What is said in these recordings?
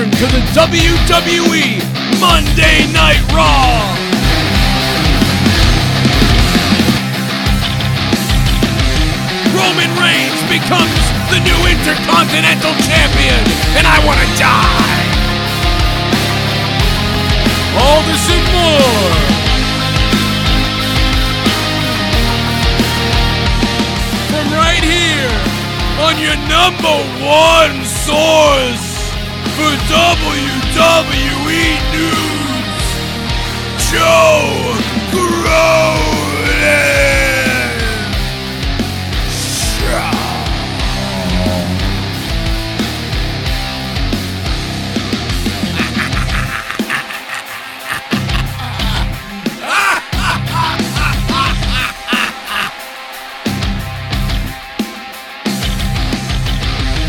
return to the WWE Monday Night Raw. Roman Reigns becomes the new Intercontinental Champion, and I want to die. All this and more from right here on your #1 source for WWE News, Joe Roode.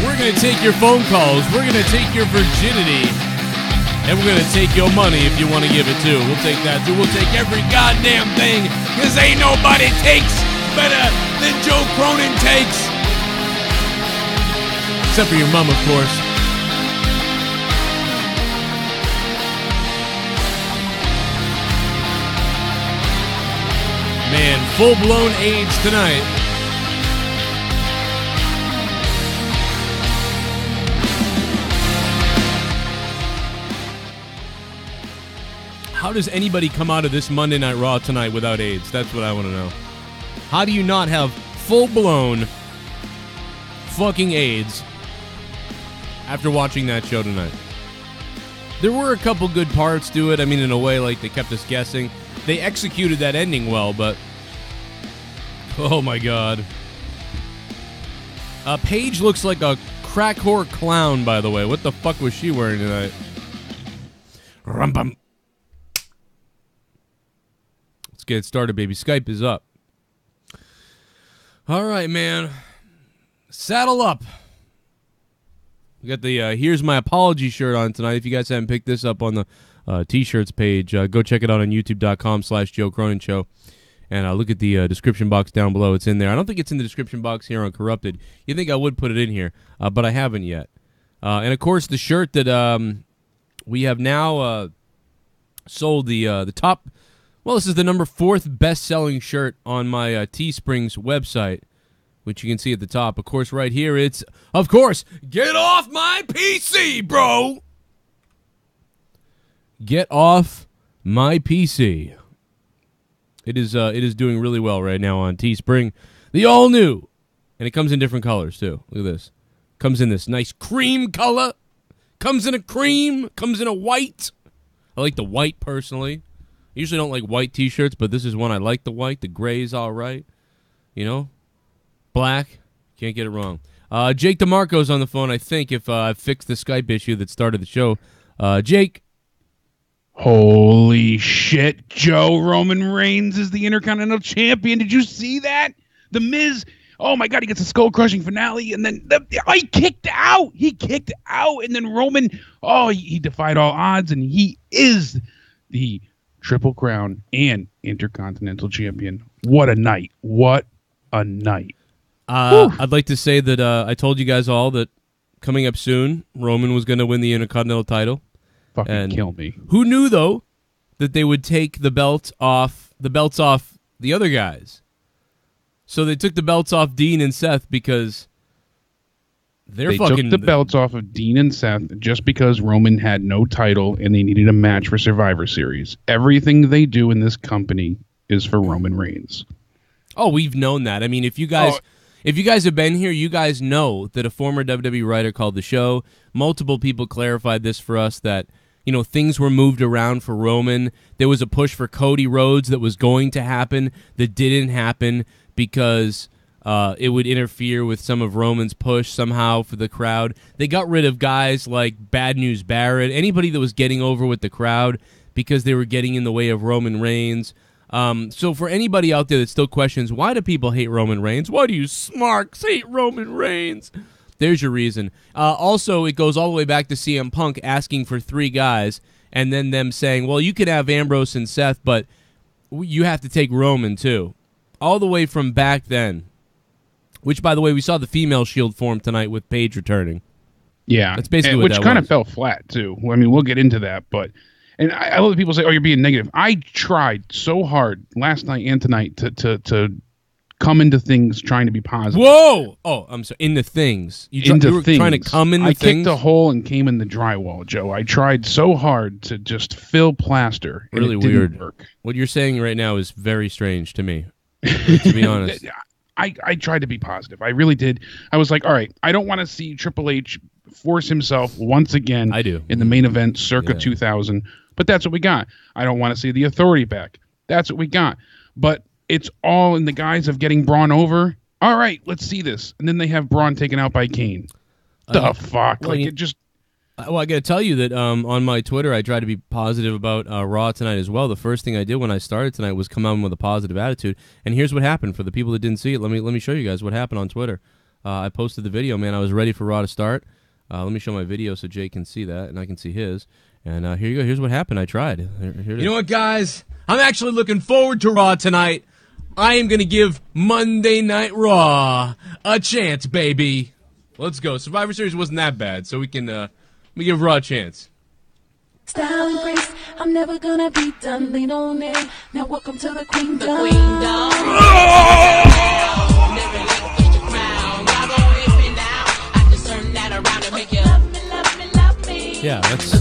We're going to take your phone calls, we're going to take your virginity, and we're going to take your money if you want to give it too. We'll take that too. We'll take every goddamn thing, because ain't nobody takes better than Joe Cronin takes. Except for your mom, of course. Man, full-blown AIDS tonight. How does anybody come out of this Monday Night Raw tonight without AIDS? That's what I want to know. How do you not have full-blown fucking AIDS after watching that show tonight? There were a couple good parts to it. I mean, in a way, like, they kept us guessing. They executed that ending well, but... oh, my God. Paige looks like a crack whore clown, by the way. What the fuck was she wearing tonight? Rum-bum. Let's get it started, baby. Skype is up. All right, man. Saddle up. We got the Here's My Apology shirt on tonight. If you guys haven't picked this up on the T-shirts page, go check it out on youtube.com/Joe Cronin Show. And look at the description box down below. It's in there. I don't think it's in the description box here on Corrupted. You think I would put it in here, but I haven't yet. And, of course, the shirt that we have now sold the top... well, this is the number 4th best-selling shirt on my Teesprings website, which you can see at the top. Of course, right here, it's, of course, get off my PC, bro! Get off my PC. It is doing really well right now on Teespring. The all-new. And it comes in different colors, too. Look at this. Comes in this nice cream color. Comes in a cream. Comes in a white. I like the white, personally. I usually don't like white T-shirts, but this is one I like the white. The gray's all right. You know? Black. Can't get it wrong. Jake DeMarco's on the phone, I think, if I've fixed the Skype issue that started the show. Jake. Holy shit, Joe. Roman Reigns is the Intercontinental Champion. Did you see that? The Miz, oh my God, he gets a skull-crushing finale, and then he kicked out. He kicked out, and then Roman, he defied all odds, and he is the Triple Crown and Intercontinental Champion. What a night. What a night. I'd like to say that I told you guys all that coming up soon, Roman was going to win the Intercontinental title. Fucking kill me. Who knew, though, that they would take the belts off the other guys? So they took the belts off Dean and Seth because they took the belts off of Dean and Seth just because Roman had no title and they needed a match for Survivor Series. Everything they do in this company is for Roman Reigns. Oh, we've known that. I mean, if you guys have been here, you guys know that a former WWE writer called the show. Multiple people clarified this for us that, you know, things were moved around for Roman. There was a push for Cody Rhodes that was going to happen that didn't happen because it would interfere with some of Roman's push somehow for the crowd. They got rid of guys like Bad News Barrett, anybody that was getting over with the crowd because they were getting in the way of Roman Reigns. So for anybody out there that still questions, why do people hate Roman Reigns? Why do you smarks hate Roman Reigns? There's your reason. Also, it goes all the way back to CM Punk asking for 3 guys and then them saying, well, you can have Ambrose and Seth, but you have to take Roman too. All the way from back then. Which, by the way, we saw the female Shield form tonight with Paige returning. Yeah, that's basically which kind of fell flat too. I mean, we'll get into that, but I love that people say, "Oh, you're being negative." I tried so hard last night and tonight to come into things trying to be positive. Whoa! Oh, I'm sorry. Into things. You were things. Trying to come into things? I kicked a hole and came in the drywall, Joe. I tried so hard to just fill plaster. Really and it weird. Didn't work. What you're saying right now is very strange to me, to be honest. I tried to be positive. I really did. I was like, all right, I don't want to see Triple H force himself once again in the main event circa 2000, but that's what we got. I don't want to see the Authority back. That's what we got. But it's all in the guise of getting Braun over. All right, let's see this. And then they have Braun taken out by Kane. The fuck? Well, I got to tell you that on my Twitter, I try to be positive about Raw tonight as well. The first thing I did when I started tonight was come on with a positive attitude. And here's what happened. For the people that didn't see it, let me show you guys what happened on Twitter. I posted the video, man. I was ready for Raw to start. Let me show my video so Jay can see that, and I can see his. And here you go. Here's what happened. I tried. Here it is. You know what, guys? I'm actually looking forward to Raw tonight. I am going to give Monday Night Raw a chance, baby. Let's go. Survivor Series wasn't that bad, so we can give Raw a chance. Style and grace, I'm never gonna be done. Lean on in. Now welcome to the Queendom. The Yeah, that's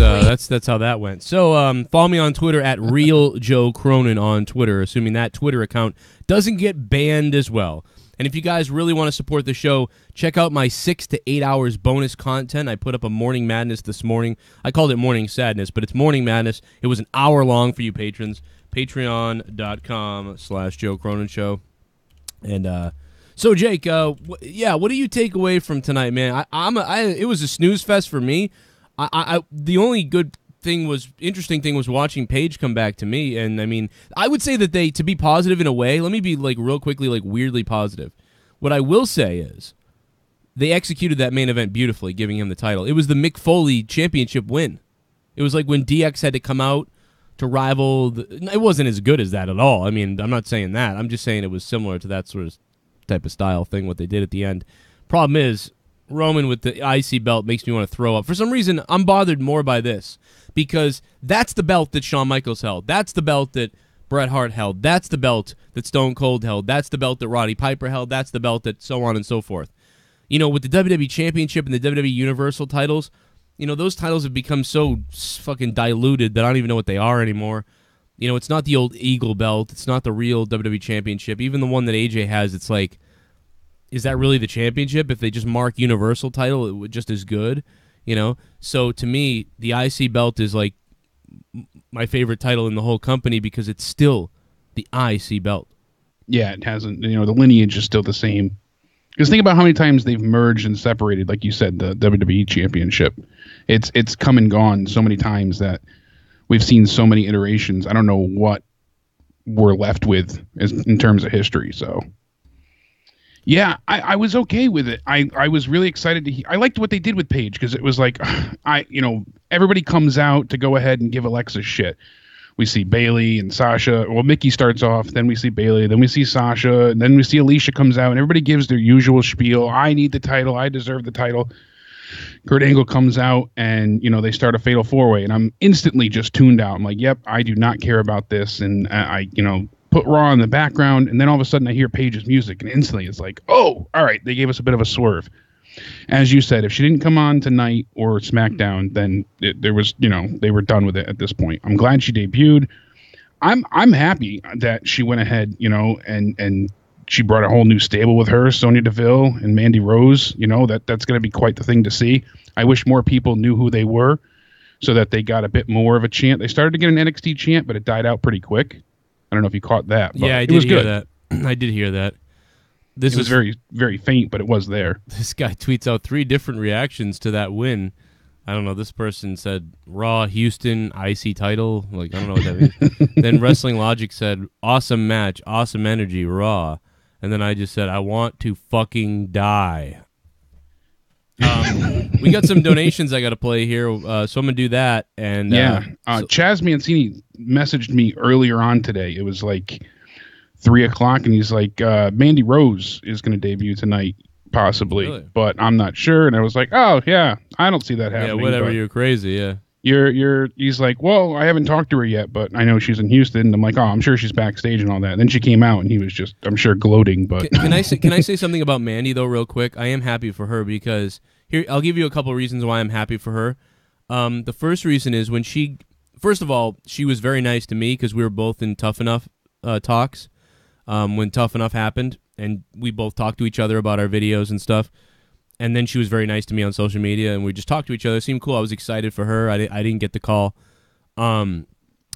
how that went. So follow me on Twitter at RealJoeCronin on Twitter, assuming that Twitter account doesn't get banned as well. And if you guys really want to support the show, check out my 6 to 8 hours bonus content. I put up a Morning Madness this morning. I called it Morning Sadness, but it's Morning Madness. It was an hour long for you patrons. Patreon.com/Joe Cronin Show. And so, Jake, what do you take away from tonight, man? It was a snooze fest for me. The only interesting thing was watching Paige come back to me, and I mean, I would say that to be positive in a way, let me be like real quickly, like weirdly positive. What I will say is they executed that main event beautifully, giving him the title. It was the Mick Foley championship win. It was like when DX had to come out to rival. It wasn't as good as that at all. I mean, I'm not saying that. I'm just saying it was similar to that sort of type of style thing, what they did at the end. Problem is, Roman with the IC belt makes me want to throw up. For some reason, I'm bothered more by this because that's the belt that Shawn Michaels held. That's the belt that Bret Hart held. That's the belt that Stone Cold held. That's the belt that Roddy Piper held. That's the belt that so on and so forth. You know, with the WWE Championship and the WWE Universal titles, you know, those titles have become so fucking diluted that I don't even know what they are anymore. You know, it's not the old Eagle belt. It's not the real WWE Championship. Even the one that AJ has, it's like, is that really the championship? If they just mark Universal title, it would just as good, you know? So to me, the IC belt is like my favorite title in the whole company because it's still the IC belt. Yeah, it hasn't, you know, the lineage is still the same. Because think about how many times they've merged and separated, like you said, the WWE Championship. It's come and gone so many times that we've seen so many iterations. I don't know what we're left with in terms of history, so... Yeah, I was okay with it. I was really excited to I liked what they did with Paige because it was like, everybody comes out to go ahead and give Alexa shit. We see Bayley and Sasha. Well, Mickey starts off, then we see Bayley, then we see Sasha, and then we see Alicia comes out, and everybody gives their usual spiel. I need the title. I deserve the title. Kurt Angle comes out, and, you know, they start a fatal four-way, and I'm instantly just tuned out. I'm like, yep, I do not care about this, and I put Raw in the background, and then all of a sudden I hear Paige's music, and instantly it's like, oh, all right, they gave us a bit of a swerve. As you said, if she didn't come on tonight or SmackDown, then there was, they were done with it at this point. I'm glad she debuted. I'm happy that she went ahead, and she brought a whole new stable with her, Sonya Deville and Mandy Rose. That's going to be quite the thing to see. I wish more people knew who they were so that they got a bit more of a chant. They started to get an NXT chant, but it died out pretty quick. I don't know if you caught that. But yeah, I did hear that. I did hear that. It was very, very faint, but it was there. This guy tweets out 3 different reactions to that win. I don't know. This person said Raw Houston IC title. Like, I don't know what that means. Then Wrestling Logic said awesome match, awesome energy, Raw. And then I just said I want to fucking die. We got some donations I got to play here, so I'm gonna do that. And Chaz Mancini messaged me earlier on today. It was like 3:00, and he's like, Mandy Rose is gonna debut tonight, possibly, really? But I'm not sure. And I was like, oh yeah, I don't see that Yeah, happening. whatever. You're crazy. Yeah. He's like, well, I haven't talked to her yet, but I know she's in Houston. And I'm like, oh, I'm sure she's backstage and all that. And then she came out, and he was just, I'm sure, gloating. But can I say something about Mandy though, real quick? I am happy for her because here I'll give you a couple of reasons why I'm happy for her. The first reason is first of all, she was very nice to me because we were both in Tough Enough talks when Tough Enough happened, and we both talked to each other about our videos and stuff. And then she was very nice to me on social media, and we just talked to each other. It seemed cool. I was excited for her. I didn't get the call. I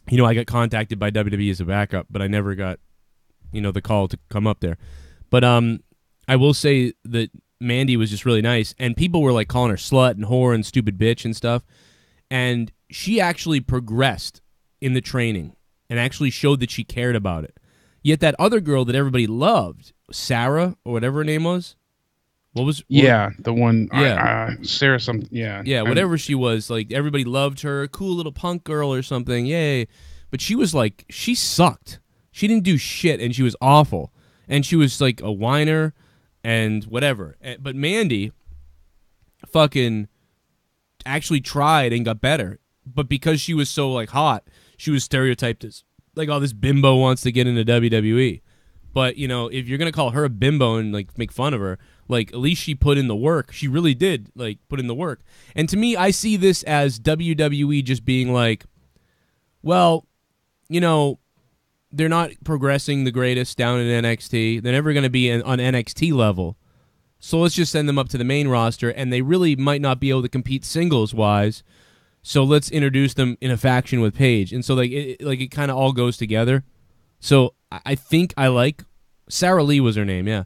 got contacted by WWE as a backup, but I never got, the call to come up there. But I will say that Mandy was just really nice, and people were like calling her slut and whore and stupid bitch and stuff. And she actually progressed in the training and actually showed that she cared about it. Yet that other girl that everybody loved, Sarah or whatever her name was. The one. Yeah, Sarah. Yeah, whatever she was, like everybody loved her, cool little punk girl or something. Yay! But she was like, she sucked. She didn't do shit, and she was awful. And she was like a whiner and whatever. But Mandy, fucking, actually tried and got better. But because she was so like hot, she was stereotyped as like, oh, this bimbo wants to get into WWE. But if you're gonna call her a bimbo and like make fun of her, like at least she put in the work. She really did like put in the work. And to me, I see this as WWE just being like, well, they're not progressing the greatest down in NXT. They're never gonna be on NXT level. So let's just send them up to the main roster, and they really might not be able to compete singles wise. So let's introduce them in a faction with Paige. And so it kind of all goes together. So I think I like Sarah Lee was her name, yeah.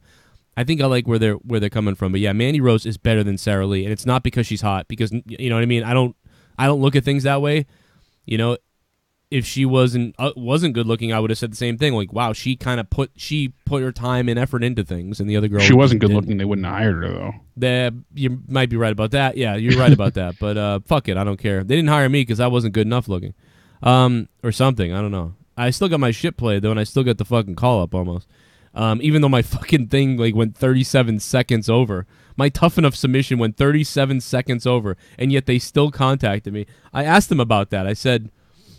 I think I like where they're coming from, but yeah, Mandy Rose is better than Sarah Lee, and it's not because she's hot. Because you know what I mean. I don't look at things that way. If she wasn't good looking, I would have said the same thing. Like, wow, she put her time and effort into things, and the other girl. She wasn't good looking. They wouldn't have hired her though. You might be right about that. Yeah, you're right about that. But fuck it, I don't care. They didn't hire me because I wasn't good enough looking, or something. I don't know. I still got my shit played though, and I still got the fucking call up almost. Even though my fucking thing like went 37 seconds over. My Tough Enough submission went 37 seconds over, and yet they still contacted me. I asked them about that. I said,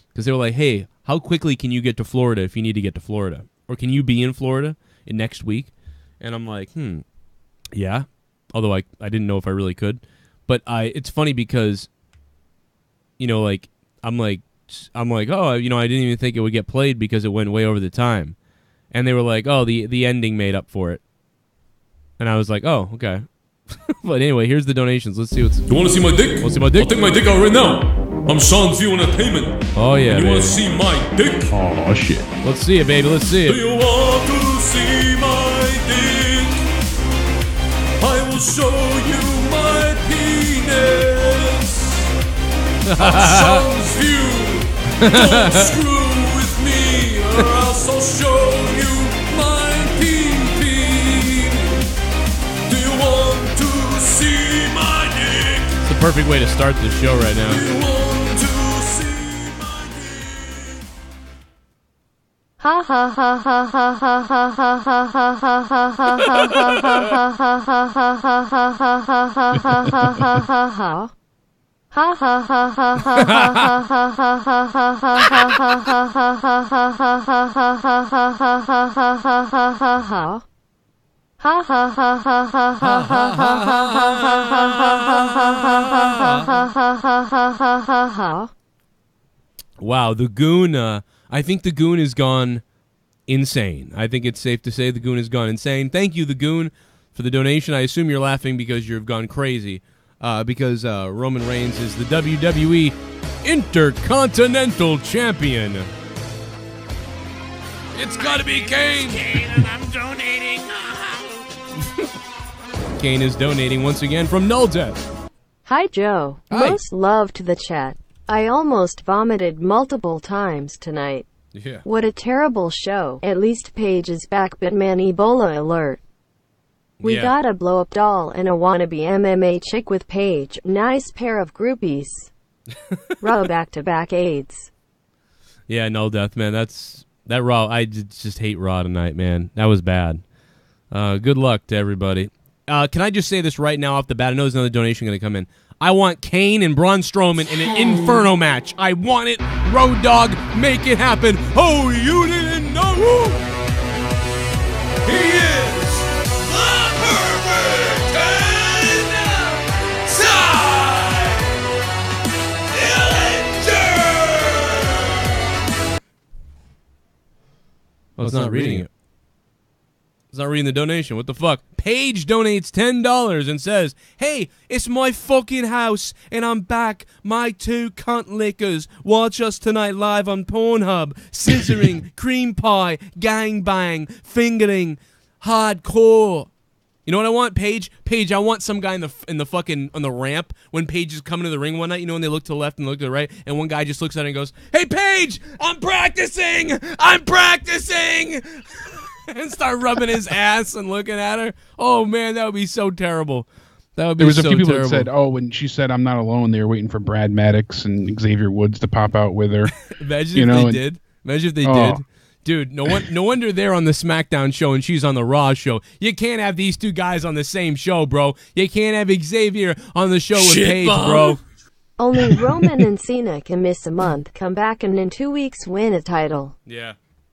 because they were like, hey, how quickly can you get to Florida if you need to get to Florida? Or can you be in Florida in next week? And I'm like, yeah. Although I didn't know if I really could. But it's funny because, I'm like, oh, I didn't even think it would get played because it went way over the time. And they were like, oh, the ending made up for it. And I was like, oh, okay. But anyway, here's the donations. Let's see what's... You want to see my dick? Want to see my dick? I'll take my dick out right now. I'm SeansView Entertainment. Oh, yeah, and you want to see my dick? Oh, shit. Let's see it, baby. Let's see it. Do you want to see my dick? I will show you my penis. I'm SeansView. Don't screw with me, or else I'll show you my pee-pee. Do you want to see my dick? It's the perfect way to start this show right now. Do you want to see my dick? Ha ha ha ha ha ha ha ha ha ha ha ha ha. Ha ha ha ha ha ha ha ha ha ha ha ha ha ha ha. Wow, the goon, I think the goon has gone insane. I think it's safe to say the goon has gone insane. Thank you, the goon, for the donation. I assume you're laughing because you've gone crazy. Because Roman Reigns is the WWE Intercontinental Champion. It's gotta be Kane! And I'm donating. Kane is donating once again from Null Death. Hi, Joe. Hi. Most love to the chat. I almost vomited multiple times tonight. Yeah. What a terrible show. At least Paige is back, but man, Ebola alert. We got a blow-up doll and a wannabe MMA chick with Paige. Nice pair of groupies. Raw back-to-back AIDS. Yeah, Null Death, man. That Raw. I just hate Raw tonight, man. That was bad. Good luck to everybody. Can I just say this right now off the bat? I know there's another donation going to come in. I want KANE and Braun Strowman in an Inferno match. I want it. Road Dogg, make it happen. Oh, you didn't know? He is the perfect Tye Dillinger. Oh, it's not reading it. It's not reading the donation. What the fuck? Paige donates $10 and says, "Hey, it's my fucking house, and I'm back. My two cunt lickers. Watch us tonight live on Pornhub. Scissoring, cream pie, gangbang, fingering, hardcore." You know what I want, Paige? Paige, I want some guy in the fucking on the ramp when Paige is coming to the ring one night. You know when they look to the left and look to the right, and one guy just looks at her and goes, "Hey, Paige, I'm practicing. I'm practicing." And start rubbing his ass and looking at her. Oh man, that would be so terrible. That would be. There was so a few people terrible. that said, "Oh, when she said I'm not alone, they were waiting for Brad Maddox and Xavier Woods to pop out with her." Imagine if they did. Imagine if they did. Dude, no wonder they're on the SmackDown show and she's on the Raw show. You can't have these two guys on the same show, bro. You can't have Xavier on the show with Paige, bro. Only Roman and Cena can miss a month, come back, and in 2 weeks win a title. Yeah.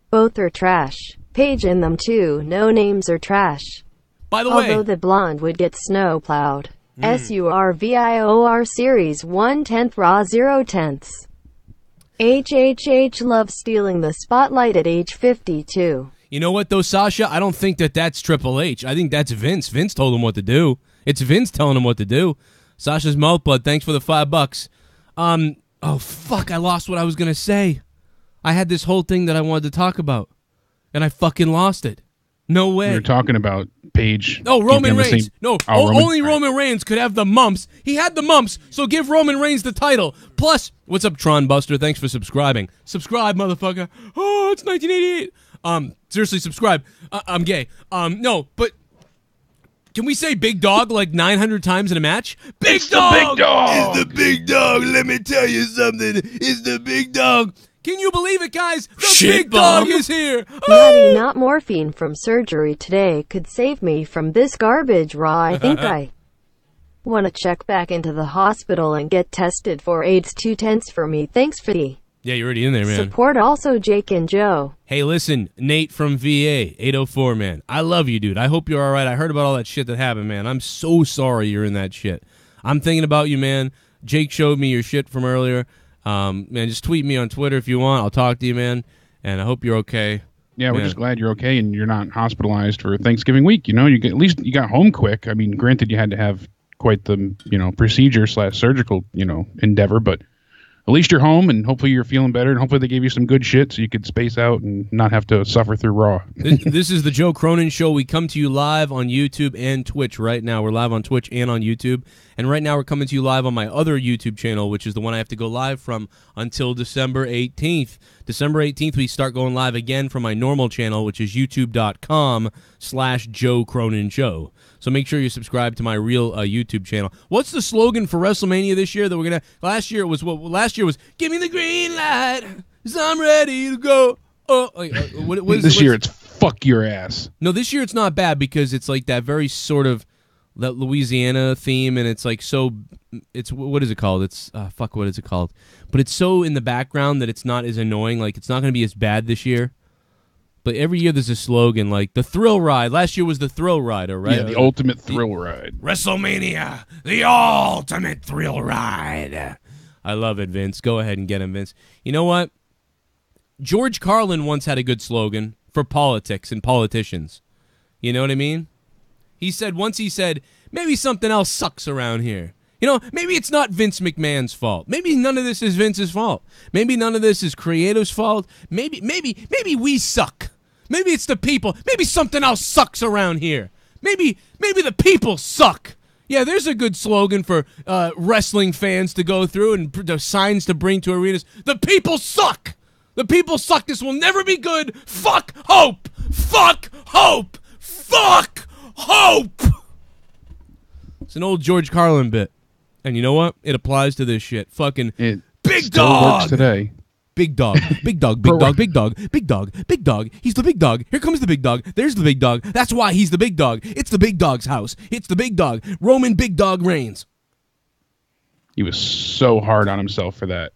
Both Both are trash. Paige and them too. No names are trash. By the way, Although the blonde would get snow plowed. SURVIOR Series 1/10 Raw 0/10. HHH loves stealing the spotlight at age 52. you know what though, Sasha? I don't think that's Triple H. I think that's Vince. Vince told him what to do. It's Vince telling him what to do. Sasha's mouth blood. Thanks for the $5. Oh fuck! I lost what I was gonna say. I had this whole thing that I wanted to talk about, and I fucking lost it. No way. We were talking about Paige. No, Roman keeping the Reigns. same- No, Roman- only Roman Reigns could have the mumps. He had the mumps, so give Roman Reigns the title. Plus, what's up, Tron Buster? Thanks for subscribing. Subscribe, motherfucker. Oh, it's 1988. Seriously, subscribe. I'm gay. No, but can we say big dog like 900 times in a match? Big dog! Big dog! It's the big dog. Let me tell you something. It's the big dog. Can you believe it, guys? The big dog is here. Bloody not morphine from surgery today could save me from this garbage, Raw. I think I want to check back into the hospital and get tested for AIDS. 2/10 for me. Thanks for the Yeah, you're already in there, man. support. Also, Jake and Joe. Hey, listen, Nate from VA, 804, man. I love you, dude. I hope you're all right. I heard about all that shit that happened, man. I'm so sorry you're in that shit. I'm thinking about you, man. Jake showed me your shit from earlier. Man, just tweet me on Twitter if you want. I'll talk to you, man. And I hope you're okay. Yeah, we're just glad you're okay and you're not hospitalized for Thanksgiving week. You know, at least you got home quick. I mean, granted, you had to have quite the procedure / surgical endeavor, but at least you're home and hopefully you're feeling better and hopefully they gave you some good shit so you could space out and not have to suffer through Raw. This is the Joe Cronin Show. We come to you live on YouTube and Twitch right now. We're live on Twitch and on YouTube. And right now we're coming to you live on my other YouTube channel, which is the one I have to go live from until December 18th. December 18th, we start going live again from my normal channel, which is youtube.com/Joe Cronin Show. So make sure you subscribe to my real YouTube channel. What's the slogan for WrestleMania this year that we're gonna? Last year was "Give me the green light, 'cause I'm ready to go." What is This year it's fuck your ass. No, this year it's not bad because it's like that very sort of that Louisiana theme, and it's like so. It's what is it called? It's what is it called? But it's so in the background that it's not as annoying. Like it's not going to be as bad this year. But every year there's a slogan like the Thrill Ride. Last year was the Thrill Rider, right? Yeah, the ultimate thrill ride. WrestleMania, the ultimate thrill ride. I love it, Vince. Go ahead and get him, Vince. You know what? George Carlin once had a good slogan for politics and politicians. You know what I mean? He said, maybe something else sucks around here. Maybe it's not Vince McMahon's fault. Maybe none of this is Vince's fault. Maybe none of this is creative's fault. Maybe we suck. Maybe it's the people. Maybe something else sucks around here. Maybe the people suck. Yeah, there's a good slogan for wrestling fans to go through and the signs to bring to arenas. The people suck. The people suck. This will never be good. Fuck hope. Fuck hope. Fuck hope. It's an old George Carlin bit. And you know what? It applies to this shit. Fucking It big still dog. works today. Big dog, big dog, big dog, big dog, big dog, big dog. He's the big dog. Here comes the big dog. There's the big dog. That's why he's the big dog. It's the big dog's house. It's the big dog. Roman Big Dog Reigns. He was so hard on himself for that.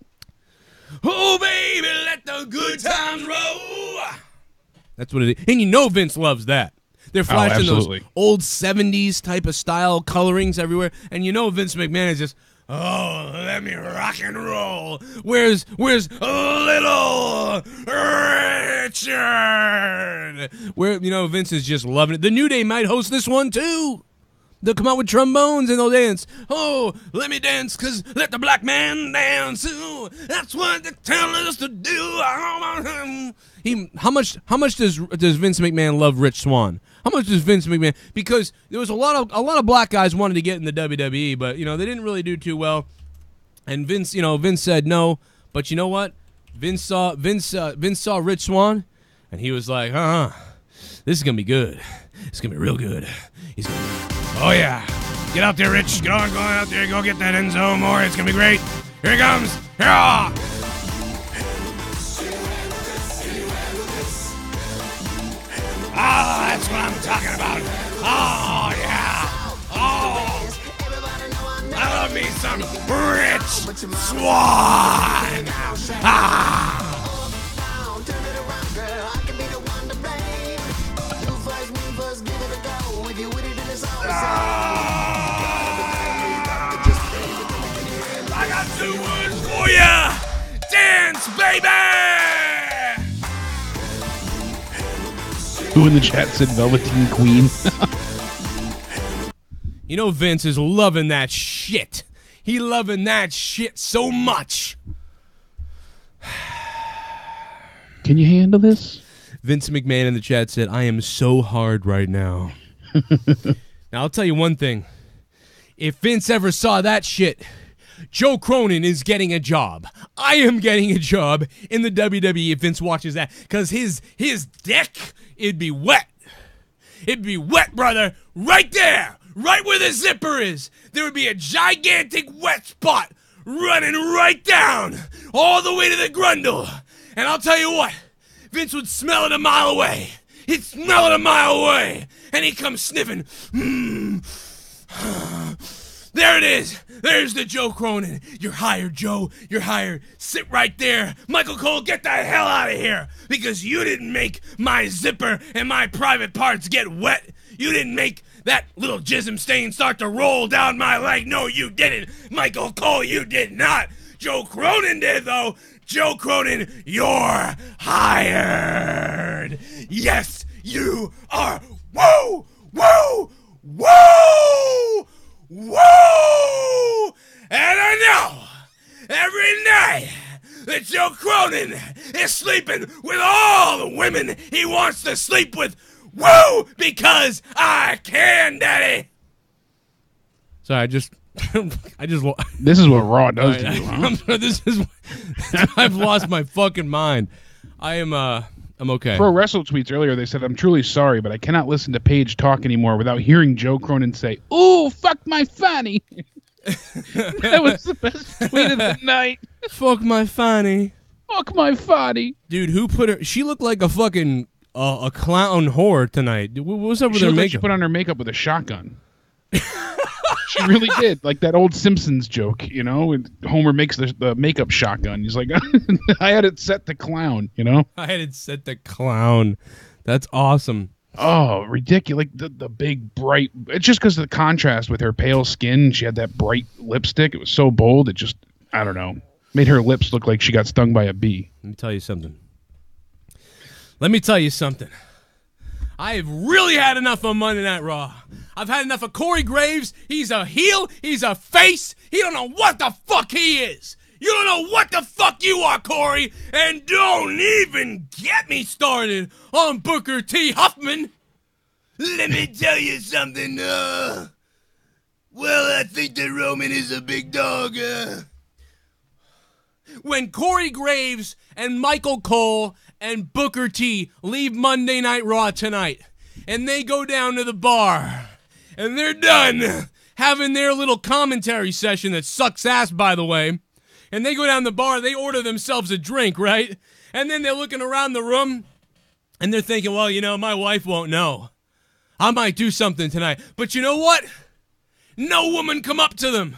Oh, baby, let the good times roll. That's what it is. And you know Vince loves that. They're flashing those old 70s type of style colorings everywhere. And you know Vince McMahon is just, oh, let me rock and roll. Where's little Richard? Where, you know, Vince is just loving it. The New Day might host this one, too. They'll come out with trombones and they'll dance. Oh, let me dance, cause let the black man dance. Ooh, that's what they're telling us to do. How much does Vince McMahon love Rich Swann? How much does Vince McMahon? Because there was a lot of black guys wanted to get in the WWE, but you know they didn't really do too well. And Vince said no. But you know what? Vince saw Rich Swann, and he was like, this is gonna be good. It's gonna be real good. He's gonna be, oh yeah, get out there, Rich. Go out there, go get that Enzo more. It's gonna be great. Here he comes. Here. Ah, that's what I'm talking about. Oh, yeah. Oh, I love me some Rich Swann. Ah. I got 2 words for ya. Dance, baby. Who in the chat said Velveteen Queen? You know Vince is loving that shit. He loving that shit so much. Can you handle this? Vince McMahon in the chat said, I am so hard right now. Now, I'll tell you one thing. If Vince ever saw that shit, Joe Cronin is getting a job. I am getting a job in the WWE if Vince watches that. Because his dick, it'd be wet. It'd be wet, brother. Right there. Right where the zipper is. There would be a gigantic wet spot running right down. All the way to the grundle. And I'll tell you what. Vince would smell it a mile away. He'd smell it a mile away. And he'd come sniffing. There it is. There's the Joe Cronin. You're hired, Joe. You're hired. Sit right there. Michael Cole, get the hell out of here. Because you didn't make my zipper and my private parts get wet. You didn't make that little jism stain start to roll down my leg. No, you didn't. Michael Cole, you did not. Joe Cronin did, though. Joe Cronin, you're hired. Yes, you are. Woo! Woo! Woo! Woo! And I know every night that Joe Cronin is sleeping with all the women he wants to sleep with. Woo! Because I can, Daddy. Sorry, I just. This is what Raw does to you, huh? I've lost my fucking mind. I'm okay. Pro Wrestle tweets earlier, they said, I'm truly sorry, but I cannot listen to Paige talk anymore without hearing Joe Cronin say, ooh, fuck my fanny. That was the best tweet of the night. Fuck my fanny. Fuck my fanny. Dude, who put her? She looked like a fucking a clown whore tonight. What was up with her makeup? She put on her makeup with a shotgun. She really did. Like that old Simpsons joke, you know? When Homer makes the makeup shotgun. He's like, I had it set to clown, you know? I had it set to clown. That's awesome. Oh, ridiculous. Like the big, bright... It's just because of the contrast with her pale skin. She had that bright lipstick. It was so bold. It just, I don't know, made her lips look like she got stung by a bee. Let me tell you something. I have really had enough of Monday Night Raw. I've had enough of Corey Graves. He's a heel. He's a face. He don't know what the fuck he is. You don't know what the fuck you are, Corey. And don't even get me started on Booker T. Huffman. Let me tell you something. Well, I think that Roman is a big dog. When Corey Graves and Michael Cole and Booker T leave Monday Night Raw tonight, and they go down to the bar, and they're done having their little commentary session that sucks ass, by the way, and they go down the bar, they order themselves a drink, right? And then they're looking around the room, and they're thinking, well, you know, my wife won't know. I might do something tonight. But you know what? No woman come up to them.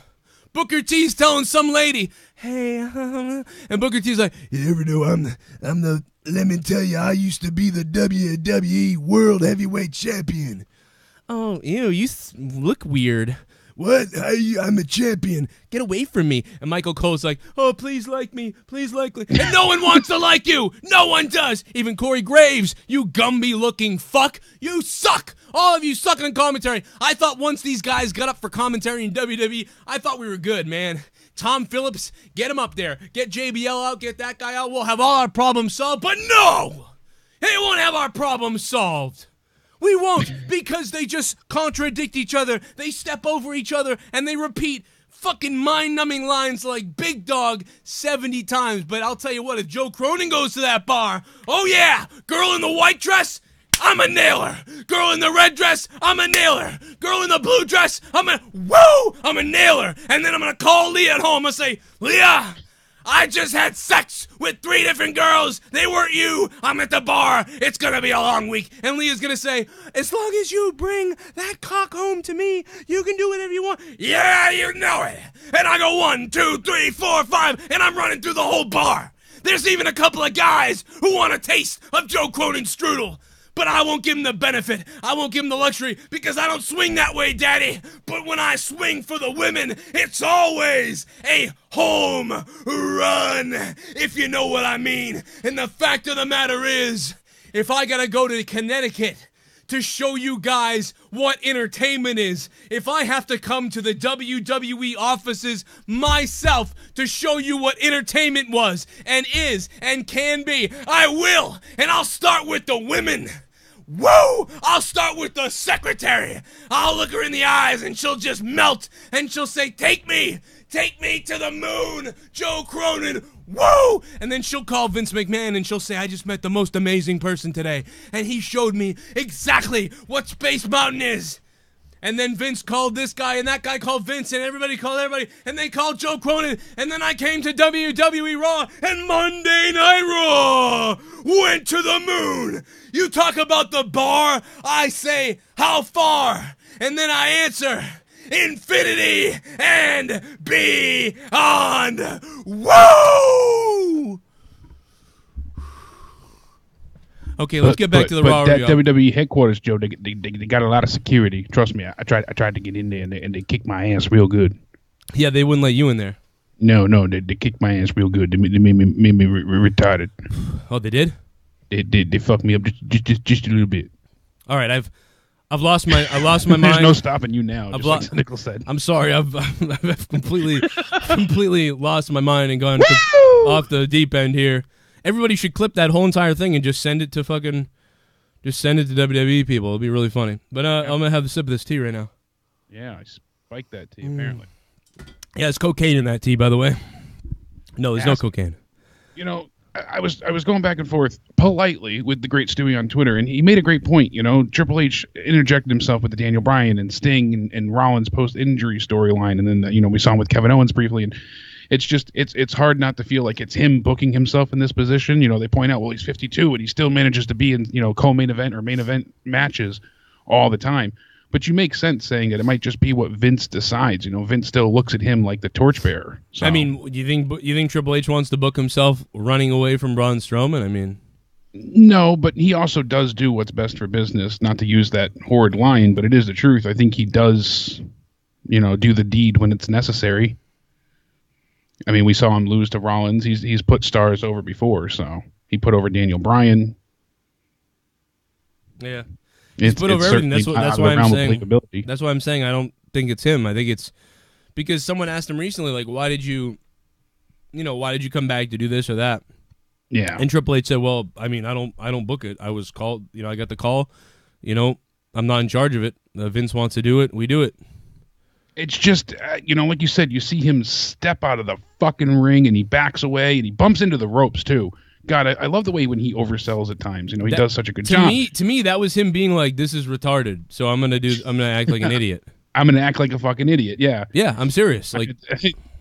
Booker T's telling some lady, hey, and Booker T's like, you ever know I'm the, let me tell you, I used to be the WWE World Heavyweight Champion. Oh, ew, you look weird. What? I'm a champion. Get away from me. And Michael Cole's like, oh, please like me. Please like me. And no one wants to like you. No one does. Even Corey Graves, you Gumby-looking fuck. You suck. All of you suck on commentary. I thought once these guys got up for commentary in WWE, I thought we were good, man. Tom Phillips, get him up there. Get JBL out. Get that guy out. We'll have all our problems solved. But no! They won't have our problems solved. We won't, because they just contradict each other, they step over each other, and they repeat fucking mind-numbing lines like Big Dog 70 times. But I'll tell you what, if Joe Cronin goes to that bar, oh yeah, girl in the white dress, I'm a nailer. Girl in the red dress, I'm a nailer. Girl in the blue dress, I'm a nailer. And then I'm going to call Leah at home and say, Leah, I just had sex with 3 different girls. They weren't you. I'm at the bar. It's going to be a long week. And Leah's going to say, as long as you bring that cock home to me, you can do whatever you want. Yeah, you know it. And I go 1, 2, 3, 4, 5, and I'm running through the whole bar. There's even a couple of guys who want a taste of Joe Cronin's strudel. But I won't give him the benefit. I won't give him the luxury because I don't swing that way, Daddy. But when I swing for the women, it's always a home run, if you know what I mean. And the fact of the matter is, if I gotta go to Connecticut to show you guys what entertainment is, if I have to come to the WWE offices myself to show you what entertainment was and is and can be, I will. And I'll start with the women. Woo! I'll start with the secretary. I'll look her in the eyes and she'll just melt and she'll say, take me to the moon, Joe Cronin, woo! And then she'll call Vince McMahon and she'll say, I just met the most amazing person today and he showed me exactly what Space Mountain is. And then Vince called this guy, and that guy called Vince, and everybody called everybody, and they called Joe Cronin, and then I came to WWE Raw, and Monday Night Raw went to the moon. You talk about the bar, I say, how far? And then I answer, infinity and beyond. Woo! Okay, let's get back to the Raw that review. WWE headquarters, Joe, they got a lot of security. Trust me, I tried to get in there, and they kicked my ass real good. Yeah, they wouldn't let you in there. No, they kicked my ass real good. They made me retarded. Oh, they did? They fucked me up just a little bit. All right, I've lost my mind. There's no stopping you now. Just like Nickel said. I'm sorry, I've completely lost my mind and gone off the deep end here. Everybody should clip that whole entire thing and just send it to WWE people. It'll be really funny. But I'm gonna have a sip of this tea right now. Yeah, I spiked that tea apparently. Yeah, there's cocaine in that tea, by the way. No, there's no cocaine. You know, I was going back and forth politely with the great Stewie on Twitter, and he made a great point. You know, Triple H interjected himself with the Daniel Bryan and Sting and Rollins post-injury storyline, and then we saw him with Kevin Owens briefly, and it's just it's hard not to feel like it's him booking himself in this position. You know, they point out, well, he's 52 and he still manages to be in co-main event or main event matches all the time. But you make sense saying that it might just be what Vince decides. You know, Vince still looks at him like the torchbearer. So. I mean, you think Triple H wants to book himself running away from Braun Strowman? I mean, no, but he also does do what's best for business. Not to use that horrid line, but it is the truth. I think he does, do the deed when it's necessary. I mean, we saw him lose to Rollins. He's put stars over before, so he put over Daniel Bryan. Yeah. He's put over everything. That's why I'm saying. That's why I'm saying I don't think it's him. I think it's because someone asked him recently, like, why did you come back to do this or that? Yeah. And Triple H said, well, I mean, I don't book it. I was called. I got the call. I'm not in charge of it. Vince wants to do it. We do it. It's just, like you said, you see him step out of the fucking ring and he backs away and he bumps into the ropes too. God, I love the way when he oversells at times. He does such a good job. To me, that was him being like, "This is retarded." So I'm gonna act like an idiot. I'm gonna act like a fucking idiot. Yeah. Yeah, I'm serious. Like,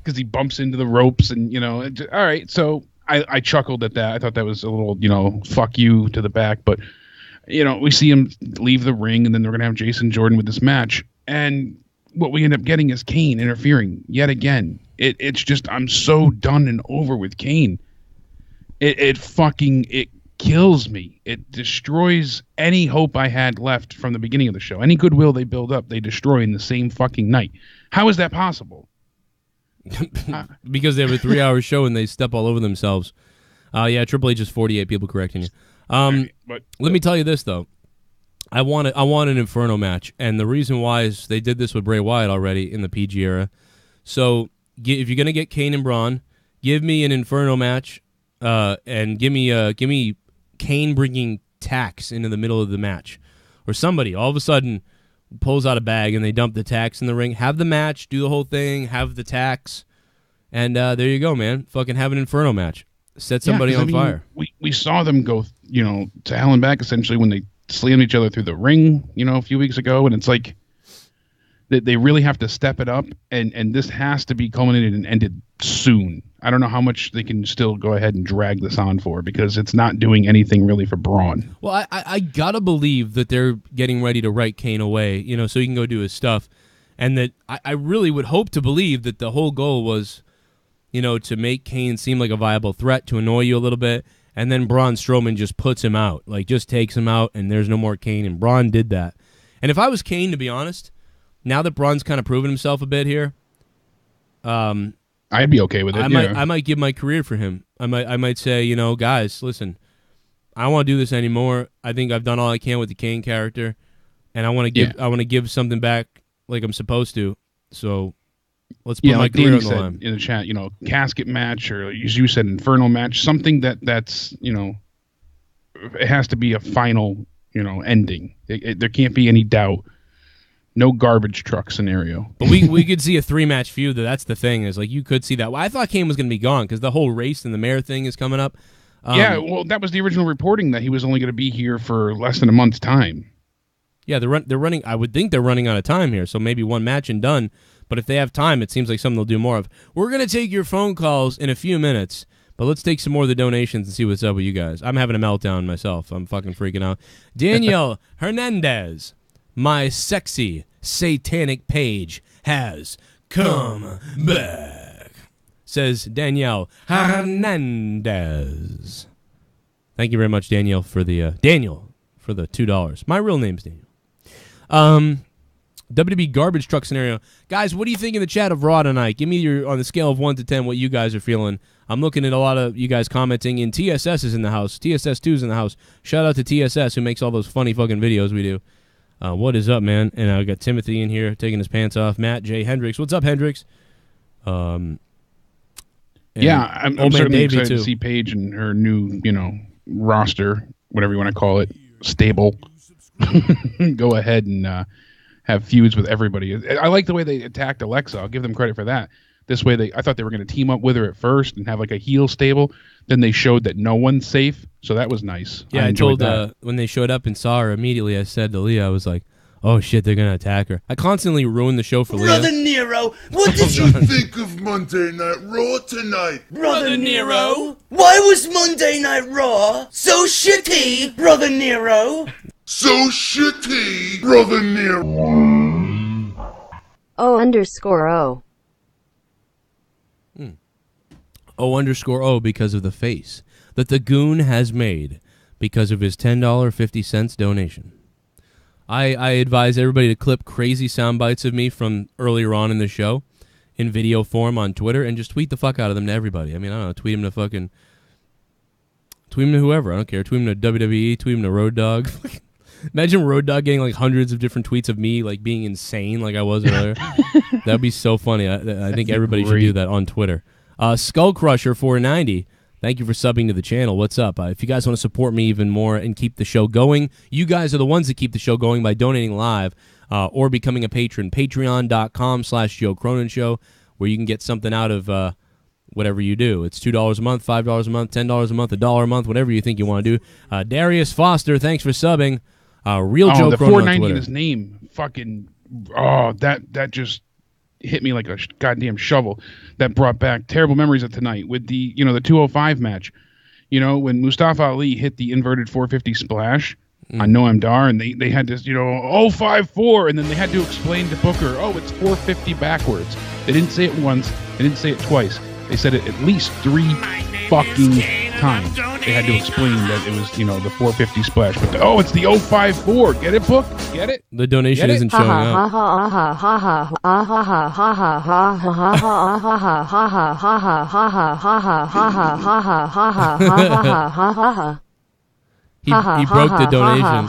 because he bumps into the ropes and, all right. So I chuckled at that. I thought that was a little, fuck you to the back. But, we see him leave the ring and then they're going to have Jason Jordan with this match. And what we end up getting is KANE interfering yet again. It's just, I'm so done and over with KANE. It kills me. It destroys any hope I had left from the beginning of the show. Any goodwill they build up, they destroy in the same fucking night. How is that possible? Because they have a 3-hour show and they step all over themselves. Yeah, Triple H is 48 people correcting you. Let me tell you this, though. I want an Inferno match, and the reason why is they did this with Bray Wyatt already in the PG era. So if you're going to get KANE and Braun, give me an Inferno match, and give me KANE bringing tacks into the middle of the match. Or somebody all of a sudden pulls out a bag and they dump the tacks in the ring. Have the match, do the whole thing, have the tacks, and there you go, man. Fucking have an Inferno match. Set somebody on fire. We saw them go, to hell and back essentially when they slammed each other through the ring, a few weeks ago, and it's like they really have to step it up, and this has to be culminated and ended soon. I don't know how much they can still go ahead and drag this on for, because it's not doing anything really for Braun. Well, I gotta believe that they're getting ready to write KANE away, so he can go do his stuff, and that I really would hope to believe that the whole goal was, to make KANE seem like a viable threat, to annoy you a little bit, and then Braun Strowman just puts him out, like just takes him out, and there's no more KANE, and Braun did that. And if I was KANE, to be honest, now that Braun's kind of proven himself a bit here, I'd be okay with it. I might give my career for him. I might say, guys, listen, I don't want to do this anymore. I think I've done all I can with the KANE character, and I want to give something back like I'm supposed to. So let's put my career on the line. In the chat, casket match, or as you said, Inferno match, something that's it has to be a final ending. There can't be any doubt. No garbage truck scenario. But we could see a 3-match feud. That's the thing, is like you could see that. Well, I thought KANE was going to be gone because the whole race and the mayor thing is coming up. Yeah, well, that was the original reporting, that he was only going to be here for less than a month's time. Yeah, they're running. I would think they're running out of time here, so maybe one match and done. But if they have time, it seems like something they'll do more of. We're going to take your phone calls in a few minutes, but let's take some more of the donations and see what's up with you guys. I'm having a meltdown myself. I'm fucking freaking out. Danielle Hernandez. My sexy, satanic Paige has come back, says Danielle Hernandez. Thank you very much, Danielle, for the $2. My real name's Daniel. WWE garbage truck scenario. Guys, what do you think in the chat of Raw tonight? Give me on the scale of 1 to 10, what you guys are feeling. I'm looking at a lot of you guys commenting, and TSS is in the house. TSS2 is in the house. Shout out to TSS, who makes all those funny fucking videos we do. What is up, man? And I got Timothy in here taking his pants off. Matt J. Hendricks. What's up, Hendricks? I'm certainly excited to see Paige and her new, roster, whatever you want to call it, stable. Go ahead and have feuds with everybody. I like the way they attacked Alexa. I'll give them credit for that. This way, I thought they were going to team up with her at first and have like a heel stable. Then they showed that no one's safe, so that was nice. Yeah, I told when they showed up and saw her immediately, I said to Leah, I was like, oh shit, they're going to attack her. I constantly ruin the show for Leah. Brother Nero, what did you think of Monday Night Raw tonight? Brother Nero, why was Monday Night Raw so shitty, Brother Nero? So shitty, Brother Nero. O_O. O_O because of the face that the goon has made because of his $10.50 donation. I advise everybody to clip crazy sound bites of me from earlier on in the show in video form on Twitter and just tweet the fuck out of them to everybody. I mean, I don't know, tweet them to whoever. I don't care. Tweet them to WWE, tweet them to Road Dogg. Imagine Road Dogg getting like hundreds of different tweets of me like being insane like I was earlier. That'd be so funny. I think everybody should do that on Twitter. Skull Crusher 490, thank you for subbing to the channel. What's up? If you guys want to support me even more and keep the show going, you guys are the ones that keep the show going by donating live or becoming a patron. Patreon.com/Joe Cronin Show, where you can get something out of whatever you do. It's $2 a month, $5 a month, $10 a month, $1 a month, whatever you think you want to do. Darius Foster, thanks for subbing. Real Joe the Cronin 490 on in Twitter. his name, fucking, that just hit me like a goddamn shovel. That brought back terrible memories of tonight with the 205 match. When Mustafa Ali hit the inverted 450 splash on Noam Dar, and they had this 054, and then they had to explain to Booker, it's 450 backwards. They didn't say it once. They didn't say it twice. They said it at least 3 fucking times. They had to explain that it was, the 450 splash. But it's the 054. Get it, Book? Get it? The donation isn't showing up. He broke the donation.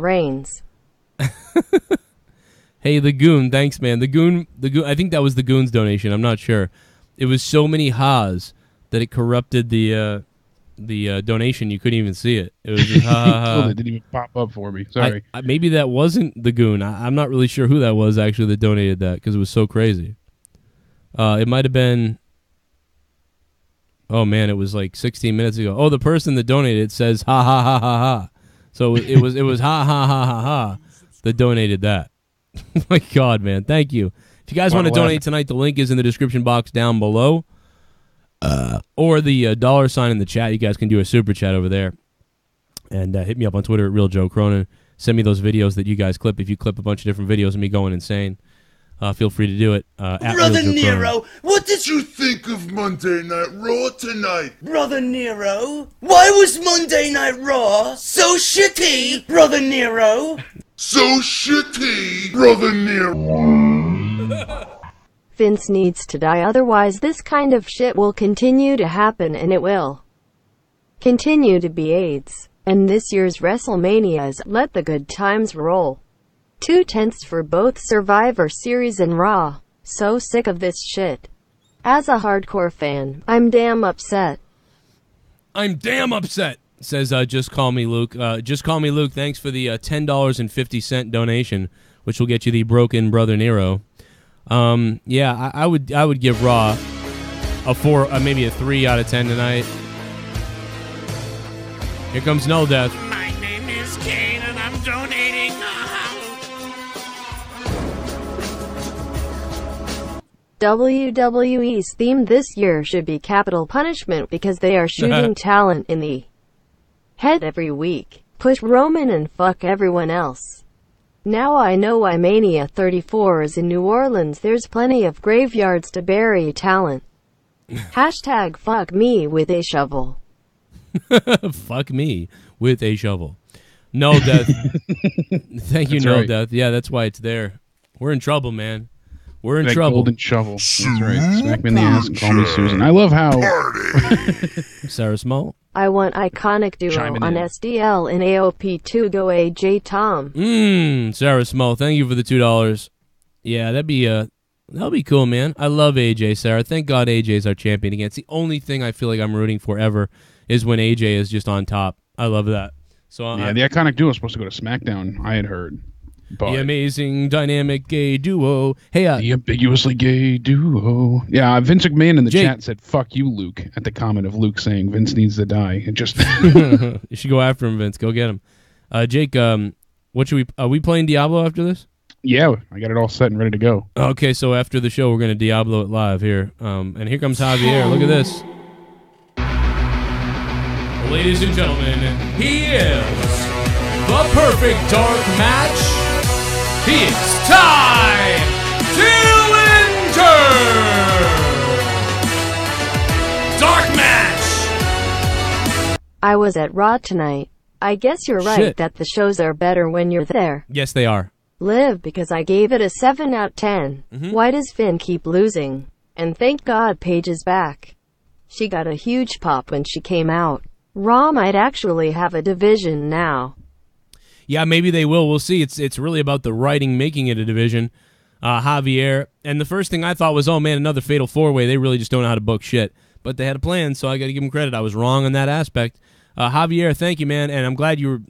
Reigns. Hey, the Goon, thanks, man. The Goon. I think that was the Goon's donation. I'm not sure. It was so many ha's that it corrupted the donation. You couldn't even see it. It was just ha. It didn't even pop up for me. Sorry. Maybe that wasn't the Goon. I'm not really sure who that was actually that donated that because it was so crazy. It might have been. Oh man, it was like 16 minutes ago. Oh, the person that donated says ha ha ha ha ha. So it was ha ha ha ha ha that donated that. Oh my God, man. Thank you. If you guys want to donate tonight, the link is in the description box down below. Or the $sign in the chat. You guys can do a super chat over there. And hit me up on Twitter at RealJoeCronin. Send me those videos that you guys clip. If you clip a bunch of different videos of me going insane, feel free to do it. Brother Nero, what did you think of Monday Night Raw tonight? Brother Nero, why was Monday Night Raw so shitty, Brother Nero? So shitty, Brother Nero. Vince needs to die, otherwise this kind of shit will continue to happen, and it will continue to be AIDS. And this year's WrestleMania is Let the Good Times Roll. 2/10 for both Survivor Series and Raw. So sick of this shit. As a hardcore fan, I'm damn upset. I'm damn upset, says Just Call Me Luke. Just Call Me Luke, thanks for the $10.50 donation, which will get you the Broken Brother Nero. Yeah, I would give Raw a 4, maybe a 3 out of 10 tonight. Here comes No Death. My name is KANE and I'm donating. WWE's theme this year should be capital punishment because they are shooting talent in the head every week. Push Roman and fuck everyone else. Now I know why Mania 34 is in New Orleans. There's plenty of graveyards to bury talent. Hashtag fuck me with a shovel. Fuck me with a shovel. No Death. Thank you, That's No right. Death. Yeah, that's why it's there. We're in trouble, man. We're in That trouble. golden shovel. That's right. Smack me in the ass and call me Susan. I love how Sarah Small. I want iconic duo Chiming on in. SDL and AOP2 go AJ Tom. Sarah Small, thank you for the $2. Yeah, that'll be cool, man. I love AJ, Sarah. Thank God AJ's our champion again. It's the only thing I feel like I'm rooting for ever is when AJ is just on top. I love that. So the iconic duo is supposed to go to SmackDown, I had heard. But the amazing dynamic gay duo. Hey, the ambiguously gay duo. Yeah, Vince McMahon in the Jake. chat said, fuck you, Luke, at the comment of Luke saying Vince needs to die. It just You should go after him, Vince. Go get him. Jake, what should we? Are we playing Diablo after this? Yeah, I got it all set and ready to go. Okay, so after the show, we're going to Diablo it live here. And here comes Javier. Look at this. Ladies and gentlemen, he is the perfect dark match. He is Tye Dillinger. Dark match. I was at Raw tonight. I guess you're right Shit. that the shows are better when you're there. Yes, they are. Live because I gave it a 7 out of 10. Why does Finn keep losing? And thank God Paige is back. She got a huge pop when she came out. Raw might actually have a division now. Yeah, maybe they will. We'll see. It's really about the writing making it a division. Javier. And the first thing I thought was, oh, man, another Fatal 4-Way. They really just don't know how to book shit. But they had a plan, so I got to give them credit. I was wrong on that aspect. Javier, thank you, man, and I'm glad you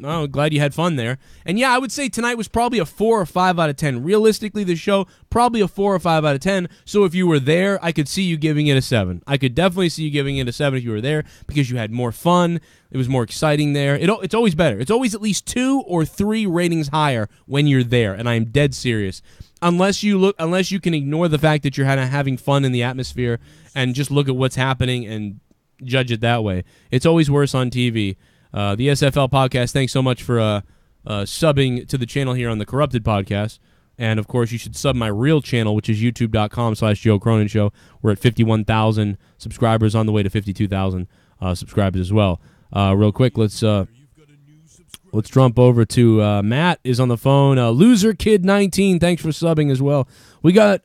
had fun there. And yeah, I would say tonight was probably a 4 or 5 out of 10. Realistically, the show probably a 4 or 5 out of 10. So if you were there, I could see you giving it a 7. I could definitely see you giving it a 7 if you were there because you had more fun. It was more exciting there. It's always better. It's always at least 2 or 3 ratings higher when you're there, and I am dead serious. Unless you can ignore the fact that you're having fun in the atmosphere and just look at what's happening and judge it that way. It's always worse on TV. The SFL podcast, thanks so much for subbing to the channel here on the Corrupted podcast. And, of course, you should sub my real channel, which is youtube.com/Joe Cronin Show. We're at 51,000 subscribers, on the way to 52,000 subscribers as well. Real quick, let's jump over to Matt is on the phone. Loser Kid 19, thanks for subbing as well. We got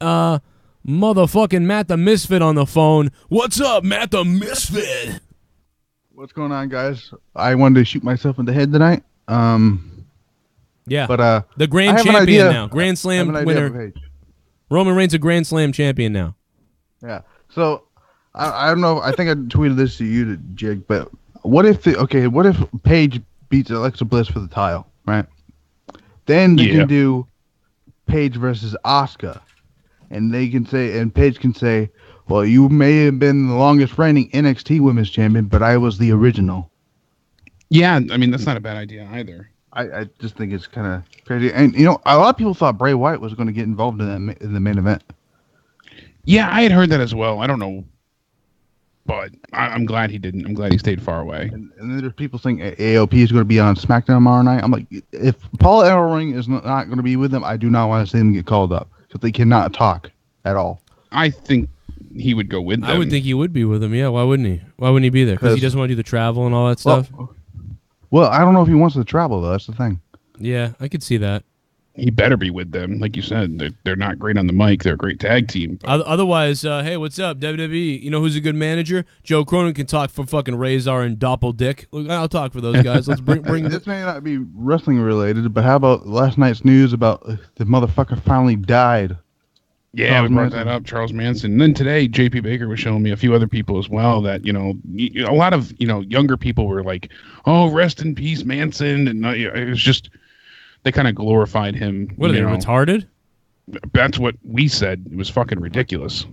motherfucking Matt the Misfit on the phone. What's up, Matt the Misfit? What's going on, guys? I wanted to shoot myself in the head tonight. Yeah, but the Grand Champion now, Grand Slam winner. Roman Reigns a Grand Slam champion now. Yeah. So I don't know. I think I tweeted this to you, Jig. But what if Paige beats Alexa Bliss for the title, right? Then they can do Paige versus Asuka, and they can say, and Paige can say, well, you may have been the longest reigning NXT Women's Champion, but I was the original. Yeah, I mean, that's not a bad idea either. I just think it's kind of crazy. And, a lot of people thought Bray Wyatt was going to get involved in the main event. Yeah, I had heard that as well. I don't know. But I'm glad he didn't. I'm glad he stayed far away. And then there's people saying AOP is going to be on SmackDown tomorrow night. I'm like, if Paul Ellering is not going to be with them, I do not want to see them get called up. Because they cannot talk at all. I think he would go with them. I would think he would be with them, yeah. Why wouldn't he? Why wouldn't he be there? Because he doesn't want to do the travel and all that stuff? Well, I don't know if he wants to travel, though. That's the thing. Yeah, I could see that. He better be with them. Like you said, they're not great on the mic. They're a great tag team. Otherwise, hey, what's up, WWE? You know who's a good manager? Joe Cronin can talk for fucking Razor and Doppeldick. Look, I'll talk for those guys. Let's bring This may not be wrestling related, but how about last night's news about the motherfucker finally died? Yeah, we brought that up, Charles Manson. And then today, JP Baker was showing me a few other people as well that, a lot of, younger people were like, oh, rest in peace, Manson. And it was just, they kind of glorified him. What are they, retarded? That's what we said. It was fucking ridiculous.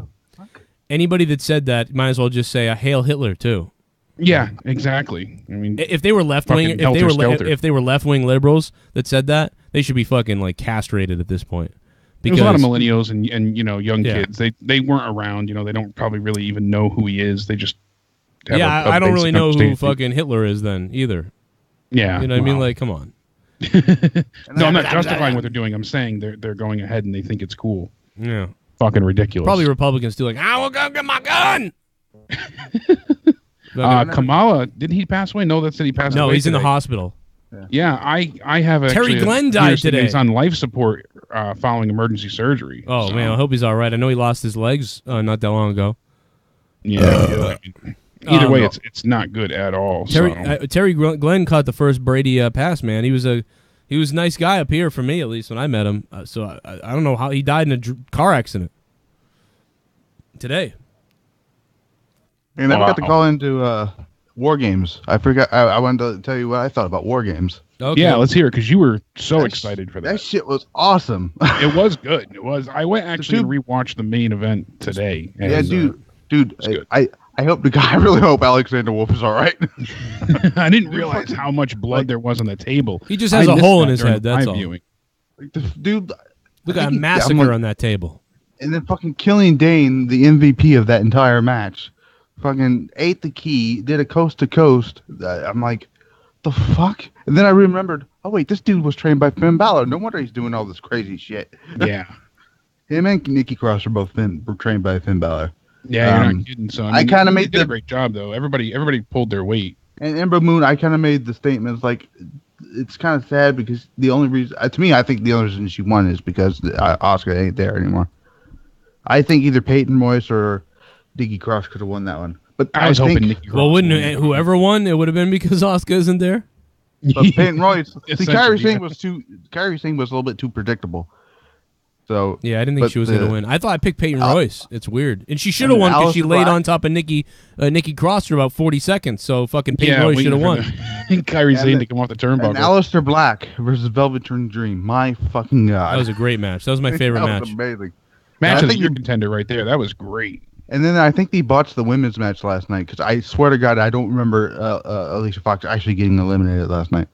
Anybody that said that might as well just say, Hail Hitler, too. Yeah, exactly. I mean, if they were left-wing, if they were left-wing liberals that said that, they should be fucking, castrated at this point. Because there's a lot of millennials and young kids. They weren't around. They don't probably really even know who he is. They just have I don't really know who fucking Hitler is then either. Yeah, you know what I mean? Come on. No, I'm not justifying what they're doing. I'm saying they're going ahead and they think it's cool. Yeah, fucking ridiculous. Probably Republicans too. I will go get my gun. Kamala, did he pass away? No, that said he passed away. No, he's today. in the hospital. Yeah, I have Terry Glenn died today. He's on life support following emergency surgery. Oh, man, I hope he's all right. I know he lost his legs not that long ago. Yeah. Either way, it's not good at all. Terry Glenn caught the first Brady pass, man. He was a nice guy up here for me, at least, when I met him. So I don't know how he died in a car accident today. And I got to call into War Games. I forgot. I wanted to tell you what I thought about War Games. Okay. Yeah, let's hear it because you were so excited for that. That shit was awesome. It was good. It was. I went actually to rewatch the main event today. Yeah, dude. I hope I really hope Alexander Wolf is all right. I didn't realize how much blood there was on the table. He just has a hole in his head. That's all. Dude, look at a massacre on that table. And then fucking Killian Dane, the MVP of that entire match, fucking ate the key, did a coast to coast. I'm like, the fuck? And then I remembered, oh wait, this dude was trained by Finn Balor. No wonder he's doing all this crazy shit. Yeah. Him and Nikki Cross are both trained by Finn Balor. Yeah, you're not kidding. So I kind of made a great job though. Everybody pulled their weight. And Ember Moon, I kind of made the statements like, it's kind of sad because the only reason, to me, I think the only reason she won is because Asuka ain't there anymore. I think either Peyton Royce or Nikki Cross could have won that one. But I was hoping Nikki Cross. Well, wouldn't whoever won, it would have been because Asuka isn't there. But Peyton Royce, see, Kyrie Singh was a little bit too predictable. So yeah, I didn't think she was going to win. I thought I picked Peyton Royce. It's weird, and she should have won because she laid on top of Nikki Cross for about 40 seconds. So fucking Peyton Royce should have won. Kyrie Zane to come off the turnbuckle. And Aleister Black versus Velvet Dream. My fucking god, that was a great match. That was my favorite match. Amazing. Match of the year contender right there. That was great. And then I think they botched the women's match last night because I swear to God I don't remember Alicia Fox actually getting eliminated last night.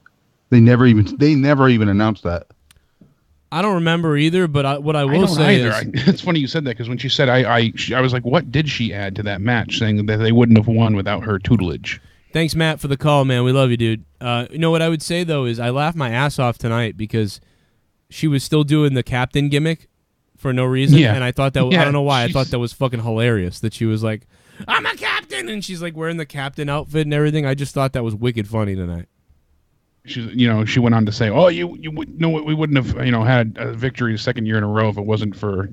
They never even announced that. I don't remember either, but what I will say is... It's funny you said that, because when she said I was like, what did she add to that match, saying that they wouldn't have won without her tutelage? Thanks, Matt, for the call, man. We love you, dude. You know what I would say, though, is I laughed my ass off tonight because she was still doing the captain gimmick for no reason, and I thought that... I don't know why. I thought that was fucking hilarious, that she was like, I'm a captain, and she's like wearing the captain outfit and everything. I just thought that was wicked funny tonight. She went on to say, "Oh, we wouldn't have, had a victory the second year in a row if it wasn't for,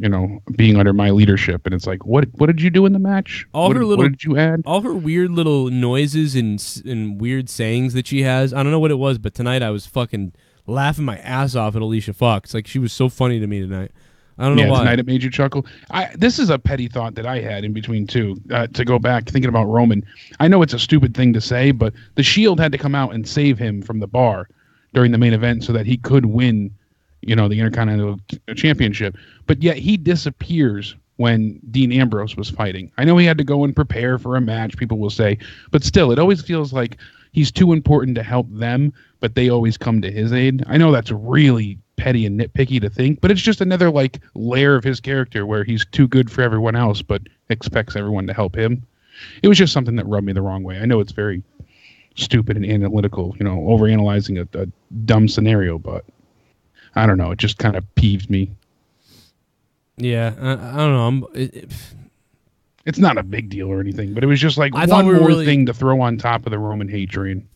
being under my leadership." And it's like, what did you do in the match? What did you add? All her weird little noises and weird sayings that she has. I don't know what it was, but tonight I was fucking laughing my ass off at Alicia Fox. Like, she was so funny to me tonight. I don't know why. Tonight it made you chuckle. This is a petty thought that I had in between two. To go back thinking about Roman, I know it's a stupid thing to say, but the Shield had to come out and save him from the bar during the main event so that he could win, the Intercontinental Championship. But yet he disappears when Dean Ambrose was fighting. I know he had to go and prepare for a match, people will say, but still, it always feels like he's too important to help them, but they always come to his aid. I know that's really petty and nitpicky to think, but it's just another layer of his character where he's too good for everyone else but expects everyone to help him. It was just something that rubbed me the wrong way. I know it's very stupid and analytical, overanalyzing a dumb scenario, but I don't know, it just kind of peeved me. Yeah, I don't know. It's not a big deal or anything, but it was just like one more thing to throw on top of the Roman hate train.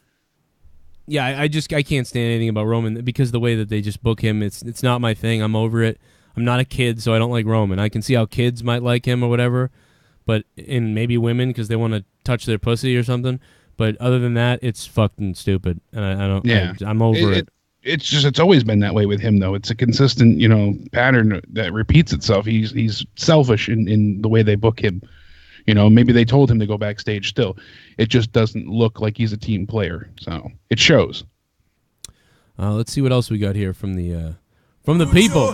Yeah, I can't stand anything about Roman because the way that they just book him, it's not my thing. I'm over it. I'm not a kid, so I don't like Roman. I can see how kids might like him or whatever, and maybe women because they want to touch their pussy or something. But other than that, it's fucking stupid, and I don't. Yeah, I'm over it. It's always been that way with him, though. It's a consistent, pattern that repeats itself. He's selfish in the way they book him. Maybe they told him to go backstage still. It just doesn't look like he's a team player. So it shows. Let's see what else we got here from the people.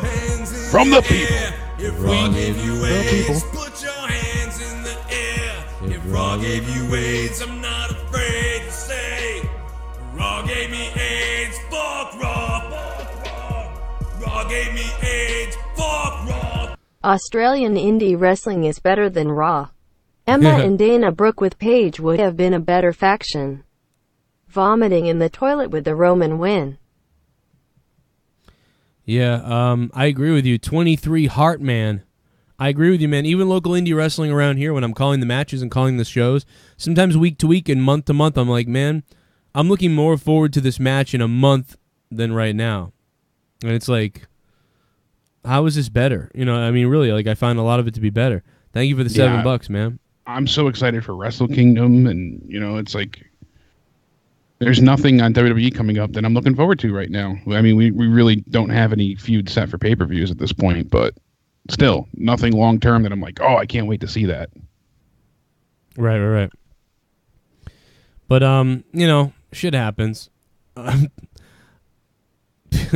From the people. If Raw gave you AIDS, put your hands in the air. If Raw gave you AIDS, I'm not afraid to say. Raw gave me AIDS, fuck Raw, fuck Raw. Raw gave me AIDS, fuck Raw. Australian indie wrestling is better than Raw. Emma and Dana Brooke with Paige would have been a better faction. Vomiting in the toilet with the Roman win. Yeah, I agree with you. 23 Heartman. I agree with you, man. Even local indie wrestling around here, when I'm calling the matches and calling the shows, sometimes week to week and month to month, I'm like, man, I'm looking more forward to this match in a month than right now. And it's like, how is this better? Really, I find a lot of it to be better. Thank you for the $7, man. I'm so excited for Wrestle Kingdom, and it's like there's nothing on WWE coming up that I'm looking forward to right now. I mean, we really don't have any feuds set for pay-per-views at this point, but still, nothing long-term that I'm like, oh, I can't wait to see that. Right. But, shit happens.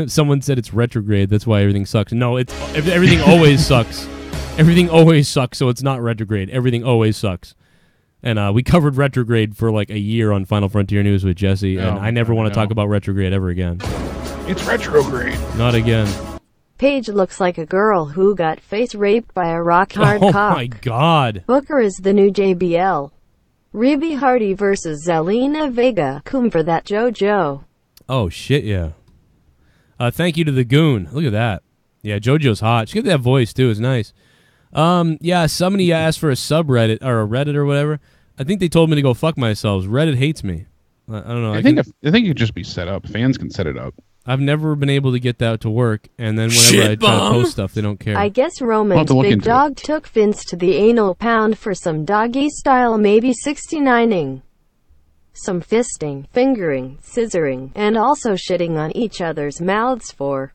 Someone said it's retrograde, that's why everything sucks. No, everything always sucks. Everything always sucks, so it's not retrograde. Everything always sucks. And we covered retrograde for a year on Final Frontier News with Jesse, and I never want to talk about retrograde ever again. It's retrograde. Not again. Paige looks like a girl who got face raped by a rock-hard cock. Oh my god. Booker is the new JBL. Reby Hardy versus Zelina Vega. Coom for that JoJo. Oh shit, yeah. Thank you to the goon. Look at that. Yeah, JoJo's hot. She got that voice too. It's nice. Yeah, somebody asked for a subreddit or a Reddit or whatever. I think they told me to go fuck myself. Reddit hates me. I don't know. I think it could just be set up. Fans can set it up. I've never been able to get that to work, and then whenever I try to post stuff, they don't care. I guess Roman's big dog took Vince to the anal pound for some doggy style, maybe 69ing. Some fisting, fingering, scissoring, and also shitting on each other's mouths for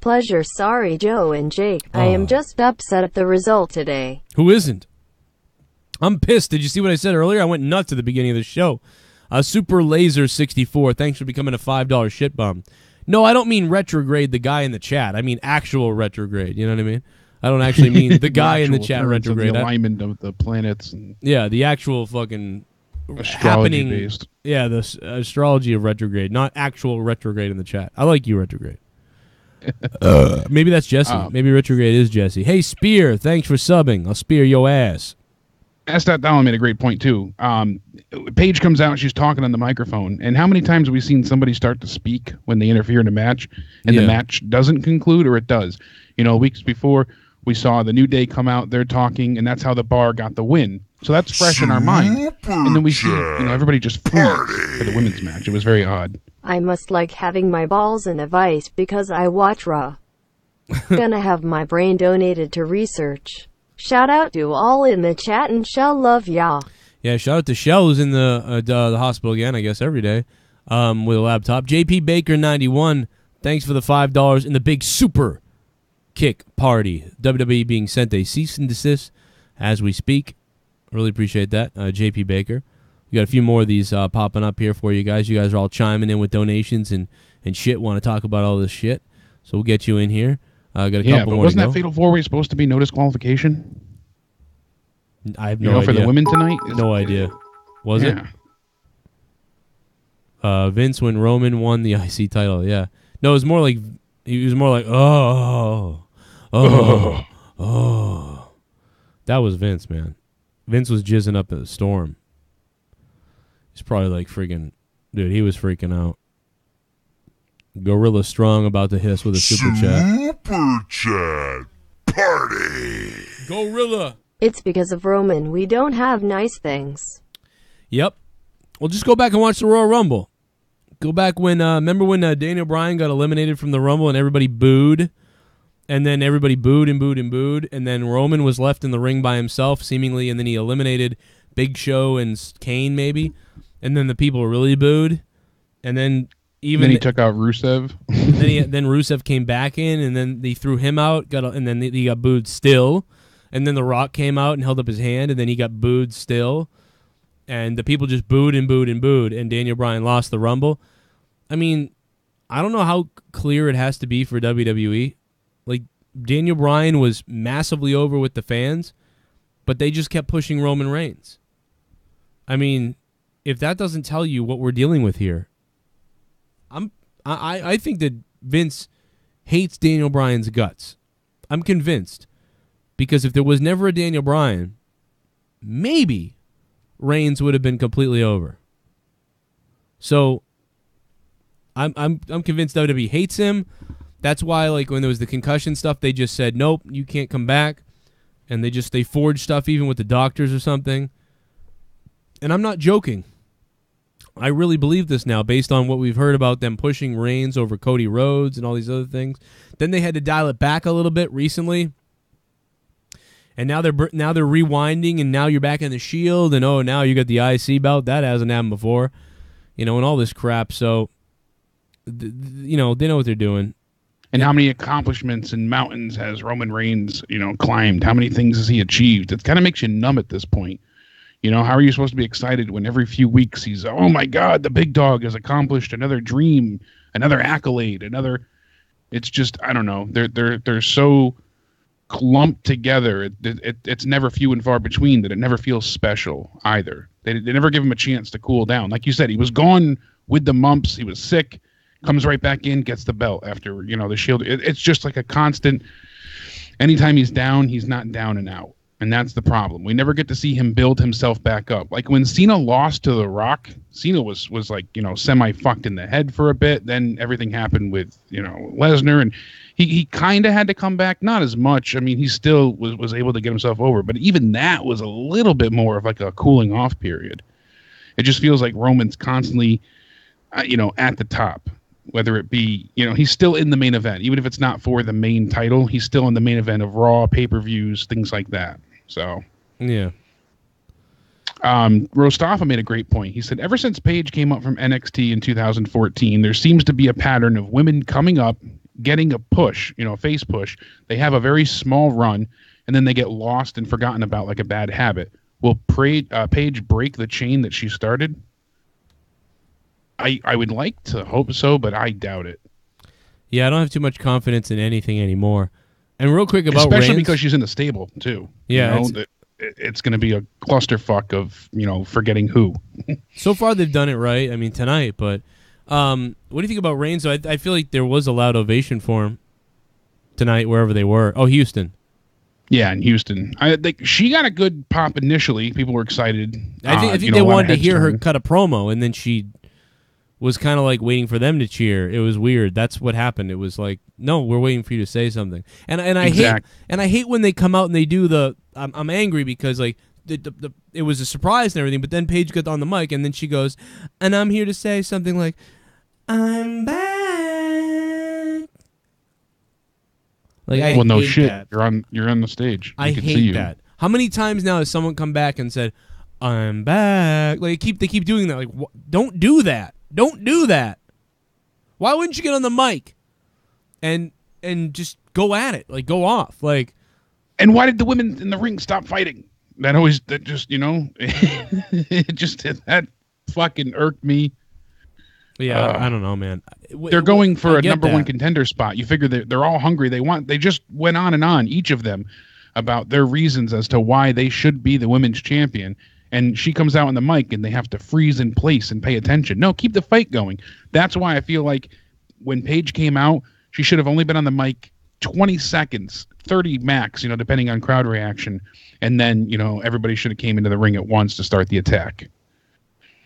pleasure. Sorry, Joe and Jake. I am just upset at the result today. Who isn't? I'm pissed. Did you see what I said earlier? I went nuts at the beginning of the show. Super Laser 64. Thanks for becoming a $5 shit bum. No, I don't mean retrograde the guy in the chat. I mean actual retrograde. You know what I mean? I don't actually mean the guy in the chat retrograde. The alignment of the planets. And yeah, the actual fucking astrology based. Yeah, the astrology of retrograde, not actual retrograde in the chat. I like you, retrograde. Maybe that's Jesse. Maybe retrograde is Jesse. Hey, Spear, thanks for subbing. I'll spear your ass. That Dallin made a great point too. Paige comes out, she's talking on the microphone, and how many times have we seen somebody start to speak when they interfere in a match, and the match doesn't conclude, or it does? You know, weeks before we saw the New Day come out, they're talking, and that's how the Bar got the win. So that's fresh in our mind. And then we see, everybody just freeze for the women's match. It was very odd. I must like having my balls in a vice because I watch Raw. Gonna have my brain donated to research. Shout out to all in the chat and Shell love y'all. Yeah, shout out to Shell who's in the hospital again, I guess, every day with a laptop. JP Baker 91, thanks for the $5 in the big super kick party. WWE being sent a cease and desist as we speak. Really appreciate that, JP Baker. We got a few more of these popping up here for you guys. You guys are all chiming in with donations and shit, want to talk about all this shit. So we'll get you in here. Got a couple more. Wasn't that Fatal 4-Way supposed to be no disqualification? I have no idea. For the women tonight? No idea. Was it? Vince when Roman won the IC title, yeah. No, it was more like, he was more like, oh. That was Vince, man. Vince was jizzing up a storm. He's probably like freaking, dude, he was freaking out. Gorilla Strong about to hiss with a super chat. Super chat party. Gorilla. It's because of Roman we don't have nice things. Yep. Well, just go back and watch the Royal Rumble. Go back when, remember when Daniel Bryan got eliminated from the Rumble and everybody booed? And then everybody booed and booed and booed. And then Roman was left in the ring by himself, seemingly. And then he eliminated Big Show and KANE, maybe. And then the people really booed. And then even... Then he took out Rusev. then Rusev came back in, and then they threw him out. And then he got booed still. And then The Rock came out and held up his hand, and then he got booed still. And the people just booed and booed and booed. And Daniel Bryan lost the Rumble. I mean, I don't know how clear it has to be for WWE. Like, Daniel Bryan was massively over with the fans, but they just kept pushing Roman Reigns. I mean, if that doesn't tell you what we're dealing with here, I think that Vince hates Daniel Bryan's guts. I'm convinced. Because if there was never a Daniel Bryan, maybe Reigns would have been completely over. So I'm convinced WWE hates him. That's why, like, when there was the concussion stuff, they just said, nope, you can't come back. And they forged stuff even with the doctors or something. And I'm not joking. I really believe this now based on what we've heard about them pushing Reigns over Cody Rhodes and all these other things. Then they had to dial it back a little bit recently. And now they're rewinding, and now you're back in the Shield, and now you got the IC belt. That hasn't happened before. And all this crap. So, they know what they're doing. And how many accomplishments and mountains has Roman Reigns, climbed? How many things has he achieved? It kind of makes you numb at this point. How are you supposed to be excited when every few weeks he's, oh my God, the big dog has accomplished another dream, another accolade, another. It's just, I don't know. They're so clumped together. It's never few and far between that it never feels special either. They never give him a chance to cool down. Like you said, he was gone with the mumps. He was sick. Comes right back in, gets the belt after, the Shield. It's just like a constant, anytime he's down, he's not down and out. And that's the problem. We never get to see him build himself back up. Like when Cena lost to The Rock, Cena was like, semi-fucked in the head for a bit. Then everything happened with, Lesnar. And he kind of had to come back. Not as much. I mean, he still was able to get himself over. But even that was a little bit more of like a cooling off period. It just feels like Roman's constantly, at the top. Whether it be, he's still in the main event. Even if it's not for the main title, he's still in the main event of Raw, pay-per-views, things like that. So, yeah. Rostafa made a great point. He said, ever since Paige came up from NXT in 2014, there seems to be a pattern of women coming up getting a push, a face push. They have a very small run, and then they get lost and forgotten about like a bad habit. Will Paige break the chain that she started? I would like to hope so, but I doubt it. Yeah, I don't have too much confidence in anything anymore. And real quick about especially Reigns, because she's in the stable too. Yeah, it's going to be a clusterfuck of forgetting who. So far they've done it right. I mean tonight, but what do you think about Reigns? So I feel like there was a loud ovation for him tonight wherever they were. Oh, Houston. Yeah, in Houston. She got a good pop initially. People were excited. I think they wanted to hear her cut a promo, and then she was kind of like waiting for them to cheer. It was weird. That's what happened. It was like, no, we're waiting for you to say something. And I hate when they come out and they do the. I'm angry because like it was a surprise and everything. But then Paige got on the mic and then she goes, and I'm here to say something like, I'm back. Like, well, no shit. That. You're on the stage. I hate that. How many times now has someone come back and said, "I'm back"? Like they keep doing that. Like, don't do that. Don't do that. Why wouldn't you get on the mic and just go at it? Like, go off. Like, and why did the women in the ring stop fighting? That just it just that fucking irked me. Yeah, I don't know, man. They're going for a number one contender spot. You figure they're all hungry. They just went on and on, each of them, about their reasons as to why they should be the women's champion. And she comes out on the mic and they have to freeze in place and pay attention. No, keep the fight going. That's why I feel like when Paige came out, she should have only been on the mic 20 seconds, 30 max, depending on crowd reaction. And then, everybody should have came into the ring at once to start the attack.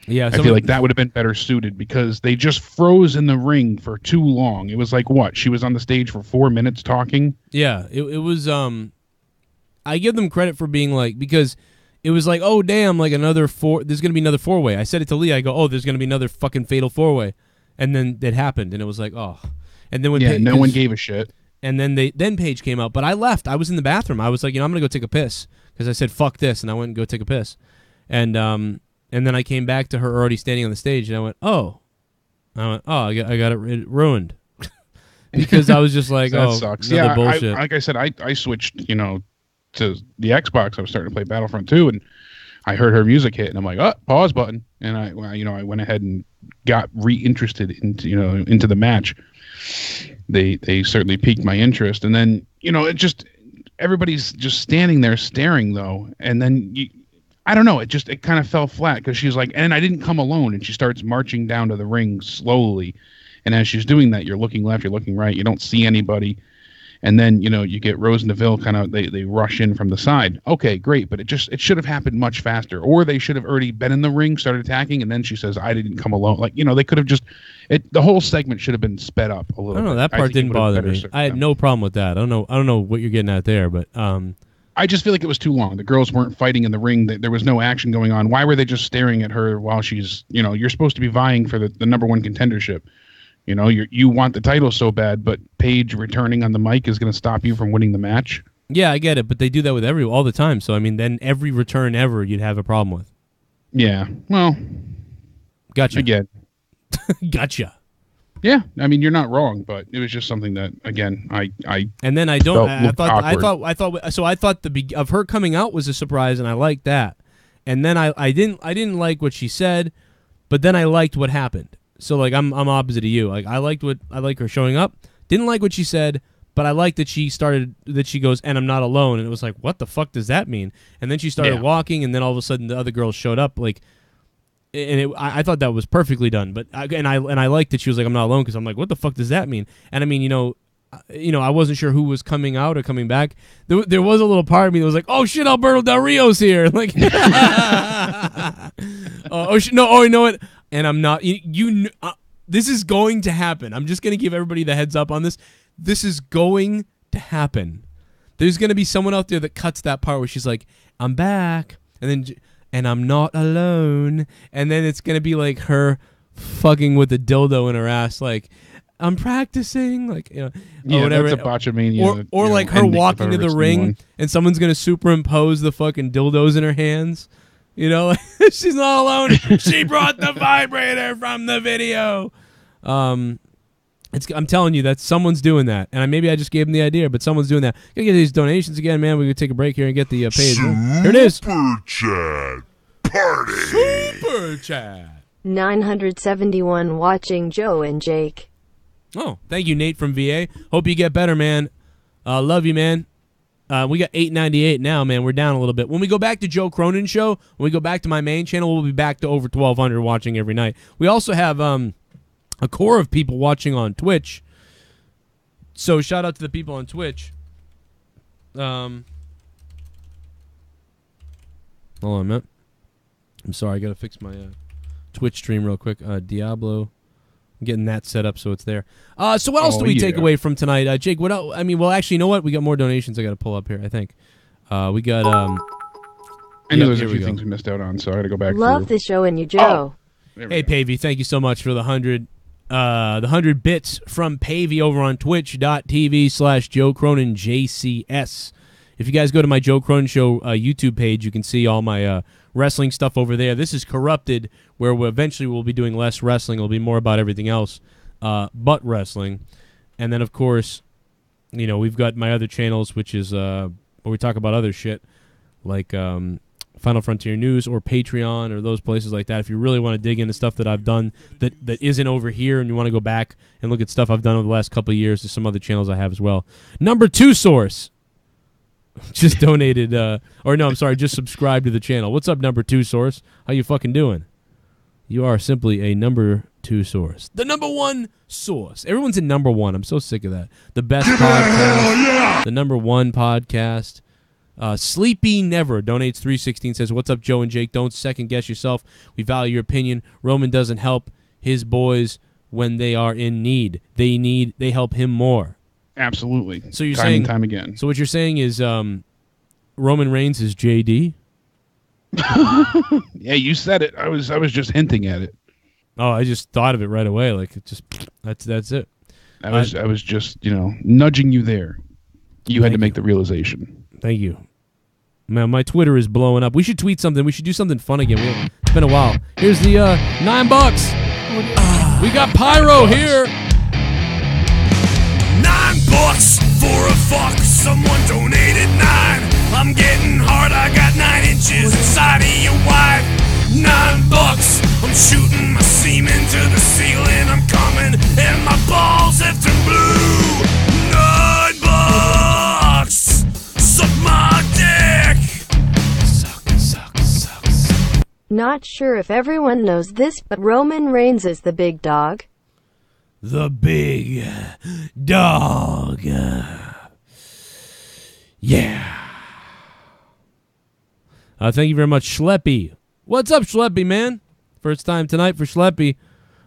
Yeah, I feel like that would have been better suited because they just froze in the ring for too long. It was like what? She was on the stage for 4 minutes talking? Yeah, it was I give them credit for being like, because it was like, oh damn, like there's going to be another four-way. I said it to Lee. I go, "Oh, there's going to be another fucking fatal four-way." And then it happened and it was like, "Oh." And then when no one gave a shit. And then Paige came out, but I left. I was in the bathroom. I was like, I'm going to go take a piss because I said fuck this and I went and go take a piss. And then I came back to her already standing on the stage, and I went, oh, I got it ruined, because I was just like, that oh, sucks. Another Yeah, bullshit. like I said, I switched, to the Xbox. I was starting to play Battlefront 2, and I heard her music hit, and I'm like, oh, pause button, and I went ahead and got reinterested into the match. They certainly piqued my interest, and then it just everybody's just standing there staring though, and then I don't know. It kind of fell flat because she's like, and I didn't come alone. And she starts marching down to the ring slowly. And as she's doing that, you're looking left, you're looking right. You don't see anybody. And then, you get Rose and Deville kind of, they rush in from the side. Okay, great. But it should have happened much faster. Or they should have already been in the ring, started attacking. And then she says, I didn't come alone. Like, they could have the whole segment should have been sped up a little bit. I don't know. That part didn't bother me. I had no problem with that. I don't know what you're getting at there, but, I just feel like it was too long. The girls weren't fighting in the ring. There was no action going on. Why were they just staring at her while she's, you're supposed to be vying for the number one contendership. You want the title so bad, but Paige returning on the mic is going to stop you from winning the match. Yeah, I get it, but they do that with all the time. So, I mean, then every return ever you'd have a problem with. Yeah, well. Gotcha. Again. Gotcha. Yeah, I mean, you're not wrong, but it was just something that, again, I and then I thought of her coming out was a surprise, and I liked that. And then I didn't like what she said, but then I liked what happened. So like I'm opposite of you. Like I like her showing up. Didn't like what she said, but I liked that she goes, and I'm not alone, and it was like, what the fuck does that mean? And then she started walking, and then all of a sudden the other girls showed up, like. And I thought that was perfectly done, but I liked that she was like, I'm not alone, because I'm like, what the fuck does that mean? And I mean, I wasn't sure who was coming out or coming back. There was a little part of me that was like, oh shit, Alberto Del Rio's here, like, you know what? And I'm not. This is going to happen. I'm just gonna give everybody the heads up on this. This is going to happen. There's gonna be someone out there that cuts that part where she's like, I'm back, and I'm not alone. And then it's going to be like her fucking with the dildo in her ass, like, I'm practicing, like, or whatever. That's a botchamania. Or like her walking to the ring and someone's going to superimpose the fucking dildos in her hands. She's not alone. She brought the vibrator from the video. I'm telling you that someone's doing that, and maybe I just gave them the idea, but someone's doing that. Gotta get these donations again, man. We could take a break here and get the page. Here it is. Super Chat Party. Super Chat. 971 watching Joe and Jake. Oh, thank you, Nate from VA. Hope you get better, man. Love you, man. We got 898 now, man. We're down a little bit. When we go back to Joe Cronin show, when we go back to my main channel, we'll be back to over 1,200 watching every night. We also have a core of people watching on Twitch. So shout out to the people on Twitch. Hold on a minute. I'm sorry, I gotta fix my Twitch stream real quick. Diablo. I'm getting that set up so it's there. So what else do we take away from tonight? Jake, what else? I mean, well, actually, you know what? We got more donations I gotta pull up here, I think. We got I know there's a few things we missed out on, so I gotta go back Love the show and you, Joe. Hey, Pavey, thank you so much for the 100 bits from Pavey over on twitch.tv/Joe Cronin JCS. If you guys go to my Joe Cronin Show YouTube page, you can see all my wrestling stuff over there. This is Corrupted, where eventually we'll be doing less wrestling. It'll be more about everything else but wrestling. And then, of course, you know, we've got my other channels, which is where we talk about other shit, like Final Frontier News or Patreon or those places like that. If you really want to dig into stuff that I've done that isn't over here and you want to go back and look at stuff I've done over the last couple of years, there's some other channels I have as well. Number 2 source just donated, just subscribed to the channel. What's up, Number 2 source? How you fucking doing? You are simply a Number 2 source. The number 1 source. Everyone's in number 1. I'm so sick of that. The best podcast. The number 1 podcast. Sleepy Never donates $3.16, says, what's up, Joe and Jake? Don't second guess yourself. We value your opinion. Roman doesn't help his boys when they are in need. They help him more. Absolutely. So you're time saying and time again. So what you're saying is Roman Reigns is JD? Yeah, you said it. I was just hinting at it. Oh, I just thought of it right away. Like it just that's it. I was just, nudging you there. You had to make the realization. Thank you. Man, my Twitter is blowing up. We should tweet something. We should do something fun again. It's been a while. Here's the $9. We got Pyro here. $9 for a fuck. Someone donated 9. I'm getting hard. I got 9 inches inside of your wife. $9. I'm shooting my semen to the ceiling. I'm coming and my balls have turned blue. $9. Suck my dick. Suck. Not sure if everyone knows this, but Roman Reigns is the big dog. The big dog. Yeah. Thank you very much, Schleppy. What's up, Schleppy, man? First time tonight for Schleppy.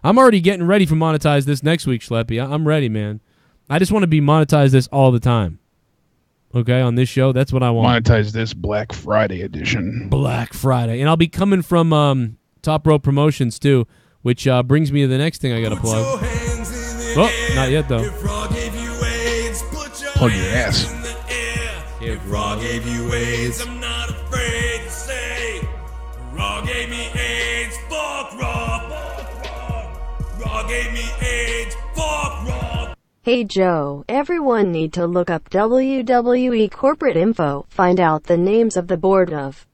I'm already getting ready for monetize this next week, Schleppy. I'm ready, man. I just want to be monetized this all the time. Okay, on this show, that's what I want. Monetize this Black Friday edition. Black Friday. And I'll be coming from Top Rope Promotions, too, which brings me to the next thing I got to plug. Oh, not yet, though. Plug your ass. If Raw gave you AIDS, I'm not afraid to say. Raw gave me AIDS, fuck Raw. Raw gave me AIDS, fuck Raw. Hey Joe, everyone need to look up WWE corporate info, find out the names of the board of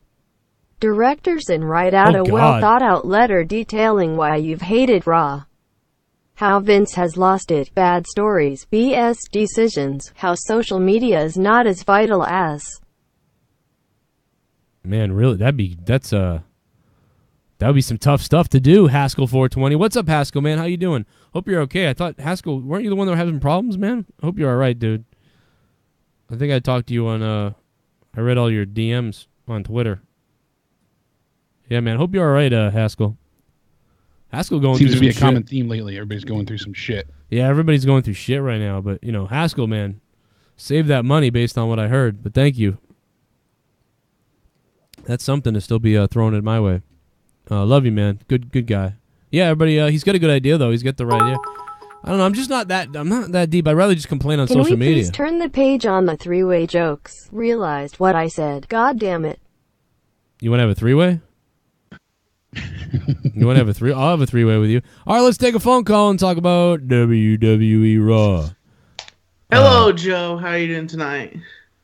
directors and write out a well-thought-out letter detailing why you've hated Raw. How Vince has lost it, bad stories, BS decisions, how social media is not as vital as... Man, really, that would be some tough stuff to do, Haskell 420. What's up, Haskell, man? How you doing? Hope you're okay. I thought, Haskell, weren't you the one that were having problems, man? I hope you're all right, dude. I think I talked to you on, I read all your DMs on Twitter. Yeah, man, hope you're all right, Haskell. Haskell going seems through to be a some common shit. theme lately. Everybody's going through some shit. Yeah, everybody's going through shit right now, but, Haskell, man, save that money based on what I heard, but thank you. That's something to still be thrown in my way. Love you, man. Good guy. Yeah, everybody. He's got a good idea though. He's got the right idea. I don't know. I'm not that deep. I'd rather just complain on social media. Can we please turn the page on the three-way jokes? Realized what I said. God damn it. You want to have a three-way? You want to have a three? I'll have a three-way with you. All right, let's take a phone call and talk about WWE Raw. Hello, Joe. How you doing tonight?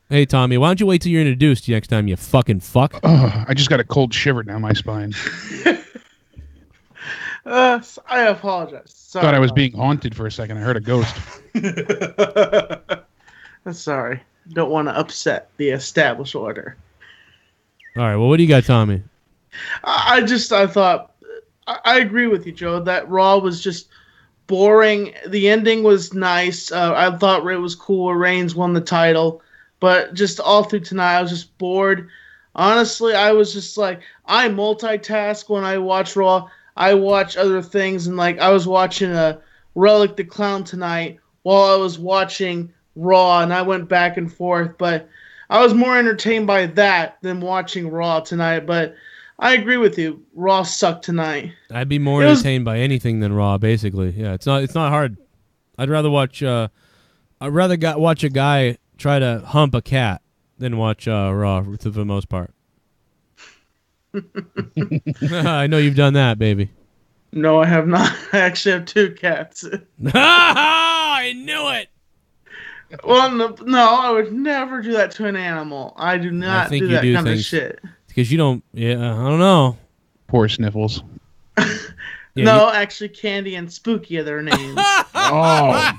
Hey, Tommy. Why don't you wait till you're introduced next time, you fucking fuck? I just got a cold shiver down my spine. I apologize. Sorry. Thought I was being haunted for a second. I heard a ghost. Sorry. Don't want to upset the established order. All right. Well, what do you got, Tommy? I thought, I agree with you, Joe, that Raw was just boring. The ending was nice. I thought it was cool. Reigns won the title. But just all through tonight, I was just bored. Honestly, I was just like, I multitask when I watch Raw. I watch other things, and like I was watching a Relic the Clown tonight while I was watching Raw, and I went back and forth. But I was more entertained by that than watching Raw tonight. But I agree with you. Raw sucked tonight. I'd be more entertained by anything than Raw, basically. Yeah, it's not hard. I'd rather watch watch a guy try to hump a cat than watch Raw for the most part. I know you've done that, baby. No, I have not. I actually have 2 cats. I knew it. Well, no, I would never do that to an animal. I do not do that kind of shit. Because you don't, I don't know. Poor Sniffles. No, actually, Candy and Spooky are their names. Oh.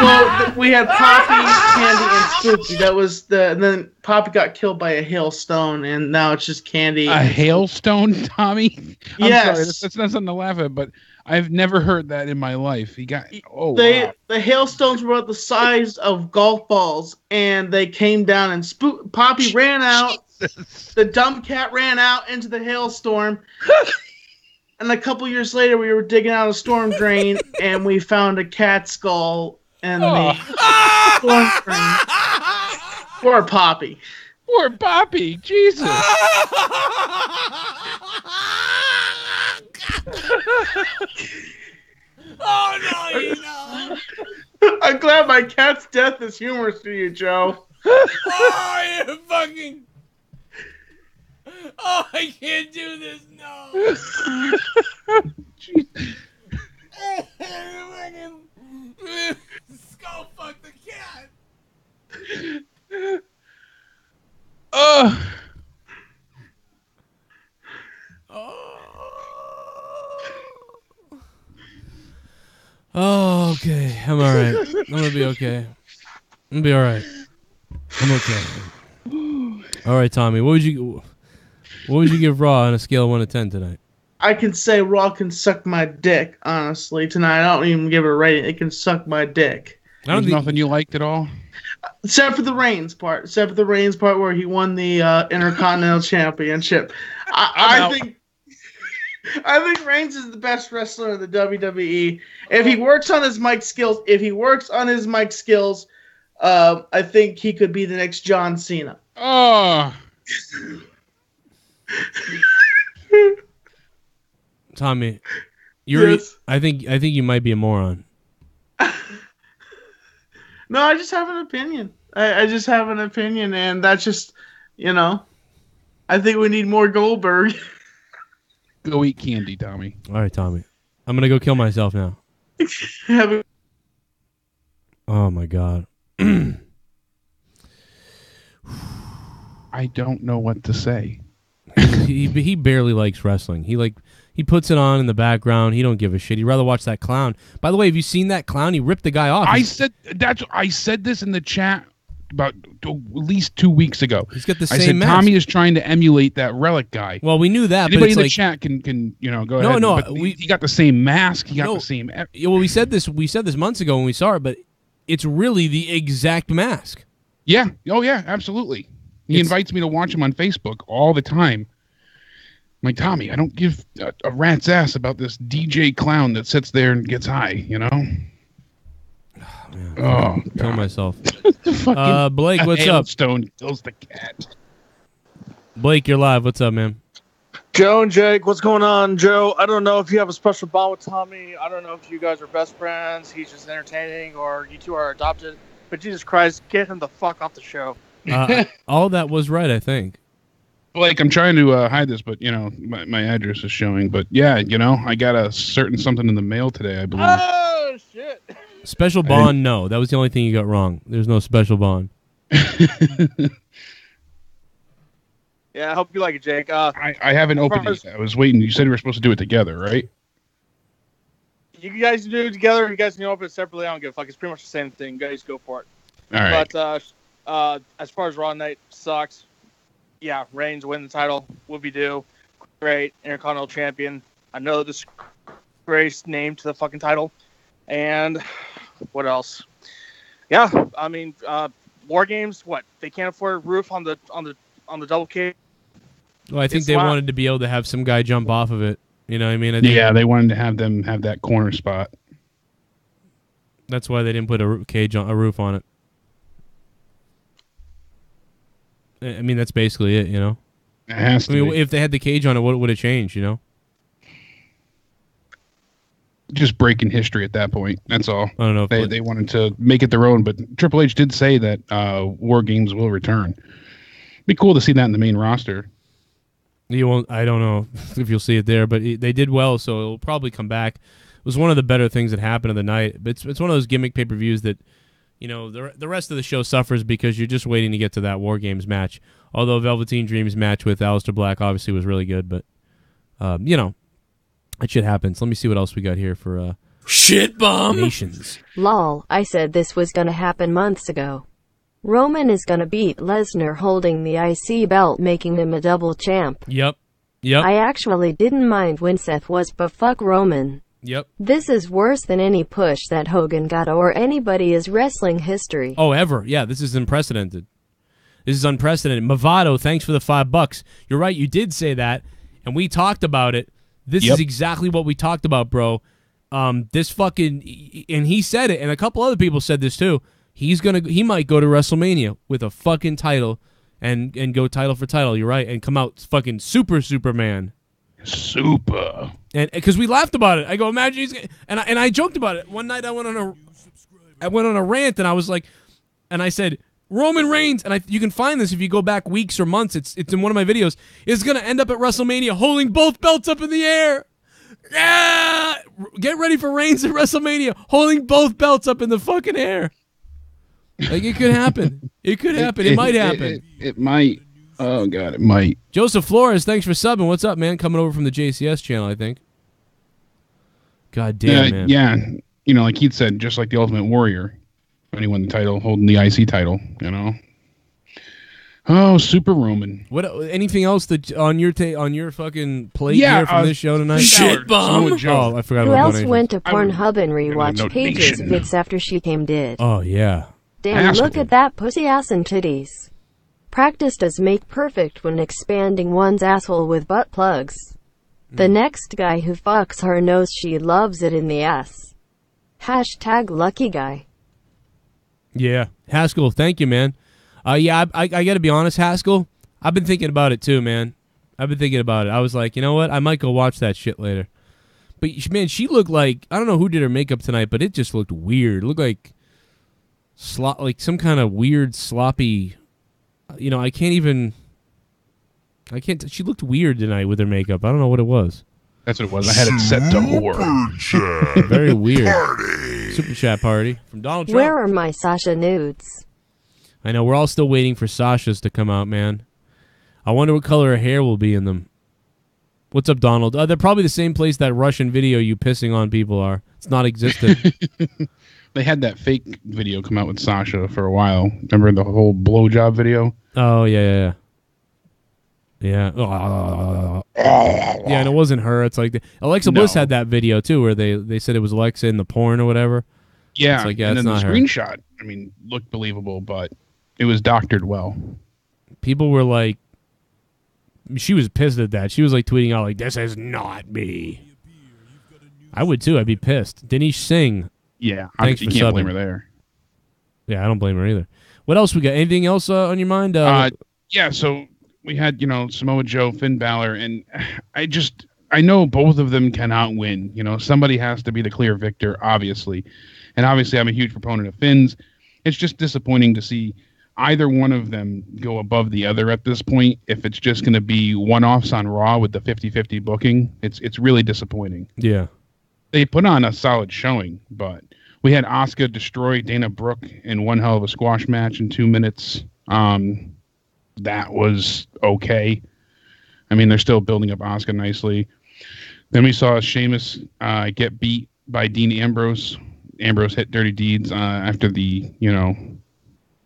Well, we had Poppy, Candy, and Spooky. That was and then Poppy got killed by a hailstone, and now it's just Candy. A hailstone, Tommy? Yes. I'm sorry, that's not something to laugh at, but I've never heard that in my life. Wow. The hailstones were about the size of golf balls, and they came down, and Poppy ran out. The dumb cat ran out into the hailstorm. And a couple years later, we were digging out a storm drain, and we found a cat skull in the storm drain. Poor Poppy. Poor Poppy. Jesus. Oh, no, you know. I'm glad my cat's death is humorous to you, Joe. Oh, you fucking... Oh, I can't do this. No. Skull fuck the cat. Oh, okay. I'm all right. I'm gonna be okay. I'm gonna be all right. I'm okay. All right, Tommy. What would you give Raw on a scale of 1 to 10 tonight? I can say Raw can suck my dick, honestly, tonight. I don't even give it a rating. It can suck my dick. There's nothing you liked at all? Except for the Reigns part. Except for the Reigns part where he won the Intercontinental Championship. I think Reigns is the best wrestler in the WWE. If he works on his mic skills, I think he could be the next John Cena. Oh. Tommy, Yes. I think you might be a moron. No, I just have an opinion. I just have an opinion, and that's just, I think we need more Goldberg. Go eat candy, Tommy. All right, Tommy. I'm going to go kill myself now. Oh, my God. I don't know what to say. He barely likes wrestling. He puts it on in the background. He don't give a shit. He'd rather watch that clown. By the way, have you seen that clown? He ripped the guy off. I said this in the chat about at least 2 weeks ago. He's got the I same said mask. Tommy is trying to emulate that Relic guy. Well, we knew that. Anybody but in it's the chat can go ahead. No, but he got the same mask. He got the same. Well, we said this months ago when we saw it, but it's really the exact mask. Yeah. Oh, yeah. Absolutely. He invites me to watch him on Facebook all the time. I'm like, Tommy, I don't give a rat's ass about this DJ clown that sits there and gets high, Oh, kill myself. Blake, what's up? Stone kills the cat. Blake, you're live. What's up, man? Joe and Jake, what's going on? Joe, I don't know if you have a special bond with Tommy. I don't know if you guys are best friends, he's just entertaining, or you two are adopted. But Jesus Christ, get him the fuck off the show. All that was right, I think. Blake, I'm trying to hide this, but, you know, my address is showing. But, yeah, you know, I got a certain something in the mail today, I believe. Oh, shit. Special bond, no. That was the only thing you got wrong. There's no special bond. Yeah, I hope you like it, Jake. I haven't opened it yet. I was waiting. You said we were supposed to do it together, right? You guys do it together. You guys can open it separately. I don't give a fuck. It's pretty much the same thing. You guys go for it. All right. But as far as Raw Night sucks, yeah, Reigns win the title. Would be due. Great. Intercontinental Champion. Another disgrace name to the fucking title. And what else? Yeah, I mean, War Games, what? They can't afford a roof on the double cage. Well, I think they wanted to be able to have some guy jump off of it. You know what I mean? Yeah, they wanted to have them have that corner spot. That's why they didn't put a roof on it. I mean, that's basically it, you know? It has to be. If they had the cage on it, what would have changed, you know? Just breaking history at that point. That's all. I don't know. If they wanted to make it their own, but Triple H did say that War Games will return. Be cool to see that in the main roster. You won't. I don't know if you'll see it there, but they did well, so it'll probably come back. It was one of the better things that happened of the night. But it's one of those gimmick pay-per-views that, you know, the rest of the show suffers because you're just waiting to get to that War Games match. Although Velveteen Dream's match with Aleister Black obviously was really good, but you know, that shit happens. Let me see what else we got here for Shitbum Nations. Lol, I said this was gonna happen months ago. Roman is gonna beat Lesnar holding the IC belt, making him a double champ. Yep. I actually didn't mind when Seth was, but fuck Roman. Yep. This is worse than any push that Hogan got or anybody is wrestling history. Oh, ever. Yeah, this is unprecedented. This is unprecedented. Mavado, thanks for the $5. You're right, you did say that, and we talked about it. This is exactly what we talked about, bro. This fucking, and he said it, and a couple other people said this too. He might go to WrestleMania with a fucking title and go title for title. You're right, and come out fucking Superman. Super. And because we laughed about it, I go, imagine and I joked about it. One night I went on a rant, and I was like, and I said Roman Reigns, and you can find this if you go back weeks or months. It's in one of my videos. Is gonna end up at WrestleMania holding both belts up in the air. Yeah, get ready for Reigns at WrestleMania holding both belts up in the fucking air. Like, it could happen. It could happen. It might happen. It might. Oh, God, it might. Joseph Flores, thanks for subbing. What's up, man? Coming over from the JCS channel, I think. God damn, man. Yeah, you know, like he said, just like the Ultimate Warrior, when he won the title, holding the IC title, you know. Oh, Super Roman. What? Anything else that on your fucking plate here from this show tonight? Shitbum. Oh, I forgot Who about else donations. went to Pornhub and rewatched Paige's vids after she came dead? Oh, yeah. Damn, look at that pussy ass and titties. Practice does make perfect when expanding one's asshole with butt plugs. The next guy who fucks her knows she loves it in the ass. Hashtag lucky guy. Yeah. Haskell, thank you, man. Yeah, I got to be honest, Haskell, I've been thinking about it too, man. I've been thinking about it. I was like, you know what? I might go watch that shit later. But, man, she looked like, I don't know who did her makeup tonight, but it just looked weird. It looked like some kind of weird, sloppy, you know, she looked weird tonight with her makeup. I don't know what it was. That's what it was. I had it set to whore. Very weird. Party. Super chat party from Donald Trump. Where are my Sasha nudes? I know, we're all still waiting for Sasha's to come out, man. I wonder what color her hair will be in them. What's up, Donald? They're probably the same place that Russian video you pissing on people are. It's not existent. They had that fake video come out with Sasha for a while. Remember the whole blowjob video? Oh, yeah. Yeah. Yeah, and it wasn't her. It's like Alexa Bliss had that video too, where they said it was Alexa in the porn or whatever. Yeah, it's like, yeah, and it's then not the her. screenshot, I mean, looked believable, but it was doctored well. People were like, she was pissed at that. She was like tweeting out like, "This is not me." I would too. I'd be pissed. Dinesh Singh. Yeah, thanks you for can't subbing. blame her there. Yeah, I don't blame her either. What else we got? Anything else on your mind? Yeah, so we had, Samoa Joe, Finn Balor, and I know both of them cannot win. Somebody has to be the clear victor, obviously. And obviously I'm a huge proponent of Finn's. It's just disappointing to see either one of them go above the other at this point. If it's just going to be one-offs on Raw with the 50-50 booking, it's really disappointing. Yeah. They put on a solid showing, but we had Asuka destroy Dana Brooke in one hell of a squash match in 2 minutes. That was okay. I mean, they're still building up Asuka nicely. Then we saw Sheamus get beat by Dean Ambrose. Ambrose hit Dirty Deeds after the,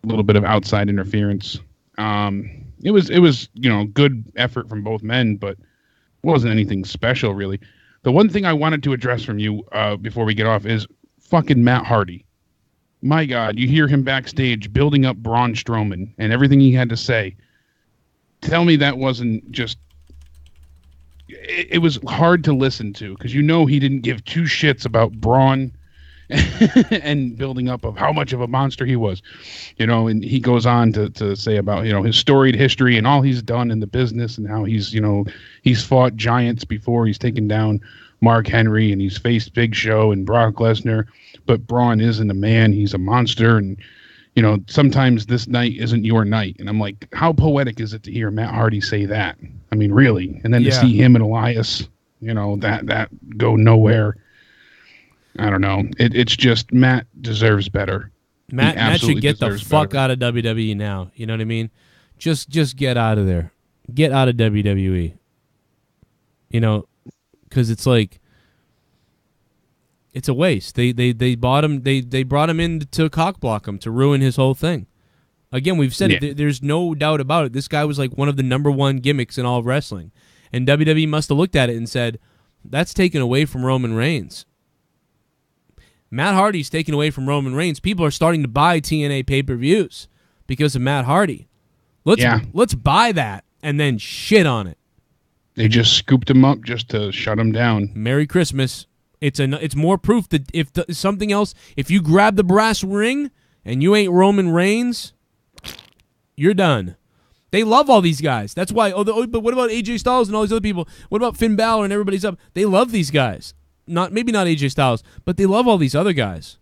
little bit of outside interference. It was good effort from both men, but wasn't anything special really. The one thing I wanted to address from you before we get off is fucking Matt Hardy. My God, you hear him backstage building up Braun Strowman and everything he had to say. Tell me that wasn't just... It was hard to listen to because he didn't give two shits about Braun and building up of how much of a monster he was. And he goes on to say about, his storied history and all he's done in the business and how he's fought giants before. He's taken down Mark Henry and he's faced Big Show and Brock Lesnar. But Braun isn't a man. He's a monster. And, sometimes this night isn't your night. And I'm like, how poetic is it to hear Matt Hardy say that? I mean, really? And then to see him and Elias, that go nowhere. I don't know. It's just Matt deserves better. Matt should get the fuck out of WWE now. You know what I mean? Just get out of there. Get out of WWE. Because it's like, it's a waste. They bought him. They brought him in to cockblock him, to ruin his whole thing. Again, we've said it. There's no doubt about it. This guy was like one of the #1 gimmicks in all of wrestling, and WWE must have looked at it and said, "That's taken away from Roman Reigns." Matt Hardy's taken away from Roman Reigns. People are starting to buy TNA pay-per-views because of Matt Hardy. Let's buy that and then shit on it. They just scooped him up just to shut him down. Merry Christmas. It's more proof that something else, if you grab the brass ring and you ain't Roman Reigns, you're done. They love all these guys. That's why. But what about AJ Styles and all these other people? What about Finn Balor and everybody's up? They love these guys. Maybe not AJ Styles, but they love all these other guys,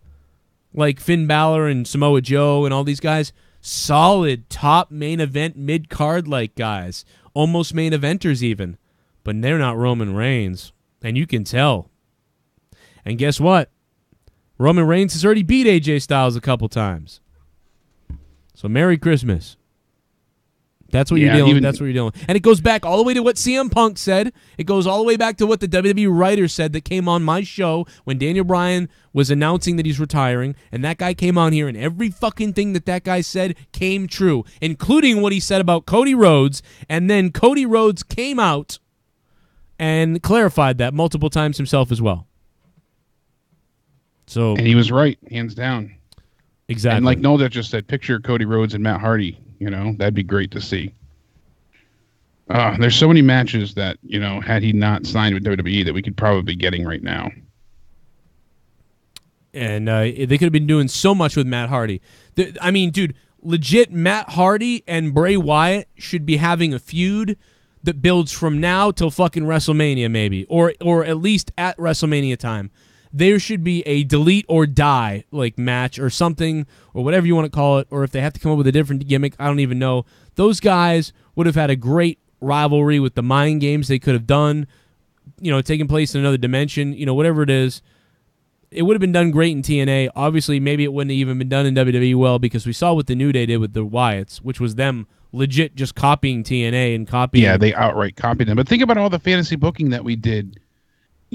like Finn Balor and Samoa Joe and all these guys. Solid top main event mid card like guys, almost main eventers even, but they're not Roman Reigns, and you can tell. And guess what? Roman Reigns has already beat AJ Styles a couple times. So Merry Christmas. That's what you're dealing with. That's what you're dealing with. And it goes back all the way to what CM Punk said. It goes all the way back to what the WWE writer said that came on my show when Daniel Bryan was announcing that he's retiring. And that guy came on here, and every fucking thing that guy said came true, including what he said about Cody Rhodes. And then Cody Rhodes came out and clarified that multiple times himself as well. And he was right, hands down. Exactly. And like Nolda just said, picture Cody Rhodes and Matt Hardy. That'd be great to see. There's so many matches that, had he not signed with WWE that we could probably be getting right now. And they could have been doing so much with Matt Hardy. I mean, dude, legit Matt Hardy and Bray Wyatt should be having a feud that builds from now till fucking WrestleMania maybe, or at least at WrestleMania time. There should be a delete or die like match or something or whatever you want to call it, or if they have to come up with a different gimmick, I don't even know. Those guys would have had a great rivalry with the mind games they could have done, taking place in another dimension, whatever it is. It would have been done great in TNA. Obviously, maybe it wouldn't have even been done in WWE well because we saw what the New Day did with the Wyatts, which was them legit just copying TNA and copying. Yeah, they outright copied them. But think about all the fantasy booking that we did.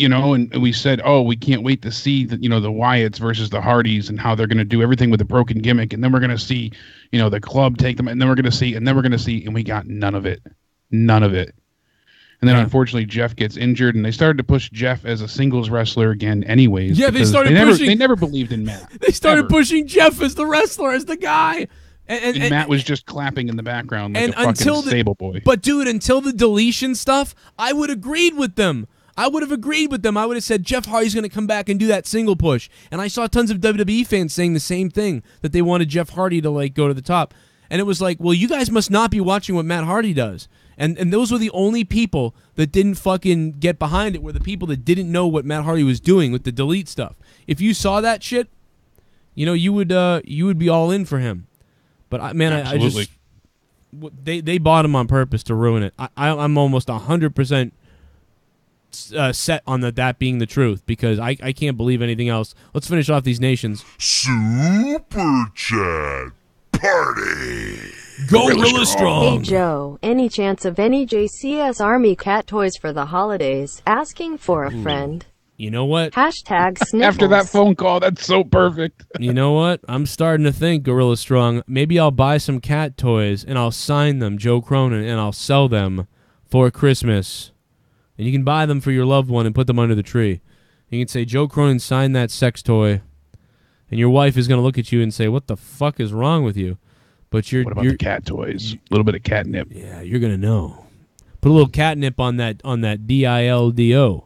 And we said, we can't wait to see the Wyatts versus the Hardys and how they're going to do everything with a broken gimmick. And then we're going to see, the club take them. And then we're going to see, and we got none of it. None of it. And then unfortunately Jeff gets injured, and they started to push Jeff as a singles wrestler again anyways. Yeah, they never believed in Matt. They started pushing Jeff as the wrestler, as the guy. And Matt was just clapping in the background like a fucking stable boy. But dude, until the deletion stuff, I would have agreed with them. I would have said Jeff Hardy's going to come back and do that single push. And I saw tons of WWE fans saying the same thing, that they wanted Jeff Hardy to go to the top. And it was like, well, you guys must not be watching what Matt Hardy does. And those were the only people that didn't fucking get behind it, were the people that didn't know what Matt Hardy was doing with the delete stuff. If you saw that shit, you know, you would be all in for him. But I just they bought him on purpose to ruin it. I'm almost 100% set on that being the truth, because I can't believe anything else. Let's finish off these nations. Super Chat Party. Gorilla Strong. Hey Joe, any chance of any JCS Army cat toys for the holidays? Asking for a friend. You know what? Hashtag sniffles. After that phone call, that's so perfect. You know what? I'm starting to think, Gorilla Strong, maybe I'll buy some cat toys and I'll sign them, Joe Cronin, and I'll sell them for Christmas. And you can buy them for your loved one and put them under the tree. You can say, Joe Cronin signed that sex toy. And your wife is going to look at you and say, what the fuck is wrong with you? But what about the cat toys? A little bit of catnip. Yeah, you're going to know. Put a little catnip on that DILDO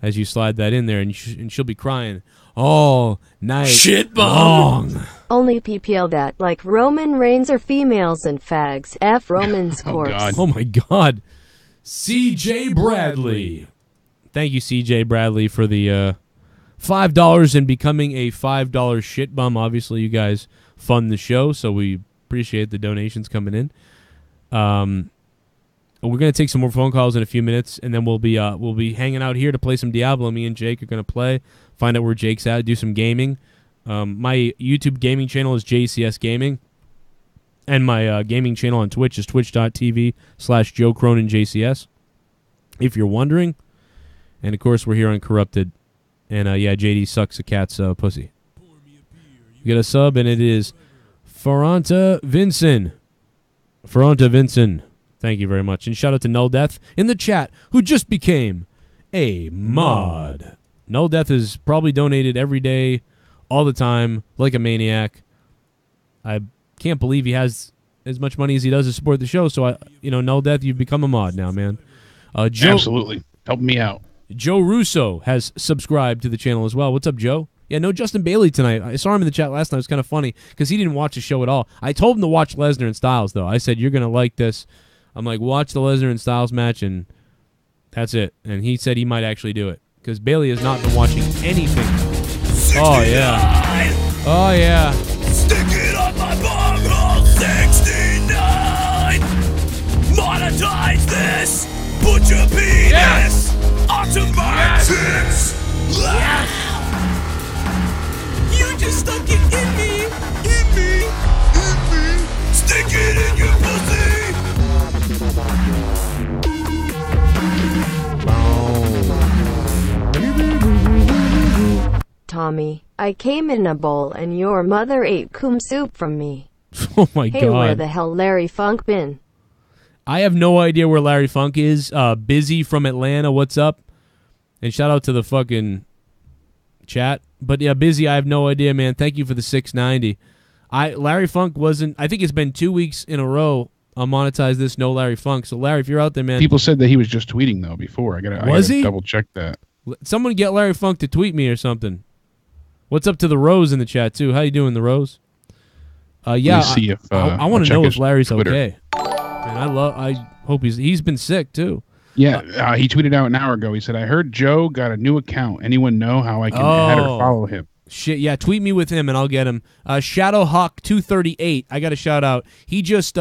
as you slide that in there, and she'll be crying all night long. Only PPL that, like Roman Reigns, are females and fags. F Roman's corpse. Oh my God. CJ Bradley. Thank you, CJ Bradley, for the $5 and becoming a $5 shitbum. Obviously, you guys fund the show, so we appreciate the donations coming in. We're going to take some more phone calls in a few minutes, and then we'll be hanging out here to play some Diablo. Me and Jake are going to play, find out where Jake's at, do some gaming. My YouTube gaming channel is JCS Gaming, and my gaming channel on Twitch is twitch.tv/Joe Cronin JCS, if you're wondering. And, of course, we're here on Corrupted. And, yeah, JD sucks a cat's pussy. You get a sub, and it is Ferranta Vincent. Thank you very much. And shout out to Null Death in the chat, who just became a mod. Null Death is probably donated every day, all the time, like a maniac. I can't believe he has as much money as he does to support the show. So, Null Death, you've become a mod now, man. Joe, absolutely. Help me out. Joe Russo has subscribed to the channel as well. What's up, Joe? Yeah, no Justin Bailey tonight. I saw him in the chat last night. It was kind of funny because he didn't watch the show at all. I told him to watch Lesnar and Styles, though. I said, you're going to like this. I'm like, watch the Lesnar and Styles match, and that's it. And he said he might actually do it because Bailey has not been watching anything. 69. Oh, yeah. Oh, yeah. Stick it up my bumhole, 69. Monetize this. Put your penis onto my tits. You just stuck it in me. Stick it in your pussy. Tommy, I came in a bowl and your mother ate coom soup from me. Oh, my God. Hey, where the hell Larry Funk been? I have no idea where Larry Funk is. Busy from Atlanta, what's up? And shout out to the fucking chat. But yeah, Busy, I have no idea, man. Thank you for the $6.90. Larry Funk wasn't. I think it's been 2 weeks in a row. I'll monetize this. No Larry Funk. So Larry, if you're out there, man. People said that he was just tweeting though before. I gotta double check that. Someone get Larry Funk to tweet me or something. What's up to the Rose in the chat too? How you doing, the Rose? Yeah, see if, I want to know if Larry's Twitter. okay. And I hope he's been sick too. Yeah, he tweeted out an hour ago. He said, "I heard Joe got a new account. Anyone know how I can add or follow him?" Shit, yeah, tweet me with him and I'll get him. Shadowhawk238, I got a shout out. He just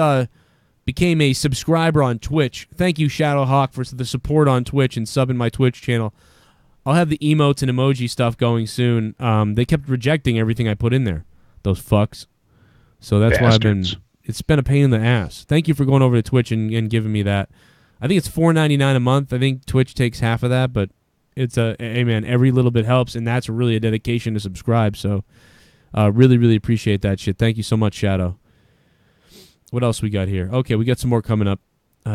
became a subscriber on Twitch. Thank you, Shadowhawk, for the support on Twitch and subbing my Twitch channel. I'll have the emotes and emoji stuff going soon. They kept rejecting everything I put in there, those fucks. So that's Bastards. why it's been a pain in the ass. Thank you for going over to Twitch and giving me that. I think it's $4.99 a month. I think Twitch takes half of that, but it's hey man, every little bit helps, and that's really a dedication to subscribe. So really, really appreciate that shit. Thank you so much, Shadow. What else we got here? Okay, we got some more coming up.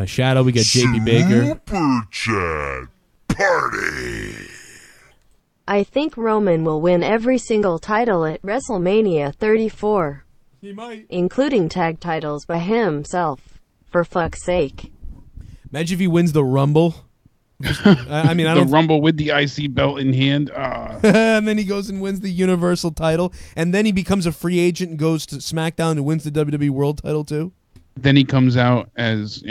Shadow, we got JP Baker. Super Chat Party. I think Roman will win every single title at WrestleMania 34. He might. Including tag titles by himself. For fuck's sake. Imagine if he wins the Rumble I mean, I the don't. Rumble with the IC belt in hand. And then he goes and wins the Universal title, and then he becomes a free agent and goes to SmackDown and wins the WWE World title too. Then he comes out as,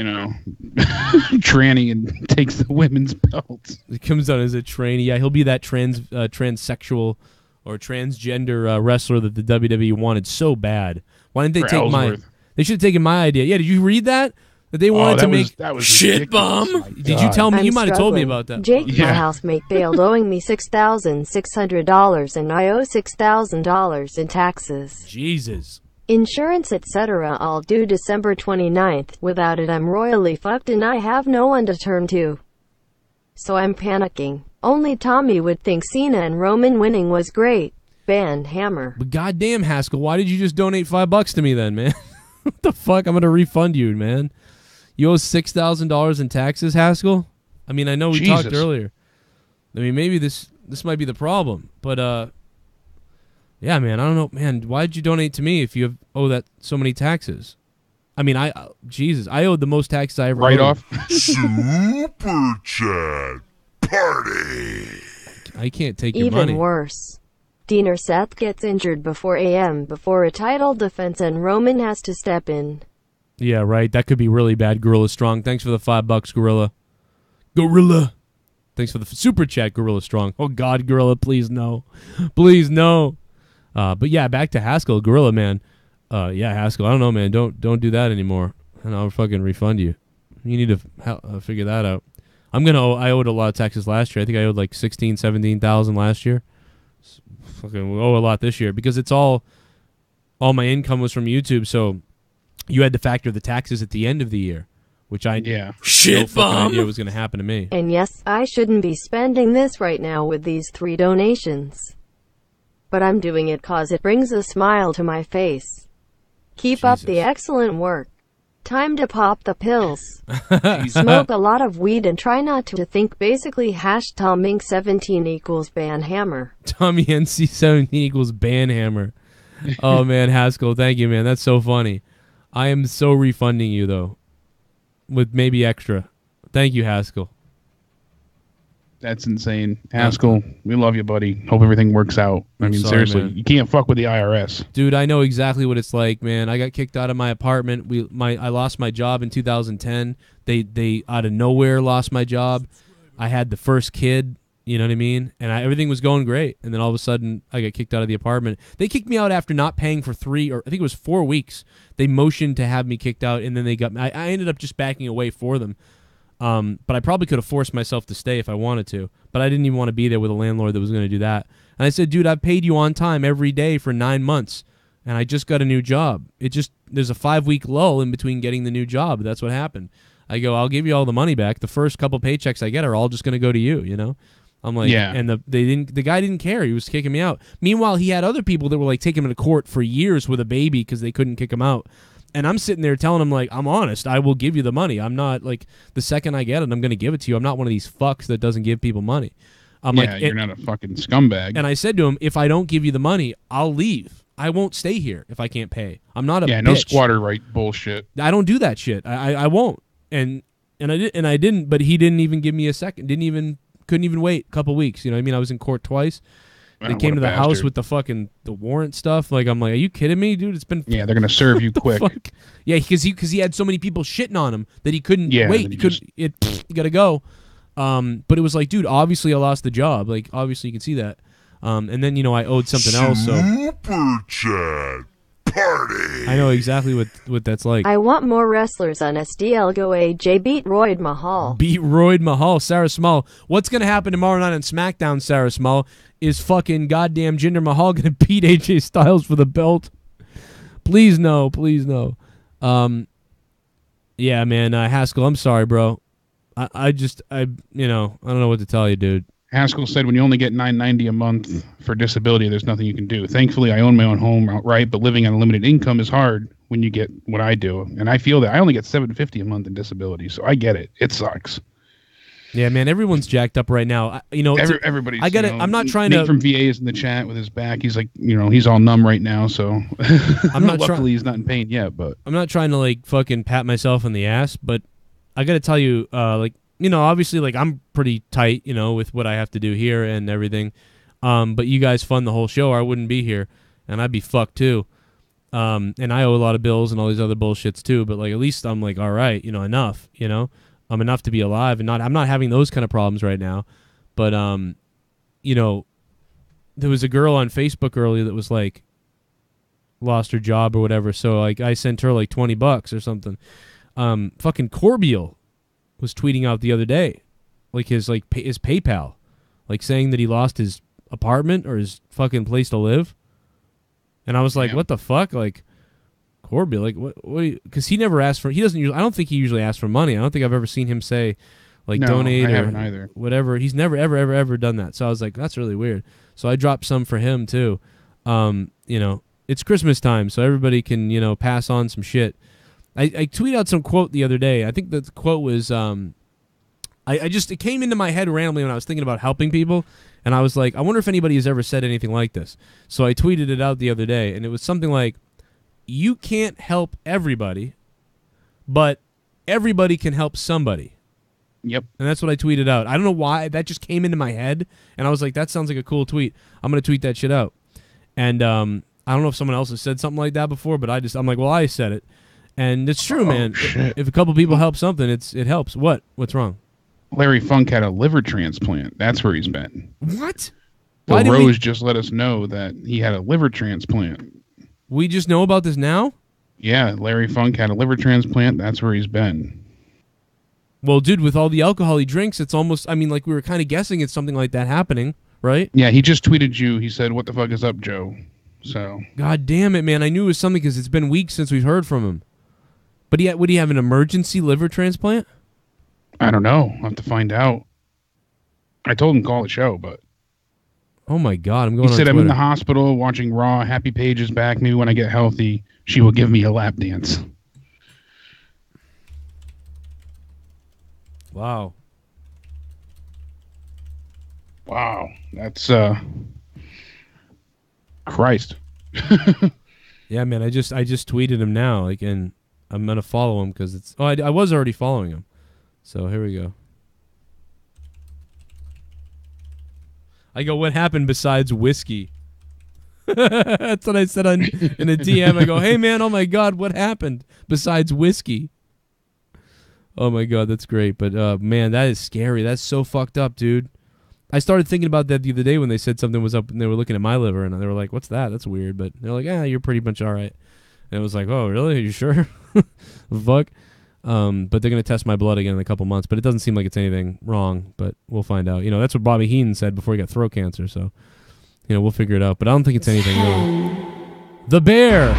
tranny and takes the women's belt. He comes out as a trainee. Yeah, he'll be that transsexual or transgender wrestler that the WWE wanted so bad. Why didn't they take my? They should have taken my idea. Yeah, did you read that? That they wanted to make Shitbum. Did you tell me? You might have told me about that. Jake, my housemate bailed owing me $6,600 and I owe $6,000 in taxes. Jesus. Insurance, etc. all due December 29th. Without it, I'm royally fucked and I have no one to turn to. So I'm panicking. Only Tommy would think Cena and Roman winning was great. Band hammer. But goddamn, Haskell, why did you just donate $5 to me then, man? What the fuck? I'm gonna refund you, man. You owe $6,000 in taxes, Haskell? I mean, I know we talked earlier. I mean, maybe this might be the problem, but yeah, man, I don't know, man. Why did you donate to me if you owe that so many taxes? I mean, Jesus, I owed the most taxes I ever owed. Off. Super Chat Party. I can't take your Even money. Even worse. Diener Seth gets injured before a title defense and Roman has to step in. Yeah, right. That could be really bad. Gorilla Strong. Thanks for the $5, Gorilla. Gorilla. Thanks for the super chat, Gorilla Strong. Oh God, Gorilla, please no, please no. But yeah, back to Haskell, Gorilla man. Yeah, Haskell. I don't know, man. Don't do that anymore, and I'll fucking refund you. You need to figure that out. I owed a lot of taxes last year. I think I owed like 16,000, 17,000 last year. Fucking owe a lot this year because it's all my income was from YouTube, so you had to factor the taxes at the end of the year, which I Shitbum idea was going to happen to me. And yes, I shouldn't be spending this right now with these 3 donations, but I'm doing it cause it brings a smile to my face. Keep up the excellent work. Time to pop the pills. Smoke a lot of weed and try not to think. Basically, #Tomink17 equals banhammer. Tommy NC17 equals banhammer. Oh man, Haskell, thank you, man. That's so funny. I am so refunding you though, with maybe extra. Thank you, Haskell. That's insane. Haskell, we love you, buddy. Hope everything works out. I mean, seriously, man. You can't fuck with the IRS. Dude, I know exactly what it's like, man. I got kicked out of my apartment. I lost my job in 2010. They out of nowhere lost my job. I had the first kid, you know what I mean? And everything was going great. And then all of a sudden, I got kicked out of the apartment. They kicked me out after not paying for 3 or I think it was 4 weeks. They motioned to have me kicked out, and then they got me. I ended up just backing away for them. But I probably could have forced myself to stay if I wanted to. But I didn't even want to be there with a landlord that was going to do that. And I said, dude, I've paid you on time every day for 9 months, and I just got a new job. There's a 5-week lull in between getting the new job. That's what happened. I go, I'll give you all the money back. The first couple paychecks I get are all just going to go to you, you know? I'm like, yeah. And the guy didn't care. He was kicking me out. Meanwhile, he had other people that were like taking him to court for years with a baby because they couldn't kick him out. And I'm sitting there telling him, like, I'm honest. I will give you the money. I'm not, like, the second I get it, I'm going to give it to you. I'm not one of these fucks that doesn't give people money. I'm like, you're not a fucking scumbag. And I said to him, if I don't give you the money, I'll leave. I won't stay here if I can't pay. I'm not a bitch. No squatter right bullshit. I don't do that shit. I won't. And I didn't, but he didn't even give me a second. Couldn't even wait a couple weeks. You know what I mean? I was in court twice. They came to the house with the warrant stuff. Like, I'm like, are you kidding me, dude? It's been they're gonna serve you quick. Fuck? Yeah, because he had so many people shitting on him that he couldn't wait. You gotta go. But it was like, dude, obviously I lost the job. Like, obviously you can see that. And then I owed something else. So Super Chat Party. I know exactly what that's like. I want more wrestlers on SDL. Go AJ beat Roode Mahal. Beat Roode Mahal. Sarah Small. What's gonna happen tomorrow night on SmackDown, Sarah Small? Is fucking goddamn Jinder Mahal gonna beat AJ Styles for the belt? Please no, please no. Yeah, man, Haskell, I'm sorry, bro. I don't know what to tell you, dude. Haskell said when you only get $9.90 a month for disability, there's nothing you can do. Thankfully, I own my own home outright, but living on a limited income is hard when you get what I do. And I feel that I only get $7.50 a month in disability, so I get it. It sucks. Yeah, man, everyone's jacked up right now. Everybody's. I got it. I'm not trying Nate to. From VA is in the chat with his back. He's like, he's all numb right now. So I'm not. Luckily, he's not in pain yet. But I'm not trying to like fucking pat myself on the ass. But I got to tell you, like obviously, like, I'm pretty tight, with what I have to do here and everything. But you guys fund the whole show, or I wouldn't be here, and I'd be fucked too. And I owe a lot of bills and all these other bullshits too. But like, at least I'm like, all right, enough. I'm enough to be alive, and I'm not having those kind of problems right now. But there was a girl on Facebook earlier that was like, lost her job or whatever. So like, I sent her like $20 or something. Fucking Corbeil was tweeting out the other day, like his PayPal, like saying that he lost his apartment or his fucking place to live. And I was like, what the fuck? Like, Corbeil, like, what? Because he never asked for. He doesn't usually. I don't think he usually asks for money. I don't think I've ever seen him say, like, no, donate I or haven't either. Whatever. He's never ever done that. So I was like, that's really weird. So I dropped some for him too. It's Christmas time, so everybody can pass on some shit. I tweeted out some quote the other day. I think the quote was, it came into my head randomly when I was thinking about helping people, and I was like, I wonder if anybody has ever said anything like this. So I tweeted it out the other day, and it was something like, you can't help everybody, but everybody can help somebody. Yep. And that's what I tweeted out. I don't know why. That just came into my head, and I was like, that sounds like a cool tweet. I'm going to tweet that shit out. And I don't know if someone else has said something like that before, but I'm like, well, I said it. And it's true, man. Shit. If a couple people help something, it helps. What's wrong? Larry Funk had a liver transplant. That's where he's been. What? The Rose just let us know that he had a liver transplant. We just know about this now? Yeah, Larry Funk had a liver transplant. That's where he's been. Well, dude, with all the alcohol he drinks, it's almost, like we were kind of guessing it's something like that happening, right? Yeah, he just tweeted you. He said, what the fuck is up, Joe? So. God damn it, man. I knew it was something because it's been weeks since we've heard from him. But would he have an emergency liver transplant? I don't know. I'll have to find out. I told him to call the show, but. Oh my God, I'm going on He said, Twitter. I'm in the hospital watching Raw. Happy Paige is back. Maybe when I get healthy, she will give me a lap dance. Wow. Wow. That's, Christ. Yeah, man, I just tweeted him now, and I'm going to follow him because it's... Oh, I was already following him. So here we go. I go, what happened besides whiskey? That's what I said in a DM. I go, hey, man, oh, my God, what happened besides whiskey? Oh, my God, that's great. But, man, that is scary. That's so fucked up, dude. I started thinking about that the other day when they said something was up and they were looking at my liver, and they were like, what's that? That's weird. But they're like, you're pretty much all right. And it was like, oh, really? Are you sure? Fuck. But they're going to test my blood again in a couple months. But it doesn't seem like it's anything wrong. But we'll find out. That's what Bobby Heenan said before he got throat cancer. So, we'll figure it out. But I don't think it's anything wrong. The Bear.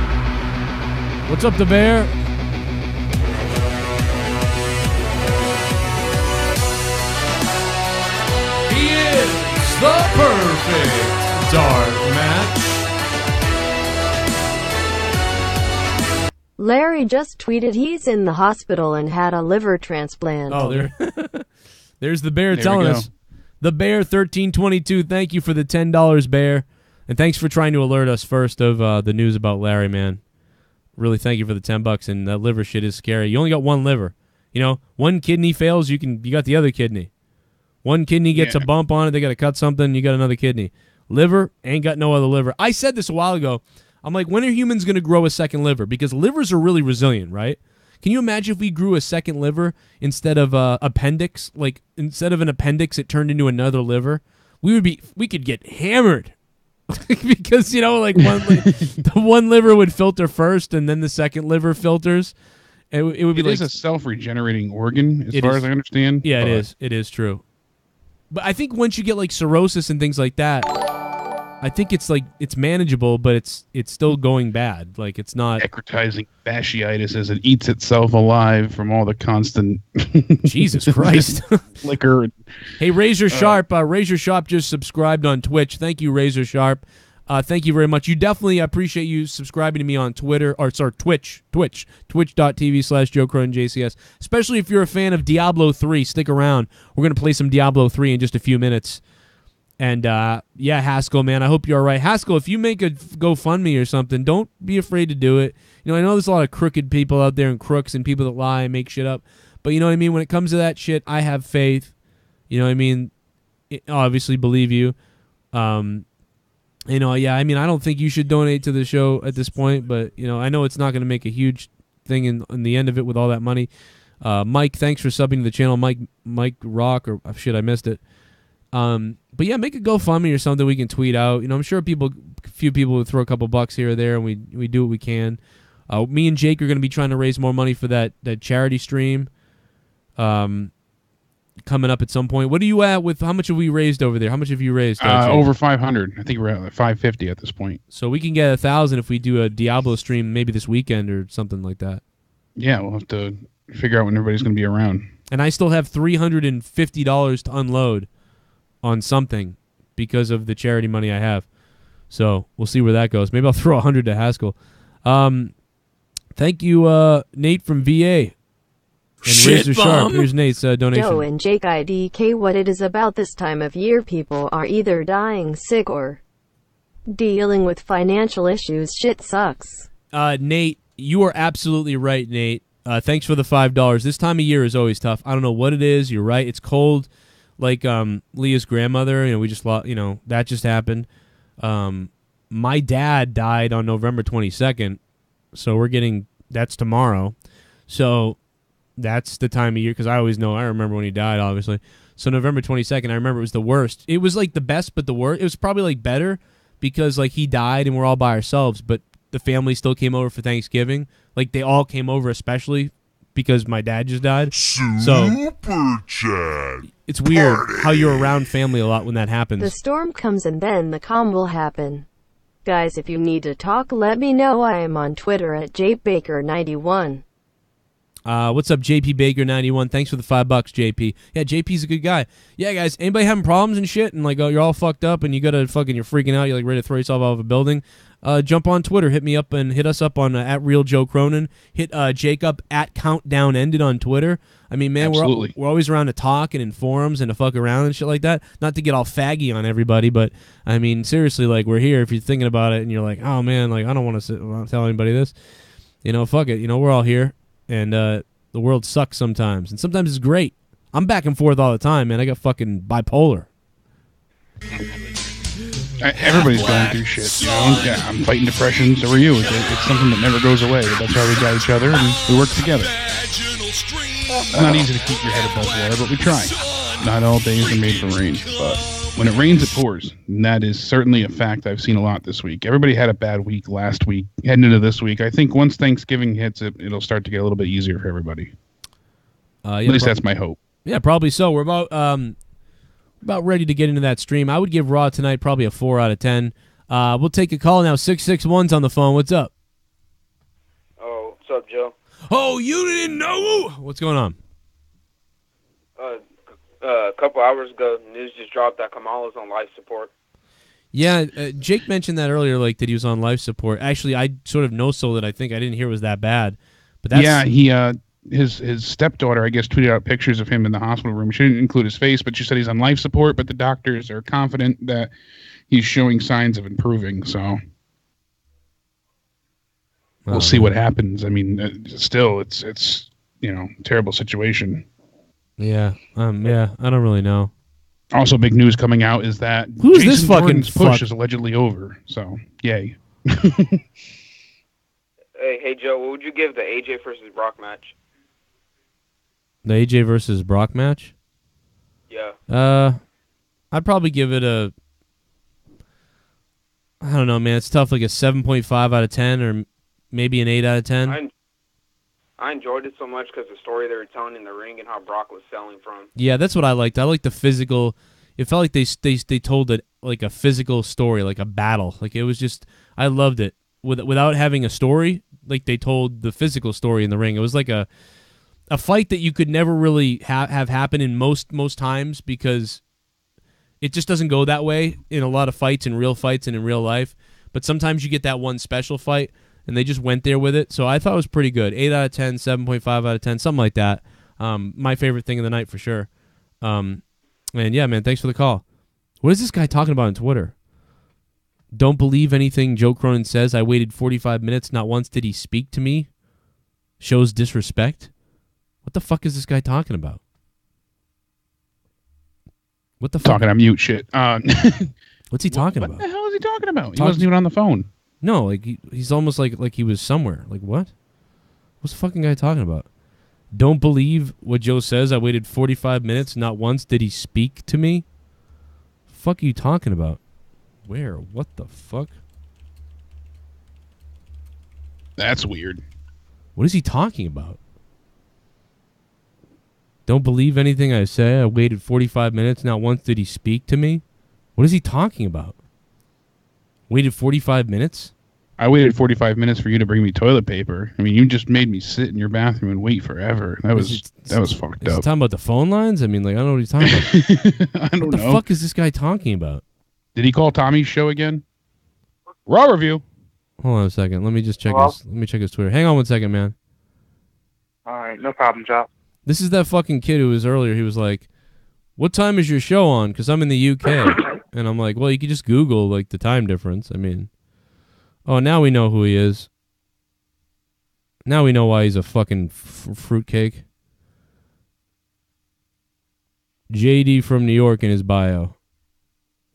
What's up, The Bear? He is the perfect dark match. Larry just tweeted he's in the hospital and had a liver transplant. Oh, there's the Bear telling us. The Bear 1322. Thank you for the $10, Bear, and thanks for trying to alert us first of the news about Larry, man. Really, thank you for the $10. And that liver shit is scary. You only got one liver. One kidney fails, you got the other kidney. One kidney gets a bump on it, they got to cut something, you got another kidney. Liver ain't got no other liver. I said this a while ago. I'm like, when are humans going to grow a second liver? Because livers are really resilient, right? Can you imagine if we grew a second liver instead of appendix? Like, instead of an appendix, it turned into another liver? We could get hammered. Because, the one liver would filter first, and then the second liver filters. It would be It is a self-regenerating organ, as far as I understand. Yeah, it is. It is true. But I think once you get, cirrhosis and things like that, I think it's manageable, but it's still going bad. Like, it's not necrotizing fasciitis as it eats itself alive from all the constant Jesus Christ liquor. Hey, Razor Sharp, Razor Sharp just subscribed on Twitch. Thank you, Razor Sharp. Thank you very much. You definitely appreciate you subscribing to me on Twitter, or sorry, twitch.tv/JoeCroninJCS. Especially if you're a fan of Diablo 3, stick around. We're gonna play some Diablo 3 in just a few minutes. And, Haskell, man, I hope you're all right. Haskell, if you make a GoFundMe or something, don't be afraid to do it. I know there's a lot of crooked people out there and crooks and people that lie and make shit up. But you know what I mean? When it comes to that shit, I have faith. You know what I mean? Obviously believe you. You know, yeah, I mean, I don't think you should donate to the show at this point, but, you know, I know it's not going to make a huge thing in the end of it with all that money. Mike, thanks for subbing to the channel. Mike Rock, or shit, I missed it. But yeah, make a GoFundMe or something we can tweet out. You know, I'm sure a few people would throw a couple bucks here or there, and we do what we can. Me and Jake are going to be trying to raise more money for that charity stream. Coming up at some point. What are you at with? How much have we raised over there? How much have you raised? Over 500. I think we're at like 550 at this point. So we can get 1,000 if we do a Diablo stream maybe this weekend or something like that. Yeah, we'll have to figure out when everybody's going to be around. And I still have $350 to unload on something because of the charity money I have. So we'll see where that goes. Maybe I'll throw 100 to Haskell. Thank you, Nate from VA. And Razor Sharp. Here's Nate's donation. Joe and Jake IDK, what it is about this time of year, people are either dying sick or dealing with financial issues. Shit sucks. Nate, you are absolutely right, Nate. Thanks for the $5. This time of year is always tough. I don't know what it is. You're right. It's cold. Like Leah's grandmother, you know, we just lost, you know, that just happened. My dad died on November 22nd, so that's tomorrow. So that's the time of year, because I remember when he died, obviously. So November 22nd, I remember it was the worst. It was like the best, but the worst. It was probably like better because like he died and we're all by ourselves, but the family still came over for Thanksgiving. Like they all came over, especially because my dad just died. Super chat. It's weird how you're around family a lot when that happens. The storm comes and then the calm will happen. Guys, if you need to talk, let me know. I am on Twitter at jbaker91. What's up, JP Baker 91? Thanks for the $5, JP. Yeah, JP's a good guy. Yeah, guys, anybody having problems and shit, and like you're all fucked up, and you're freaking out, you're like ready to throw yourself out of a building. Jump on Twitter, hit us up on at Real Joe Cronin. Hit Jake up at Countdown Ended on Twitter. I mean, man, we're always around to talk and in forums and to fuck around and shit like that. Not to get all faggy on everybody, but I mean, seriously, like we're here. If you're thinking about it and you're like, oh man, like I don't want to tell anybody this, you know, fuck it, you know, we're all here. And the world sucks sometimes, and sometimes it's great. I'm back and forth all the time, man. I got fucking bipolar. Everybody's going through shit, you know? Yeah, I'm fighting depression, so are you. It's something that never goes away. That's why we got each other, and we work together. It's not easy to keep your head above water, but we try. Not all days are made for rain, but when it rains, it pours. And that is certainly a fact I've seen a lot this week. Everybody had a bad week last week, heading into this week. I think once Thanksgiving hits, it'll start to get a little bit easier for everybody. Yeah, at least that's my hope. Yeah, probably so. We're about ready to get into that stream. I would give Raw tonight probably a 4 out of 10. We'll take a call now. 661's on the phone. What's up? Oh, what's up, Joe? Oh, you didn't know? What's going on? A couple hours ago, news just dropped that Kamala's on life support. Yeah, Jake mentioned that earlier, like that he was on life support. Actually, I sort of no-sold it. I think I didn't hear it was that bad. But that's... Yeah, his stepdaughter, I guess, tweeted out pictures of him in the hospital room. She didn't include his face, but she said he's on life support, but the doctors are confident that he's showing signs of improving, so we'll see what happens. I mean, still, it's you know, terrible situation. Yeah, I don't really know. Also, big news coming out is that who's Jason this fucking Jordan's push is allegedly over, so yay. Hey, Joe, what would you give the AJ versus Brock match? The AJ versus Brock match? Yeah. I'd probably give it a... I don't know, man. It's tough, like a 7.5 out of 10 or maybe an 8 out of 10. I enjoyed it so much because the story they were telling in the ring and how Brock was selling from. Yeah, that's what I liked. I liked the physical... It felt like they told it like a physical story, like a battle. Like it was just... I loved it. Without having a story, like they told the physical story in the ring. It was like a fight that you could never really have happen in most times because it just doesn't go that way in a lot of fights, in real fights and in real life. But sometimes you get that one special fight, and they just went there with it. So I thought it was pretty good. 8 out of 10, 7.5 out of 10, something like that. My favorite thing of the night for sure. And yeah, man, thanks for the call. What is this guy talking about on Twitter? Don't believe anything Joe Cronin says. I waited 45 minutes. Not once did he speak to me. Shows disrespect. What the fuck is this guy talking about? What the fuck? Talking on mute shit. What's he talking about? What the hell is he talking about? He wasn't even on the phone. No, like he's almost like he was somewhere. Like what? What's the fucking guy talking about? Don't believe what Joe says. I waited 45 minutes. Not once did he speak to me. Fuck are you talking about? Where? What the fuck? That's weird. What is he talking about? Don't believe anything I say. I waited 45 minutes. Not once did he speak to me. What is he talking about? Waited 45 minutes? I waited 45 minutes for you to bring me toilet paper. I mean, you just made me sit in your bathroom and wait forever. That was fucked Is he up. talking about the phone lines? I mean, like, I don't know what he's talking about. I don't know. What the fuck is this guy talking about? Did he call Tommy's show again? Raw review. Hold on a second. Let me just check his. Let me check his Twitter. Hang on one second, man. All right, no problem, Joe. This is that fucking kid who was earlier. He was like, "What time is your show on?" Because I'm in the UK, and I'm like, "Well, you could just Google like the time difference." I mean, oh, now we know who he is. Now we know why he's a fucking fruitcake. JD from New York in his bio.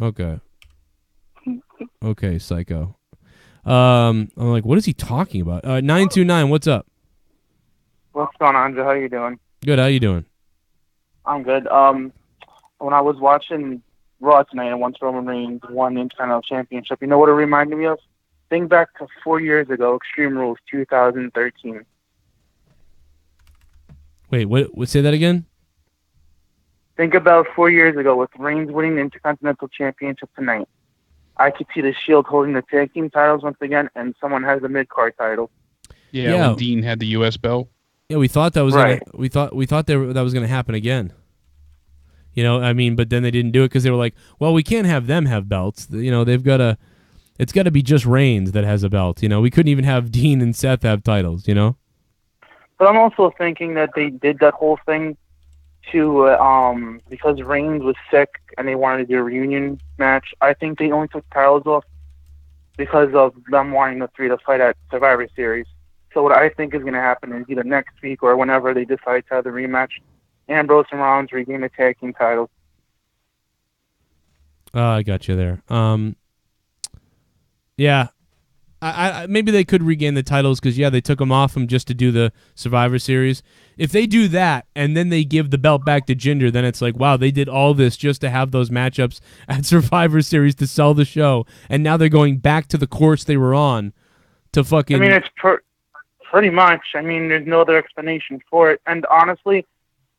Okay. Okay, psycho. I'm like, what is he talking about? 929, what's up? What's going on, Joe? How you doing? Good, how you doing? I'm good. When I was watching Raw tonight and once Roman Reigns won the Intercontinental Championship, you know what it reminded me of? Think back to 4 years ago, Extreme Rules 2013. Wait, what? Say that again? Think about 4 years ago with Reigns winning the Intercontinental Championship tonight. I could see the Shield holding the tag team titles once again, and someone has the mid-card title. Yeah, when Dean had the U.S. belt. Yeah, we thought that was right. that was gonna happen again. You know, I mean, but then they didn't do it because they were like, well, we can't have them have belts. You know, it's got to be just Reigns that has a belt. You know, we couldn't even have Dean and Seth have titles. You know. But I'm also thinking that they did that whole thing to because Reigns was sick and they wanted to do a reunion match. I think they only took titles off because of them wanting the three to fight at Survivor Series. So what I think is going to happen is either next week or whenever they decide to have the rematch, Ambrose and Rollins regain the tag team titles. I got you there. Yeah. I maybe they could regain the titles because, yeah, they took them off them just to do the Survivor Series. If they do that and then they give the belt back to Jinder, then it's like, wow, they did all this just to have those matchups at Survivor Series to sell the show, and now they're going back to the course they were on to fucking... I mean, it's pretty much. I mean, there's no other explanation for it. And honestly,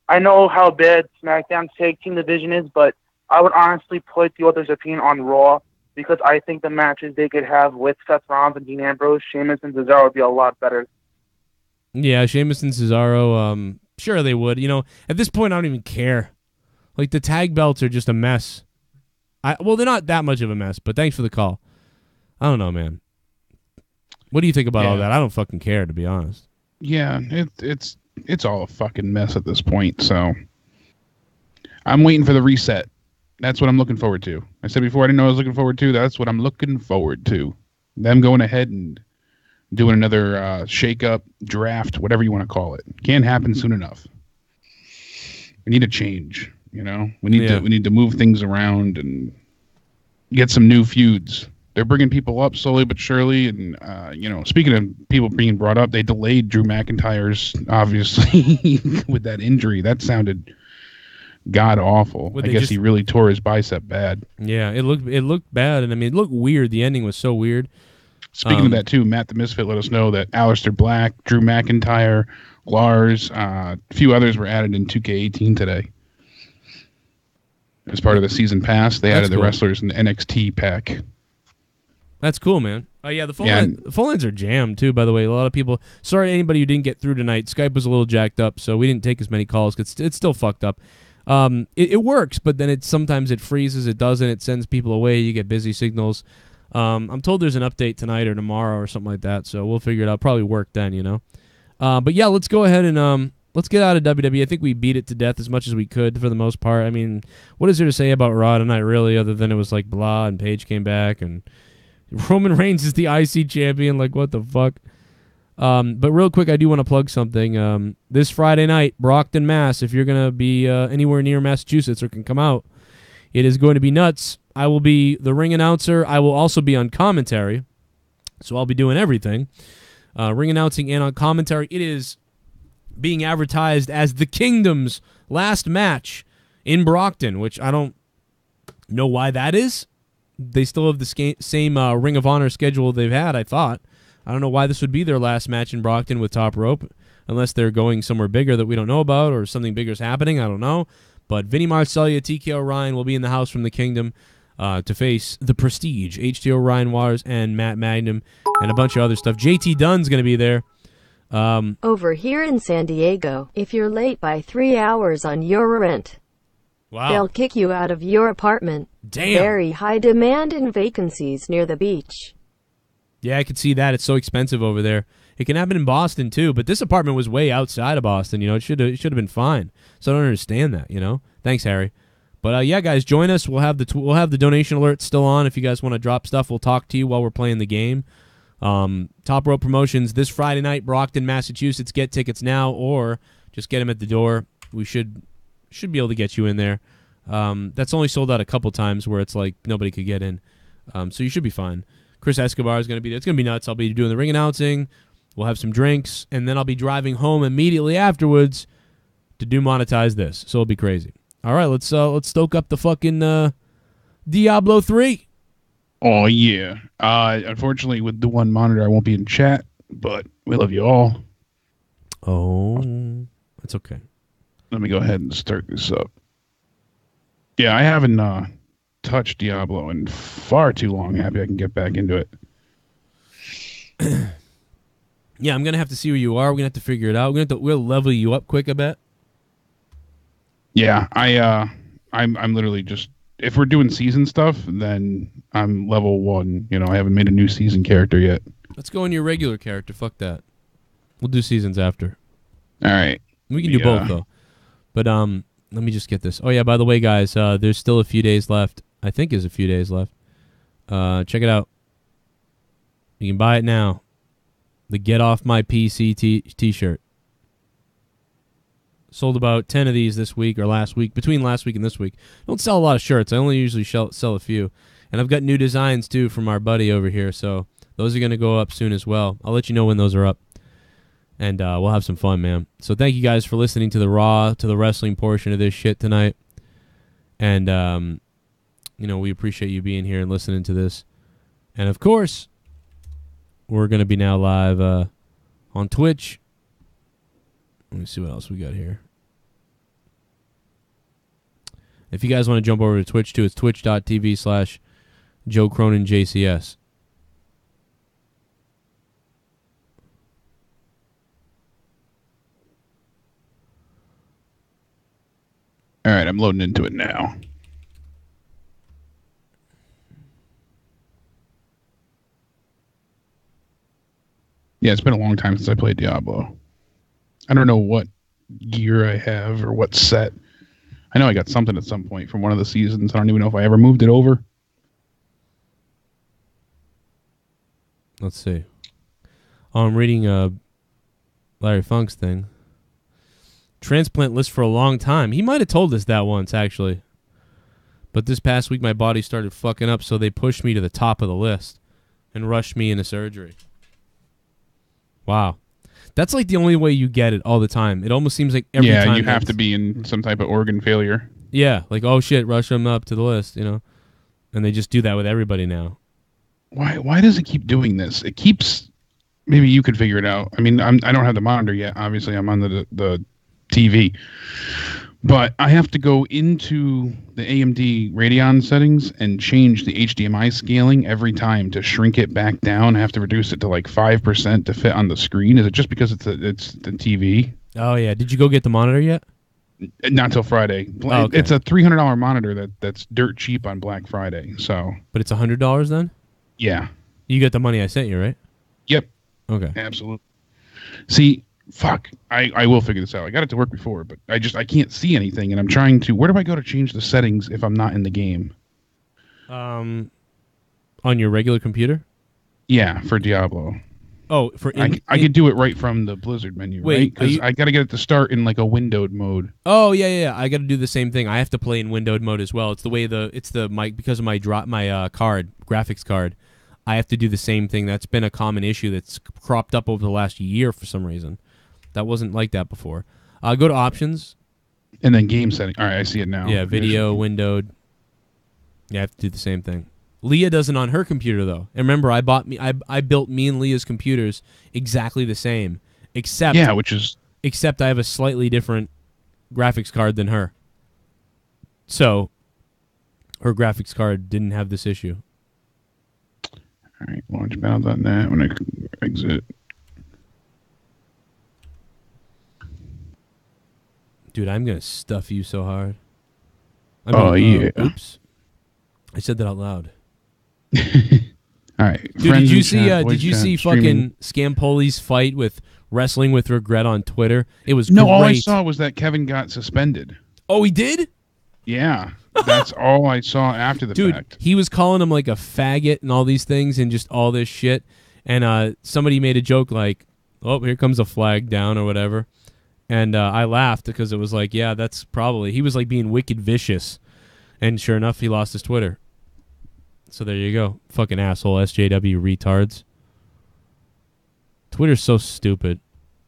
I know how bad SmackDown's tag team division is, but I would honestly put the author's opinion on Raw, because I think the matches they could have with Seth Rollins and Dean Ambrose, Sheamus and Cesaro would be a lot better. Yeah, Sheamus and Cesaro, sure they would. You know, at this point, I don't even care. Like, the tag belts are just a mess. Well, they're not that much of a mess, but thanks for the call. I don't know, man. What do you think about all that? I don't fucking care, to be honest. Yeah, it's all a fucking mess at this point, so I'm waiting for the reset. That's what I'm looking forward to. I said before I didn't know what I was looking forward to. That's what I'm looking forward to. Them going ahead and doing another shake-up, draft, whatever you want to call it. Can't happen soon enough. We need a change, you know? We need to move things around and get some new feuds. They're bringing people up slowly but surely. And, you know, speaking of people being brought up, they delayed Drew McIntyre's, obviously, with that injury. That sounded... god awful. I guess he really tore his bicep bad. Yeah, it looked bad, and I mean, it looked weird. The ending was so weird. Speaking of that too, Matt the Misfit let us know that Aleister Black, Drew McIntyre, Lars, a few others were added in 2K18 today. As part of the season pass, they added the wrestlers in the NXT pack. That's cool, man. Oh yeah, the phone lines are jammed too. By the way, a lot of people. Sorry, to anybody who didn't get through tonight. Skype was a little jacked up, so we didn't take as many calls because it's still fucked up. It works, but then sometimes it freezes, it doesn't, it sends people away, you get busy signals. I'm told there's an update tonight or tomorrow or something like that, so we'll figure it out. Probably work then, you know. But yeah, let's go ahead and let's get out of WWE. I think we beat it to death as much as we could for the most part. I mean, what is there to say about Raw tonight, really, other than it was like blah, and Paige came back, and Roman Reigns is the IC champion, like what the fuck? But real quick, I do want to plug something. This Friday night, Brockton, Mass. If you're gonna be anywhere near Massachusetts or can come out, it is going to be nuts. I will be the ring announcer. I will also be on commentary, so I'll be doing everything. Ring announcing and on commentary. It is being advertised as the Kingdom's last match in Brockton, which I don't know why that is. They still have the same Ring of Honor schedule they've had, I thought. I don't know why this would be their last match in Brockton with Top Rope, unless they're going somewhere bigger that we don't know about or something bigger is happening. I don't know. But Vinny Marseglia, TK O'Ryan will be in the house from the Kingdom to face the Prestige, HTO Ryan Waters and Matt Magnum, and a bunch of other stuff. JT Dunn's going to be there. Over here in San Diego, if you're late by 3 hours on your rent, they'll kick you out of your apartment. Damn. Very high demand and vacancies near the beach. Yeah, I could see that. It's so expensive over there. It can happen in Boston, too, but this apartment was way outside of Boston. It should have been fine. So I don't understand that, Thanks, Harry. But, yeah, guys, join us. We'll have the donation alert still on. If you guys want to drop stuff, we'll talk to you while we're playing the game. Top Rope Promotions this Friday night, Brockton, Massachusetts. Get tickets now or just get them at the door. We should be able to get you in there. That's only sold out a couple times where it's like nobody could get in. So you should be fine. Chris Escobar is going to be there. It's going to be nuts. I'll be doing the ring announcing. We'll have some drinks, and then I'll be driving home immediately afterwards to monetize this. So it'll be crazy. All right, let's stoke up the fucking Diablo 3. Oh, yeah. Unfortunately, with the one monitor, I won't be in chat, but we love you all. Oh, that's okay. Let me go ahead and start this up. Yeah, I haven't touched Diablo in far too long. Happy I can get back into it. Yeah, I'm going to have to see where you are. We're going to have to figure it out. We'll level you up quick, I bet. Yeah, I'm literally just, if we're doing season stuff, then I'm level 1. I haven't made a new season character yet. Let's go in your regular character. Fuck that. We'll do seasons after. All right. We can do both, though. But let me just get this. Oh, yeah, by the way, guys, there's still a few days left. I think there's a few days left. Check it out. You can buy it now. The Get Off My PC t-shirt. Sold about 10 of these this week or last week, between last week and this week. Don't sell a lot of shirts. I only usually sell a few. And I've got new designs, too, from our buddy over here. So those are going to go up soon as well. I'll let you know when those are up. And we'll have some fun, man. So thank you guys for listening to the Raw, to the wrestling portion of this shit tonight. And, we appreciate you being here and listening to this. And, of course, we're going to be now live on Twitch. Let me see what else we got here. If you guys want to jump over to Twitch, too, it's twitch.tv/Joe Cronin JCS. All right, I'm loading into it now. Yeah, it's been a long time since I played Diablo. I don't know what gear I have or what set. I know I got something at some point from one of the seasons. I don't even know if I ever moved it over. Let's see. Oh, I'm reading Larry Funk's thing. Transplant list for a long time. He might have told us that once, actually. But this past week, my body started fucking up, so they pushed me to the top of the list and rushed me into surgery. Wow. That's like the only way you get it all the time. It almost seems like every time. Yeah, you have to be in some type of organ failure. Yeah, like, oh shit, rush them up to the list, And they just do that with everybody now. Why does it keep doing this? It keeps... Maybe you could figure it out. I mean, I don't have the monitor yet. Obviously, I'm on the TV. But I have to go into the AMD Radeon settings and change the HDMI scaling every time to shrink it back down. I have to reduce it to like 5% to fit on the screen. Is it just because it's the TV? Oh, yeah. Did you go get the monitor yet? Not till Friday. Oh, okay. It's a $300 monitor that's dirt cheap on Black Friday. So, but it's $100 then? Yeah. You got the money I sent you, right? Yep. Okay. Absolutely. See, fuck. I will figure this out. I got it to work before, but I can't see anything, and I'm trying to... Where do I go to change the settings if I'm not in the game? On your regular computer? Yeah, for Diablo. Oh, for I could do it right from the Blizzard menu, Wait, right? Because I got to get it to start in like a windowed mode. Oh yeah. I got to do the same thing. I have to play in windowed mode as well. It's the way mic because of my graphics card. I have to do the same thing. That's been a common issue that's cropped up over the last year for some reason. That wasn't like that before. Go to options. And then game setting. All right, I see it now. Yeah, video, windowed. Yeah, I have to do the same thing. Leah does it on her computer, though. And remember, I built me and Leah's computers exactly the same. Except I have a slightly different graphics card than her. So, her graphics card didn't have this issue. All right, launch battle.net when I exit. Dude, I'm going to stuff you so hard. Yeah. Oops. I said that out loud. All right. Dude, did you see fucking Scampoli's fight with Wrestling with Regret on Twitter? It was great. All I saw was that Kevin got suspended. Oh, he did? Yeah. That's all I saw after the fact. He was calling him like a faggot and all these things and just all this shit. And somebody made a joke like, oh, here comes a flag down or whatever. And I laughed because it was like, yeah, that's probably... He was like being wicked vicious. And sure enough, he lost his Twitter. So there you go. Fucking asshole SJW retards. Twitter's so stupid.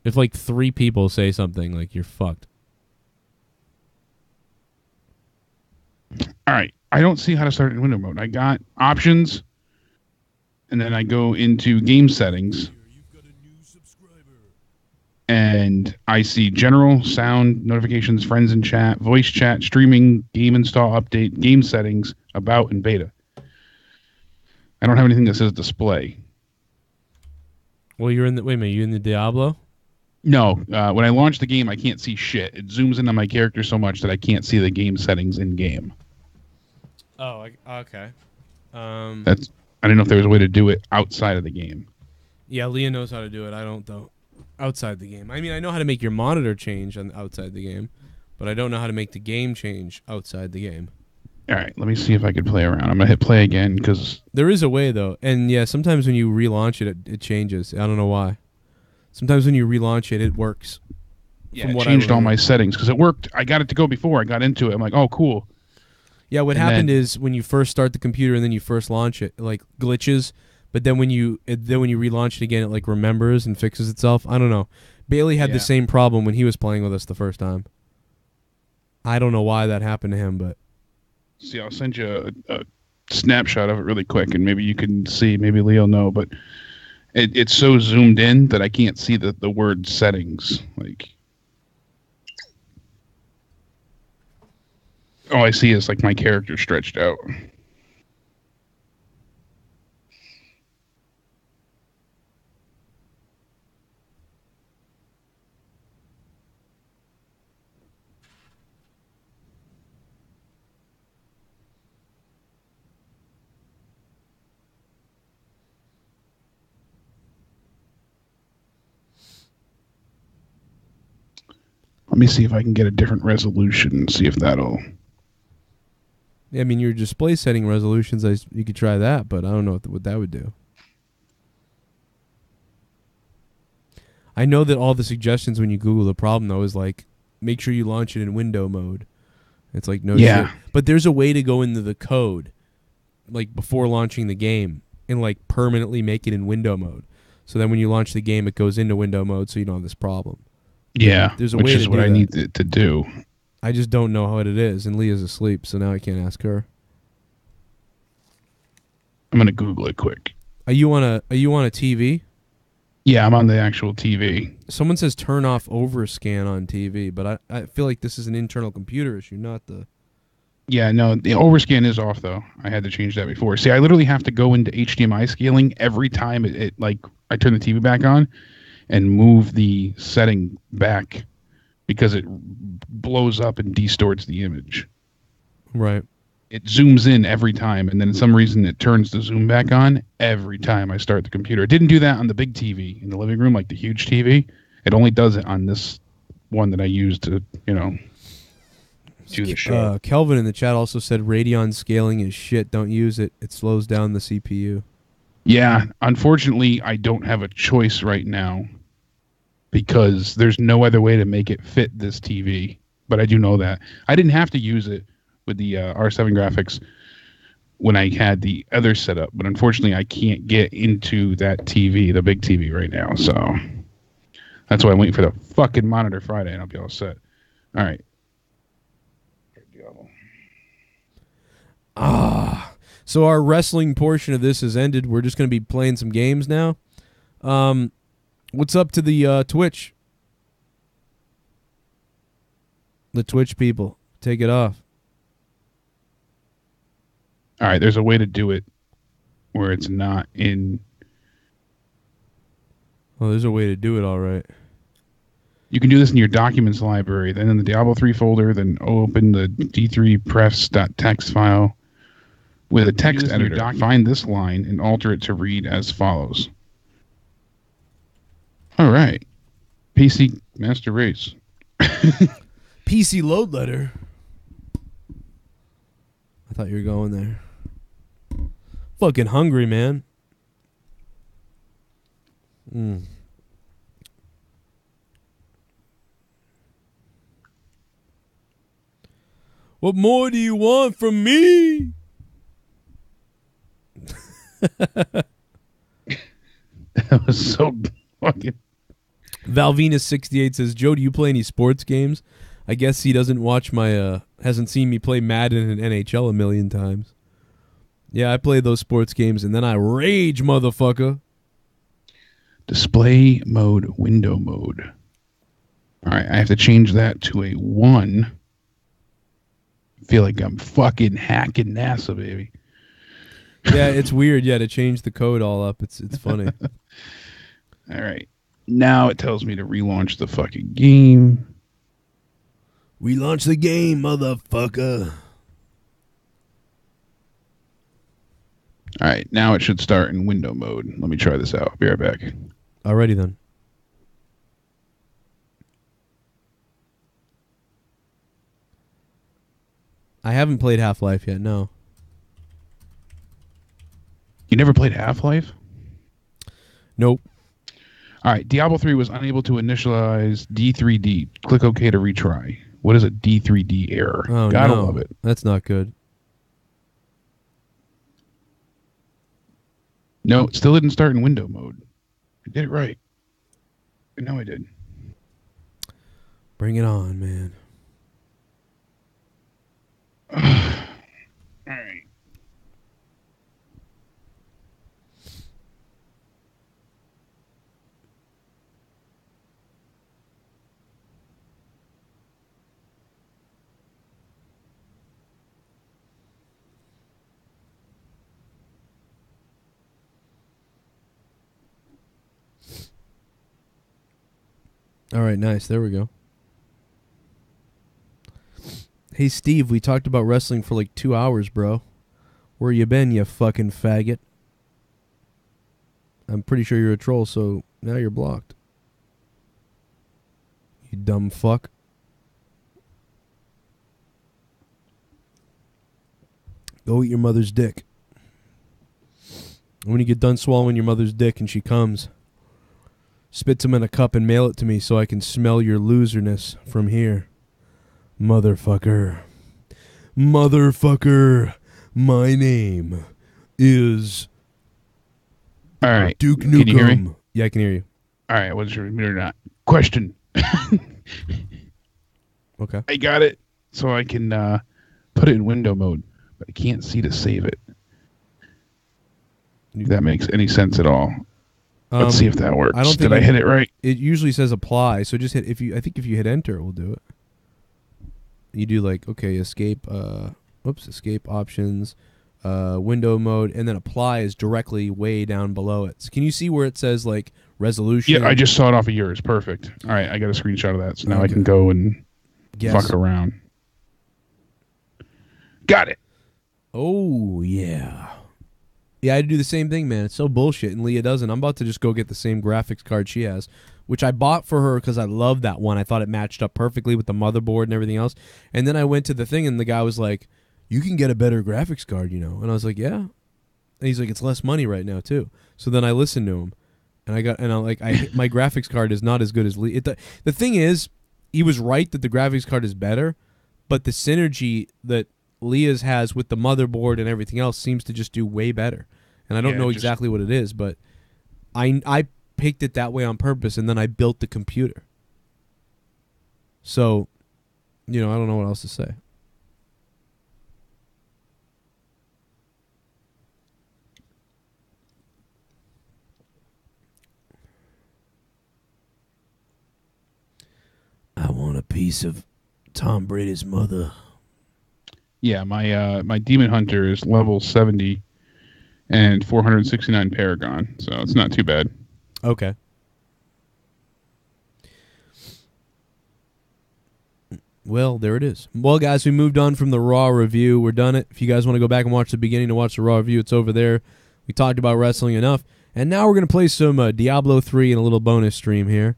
If like 3 people say something, like you're fucked. All right. I don't see how to start in window mode. I got options, and then I go into game settings. And I see general, sound, notifications, friends and chat, voice chat, streaming, game install update, game settings, about, and beta. I don't have anything that says display. Well, you're in the... Wait a minute, you in the Diablo? No. When I launch the game, I can't see shit. It zooms in on my character so much that I can't see the game settings in-game. Oh, okay. I didn't know if there was a way to do it outside of the game. Yeah, Leah knows how to do it. I don't, though. Outside the game. I mean, I know how to make your monitor change outside the game, but I don't know how to make the game change outside the game. All right, let me see if I can play around. I'm going to hit play again because... There is a way, though. And, yeah, sometimes when you relaunch it, it changes. I don't know why. Sometimes when you relaunch it, it works. Yeah, it changed all my settings because it worked. I got it to go before. I got into it. I'm like, oh, cool. Yeah, what happened is when you first start the computer and then you first launch it, it like glitches. But then when you relaunch it again, it like remembers and fixes itself. I don't know. Bailey had the same problem when he was playing with us the first time. I don't know why that happened to him, but... See, I'll send you a snapshot of it really quick, and maybe you can see. Maybe Leo know, but it's so zoomed in that I can't see the word settings. Like, all I see is like my character stretched out. Let me see if I can get a different resolution and see if that'll... Yeah, I mean, your display setting resolutions, you could try that, but I don't know what that would do. I know that all the suggestions when you Google the problem, though, is like, make sure you launch it in window mode. It's like, no shit. But there's a way to go into the code, like, before launching the game, and, like, permanently make it in window mode. So then when you launch the game, it goes into window mode so you don't have this problem. Yeah, there's a which way is to what do I that. need to do. I just don't know how it is, and Leah's asleep, so now I can't ask her. I'm gonna Google it quick. Are you on a TV? Yeah, I'm on the actual TV. Someone says turn off overscan on TV, but I feel like this is an internal computer issue, not the... Yeah, no, the overscan is off, though. I had to change that before. See, I literally have to go into HDMI scaling every time it like I turn the TV back on and move the setting back because it blows up and distorts the image. Right. It zooms in every time, and then for some reason it turns the zoom back on every time I start the computer. It didn't do that on the big TV in the living room, like the huge TV. It only does it on this one that I use to, do the show. Kelvin in the chat also said Radeon scaling is shit. Don't use it. It slows down the CPU. Yeah, unfortunately, I don't have a choice right now because there's no other way to make it fit this TV. But I do know that. I didn't have to use it with the R7 graphics when I had the other setup, but unfortunately, I can't get into that TV, the big TV right now. So that's why I'm waiting for the fucking monitor Friday, and I'll be all set. All right. So our wrestling portion of this has ended. We're just going to be playing some games now. What's up to the Twitch? The Twitch people. Take it off. All right, there's a way to do it where it's not in... Oh, there's a way to do it, all right. You can do this in your documents library, then in the Diablo 3 folder, then open the d3prefs.txt file with a text editor. Find this line and alter it to read as follows. All right. PC Master Race. PC load letter. I thought you were going there. Fucking hungry, man. What more do you want from me? That was so fucking... Valvenus68 says, Joe, do you play any sports games? I guess he doesn't watch my, hasn't seen me play Madden and NHL a million times. Yeah, I play those sports games, and then I rage, motherfucker. Display mode, window mode. All right, I have to change that to a 1. Feel like I'm fucking hacking NASA, baby. Yeah, it's weird, to change the code all up. It's funny. All right. Now it tells me to relaunch the fucking game. Relaunch the game, motherfucker. All right, now it should start in window mode. Let me try this out. I'll be right back. Alrighty then. I haven't played Half-Life yet, no. You never played Half-Life? Nope. All right, Diablo 3 was unable to initialize D3D. Click OK to retry. What is a D3D error? Oh, Gotta no. love it. That's not good. No, it still didn't start in window mode. I did it right. I know I did. Bring it on, man. All right. All right, nice. There we go. Hey, Steve, we talked about wrestling for like 2 hours, bro. Where you been, you fucking faggot? I'm pretty sure you're a troll, so now you're blocked. You dumb fuck. Go eat your mother's dick. And when you get done swallowing your mother's dick and she comes, spit some in a cup and mail it to me so I can smell your loserness from here. Motherfucker. Motherfucker. My name is... All right. Duke Nukem. Can you hear me? Yeah, I can hear you. All right, what's your or not? Question. Okay. I got it, so I can put it in window mode, but I can't see to save it. If that makes any sense at all. Let's see if that works. I don't think Did I hit it right? It usually says apply, so just hit I think if you hit enter, it will do it. You do like, okay, escape escape options, window mode, and then apply is directly way down below it. So can you see where it says like resolution? Yeah, I just saw it off of yours. Perfect. All right, I got a screenshot of that, so now I can go and fuck around. Got it. Oh, yeah. Yeah, I do the same thing, man. It's so bullshit, and Leah doesn't. I'm about to just go get the same graphics card she has, which I bought for her because I love that one. I thought it matched up perfectly with the motherboard and everything else. And then I went to the thing, and the guy was like, you can get a better graphics card, you know. And I was like, yeah. And he's like, it's less money right now too. So then I listened to him, and I'm like, my graphics card is not as good as Lee. The thing is, he was right that the graphics card is better, but the synergy that Leah's has with the motherboard and everything else seems to just do way better. And I don't know exactly what it is, but I picked it that way on purpose, and then I built the computer. So, I don't know what else to say. I want a piece of Tom Brady's mother. Yeah, my Demon Hunter is level 70 and 469 Paragon, so it's not too bad. Okay. Well, there it is. Well, guys, we moved on from the Raw review. We're done it. If you guys want to go back and watch the beginning to watch the Raw review, it's over there. We talked about wrestling enough. And now we're going to play some Diablo 3 and a little bonus stream here.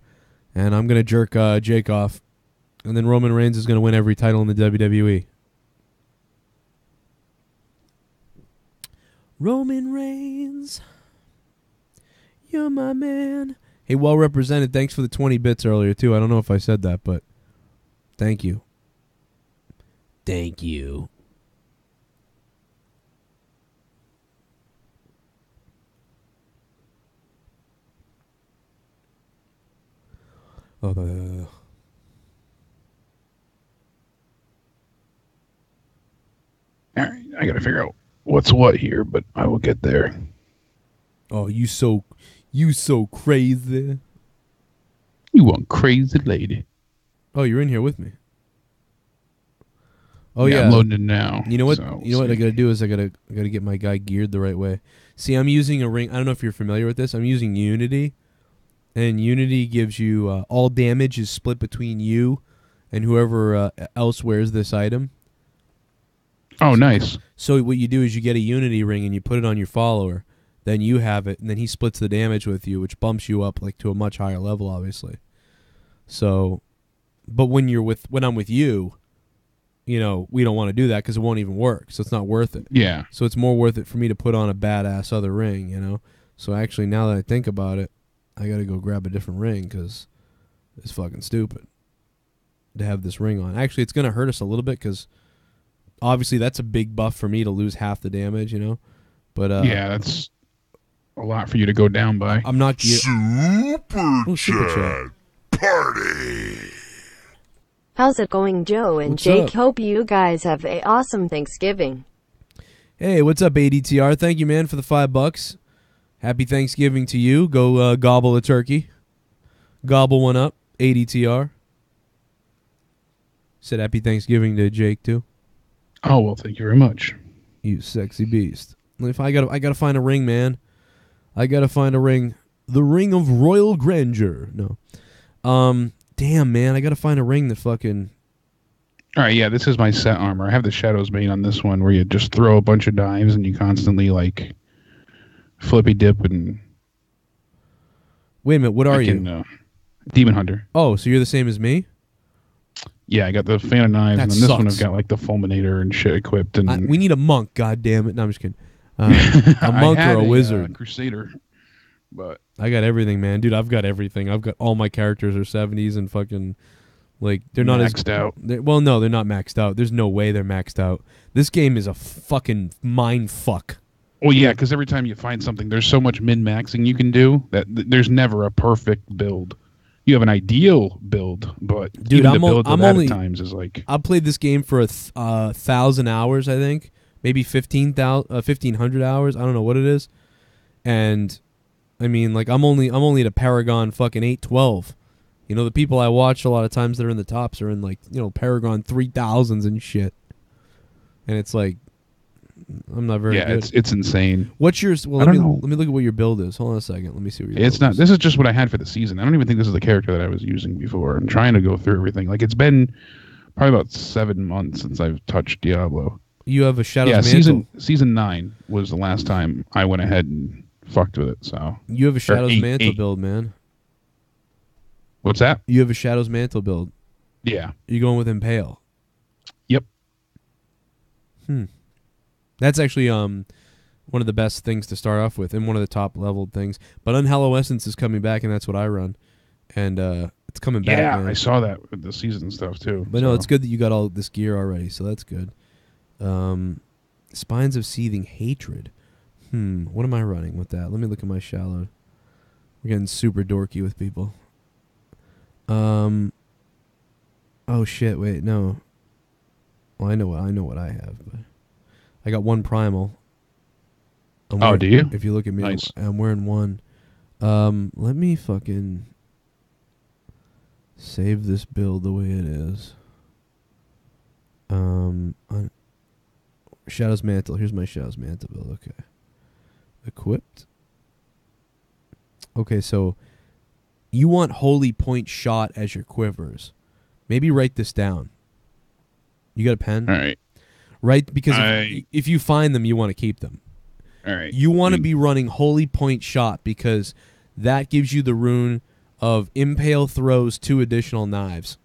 And I'm going to jerk Jake off. And then Roman Reigns is going to win every title in the WWE. Roman Reigns, you're my man. Hey, well represented. Thanks for the 20 bits earlier, too. I don't know if I said that, but thank you. Thank you. Oh, all right, I got to figure out what's what here, but I will get there. Oh, you so crazy. You one crazy lady. Oh, you're in here with me. Oh yeah, yeah, I'm loading it now. You know what? So What I gotta do is I gotta get my guy geared the right way. See, I'm using a ring. I don't know if you're familiar with this. I'm using Unity, and Unity gives you all damage is split between you and whoever else wears this item. Oh, nice. So what you do is you get a Unity ring and you put it on your follower. Then you have it, and then he splits the damage with you, which bumps you up like to a much higher level, obviously. So, but when I'm with you, we don't want to do that because it won't even work. So it's not worth it. Yeah. So it's more worth it for me to put on a badass other ring, So actually, now that I think about it, I got to go grab a different ring because it's fucking stupid to have this ring on. Actually, it's going to hurt us a little bit because obviously that's a big buff for me to lose half the damage, But yeah, that's a lot for you to go down by. I'm not Super Chat Party. How's it going, Joe and What's Jake? up? Hope you guys have an awesome Thanksgiving. Hey, what's up, ADTR? Thank you, man, for the $5. Happy Thanksgiving to you. Go gobble a turkey. Gobble one up, ADTR. Said happy Thanksgiving to Jake, too. Oh, well, thank you very much. You sexy beast. If I gotta find a ring, man. I gotta find a ring. The ring of royal grandeur. No. Damn, man. I gotta find a ring that fucking... All right, yeah, this is my set armor. I have the Shadows Bane on this one where you just throw a bunch of dives and you constantly, flippy dip and... Wait a minute, what are you? Demon Hunter. Oh, so you're the same as me? Yeah, I got the Fan of Knives, That and then this one sucks. I've got, the Fulminator and shit equipped. And We need a monk, goddammit. No, I'm just kidding. A monk or a wizard. Crusader, but... I got everything, man. Dude, I've got everything. I've got all my characters are 70s and fucking... they're not maxed out. Well, no, they're not maxed out. There's no way they're maxed out. This game is a fucking mind fuck. Well, yeah, because every time you find something, there's so much min-maxing you can do that there's never a perfect build. You have an ideal build, but Dude, even I'm the build only at times is I've played this game for 1,000 hours, I think. Maybe 1,500 hours. I don't know what it is. And, I mean, I'm only at a Paragon fucking 812. The people I watch a lot of times that are in the tops are in Paragon 3000s and shit. And it's I'm not very good. It's insane. What's yours? Well, let me look at what your build is. Hold on a second. Let me see what your It's build not. is. This is just what I had for the season. I don't even think this is the character that I was using before. I'm trying to go through everything. It's been probably about 7 months since I've touched Diablo. You have a Shadow's Mantle. Season 9 was the last time I went ahead and fucked with it. So you have a Shadow's Mantle 8. build, man. What's that? You have a Shadow's Mantle build. Yeah. You're going with Impale. Yep. That's actually one of the best things to start off with, and one of the top leveled things. But Unhallow Essence is coming back, and that's what I run, and it's coming back. Yeah, man. I saw that with the season stuff too. But no, it's good that you got all this gear already, so that's good. Spines of Seething Hatred. What am I running with that? Let me look at my shallow. We're getting super dorky with people. Oh shit! Wait, no. Well, I know what I have, but I got one primal. Do you? If you look at me, Nice. I'm wearing one. Let me fucking save this build the way it is. Shadow's Mantle. Here's my Shadow's Mantle build. Okay. Equipped. Okay, so you want Holy Point Shot as your quivers. Maybe write this down. You got a pen? All right. Right, because if you find them, you want to keep them. All right. You want to be running Holy Point Shot because that gives you the rune of Impale Throws 2 additional knives.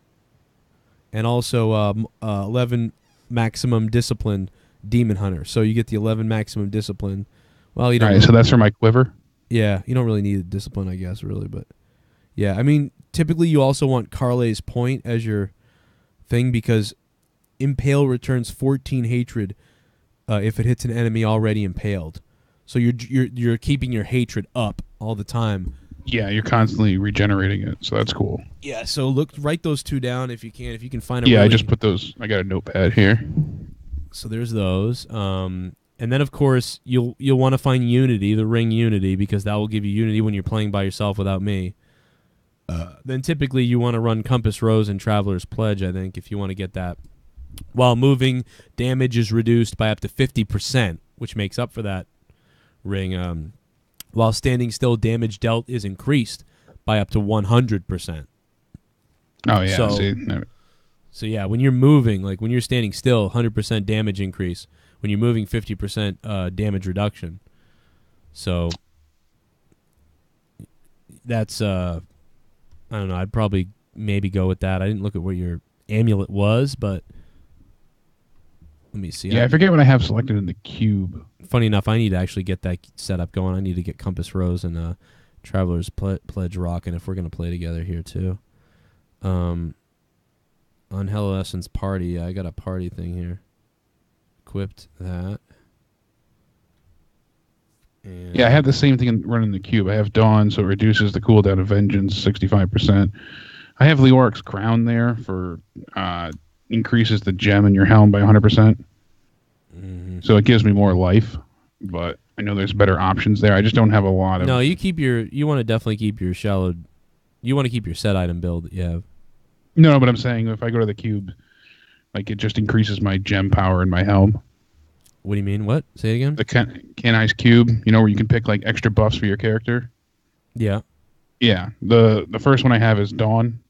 And also 11 Maximum Discipline Demon Hunter. So you get the 11 Maximum Discipline. Well, you don't. All right, so that's for my quiver? Yeah, you don't really need a discipline, I guess, really. But yeah, I mean, typically you also want Carle's Point as your thing because Impale returns 14 hatred if it hits an enemy already impaled. So you're keeping your hatred up all the time. Yeah, you're constantly regenerating it, so that's cool. Yeah, so write those 2 down if you can. If you can find a Yeah, I just put those. I got a notepad here. So there's those. And then, of course, you'll want to find Unity, the ring Unity, because that will give you Unity when you're playing by yourself without me. Then typically you want to run Compass Rose and Traveler's Pledge, I think, if you want to get that. While moving, damage is reduced by up to 50%, which makes up for that ring. While standing still, damage dealt is increased by up to 100%. Oh, yeah. So yeah, when you're moving, like when you're standing still, 100% damage increase. When you're moving, 50% damage reduction. So that's I don't know. I'd probably maybe go with that. I didn't look at what your amulet was, but let me see. Yeah, I forget what I have selected in the cube. Funny enough, I need to actually get that setup going. I need to get Compass Rose and Traveler's Pledge rocking if we're going to play together here too. On Hello Essence Party, I got a party thing here. Equipped that. And Yeah, I have the same thing running the cube. I have Dawn, so it reduces the cooldown of Vengeance 65%. I have Leoric's Crown there for increases the gem in your helm by 100%. So it gives me more life, but I know there's better options there. I just don't have a lot of... No, you want to definitely keep your shallow... You want to keep your set item build that you have. No, but I'm saying if I go to the cube, like it just increases my gem power in my helm. What do you mean? What? Say it again? The KANE's cube, where you can pick like extra buffs for your character. Yeah. Yeah. The first one I have is Dawn,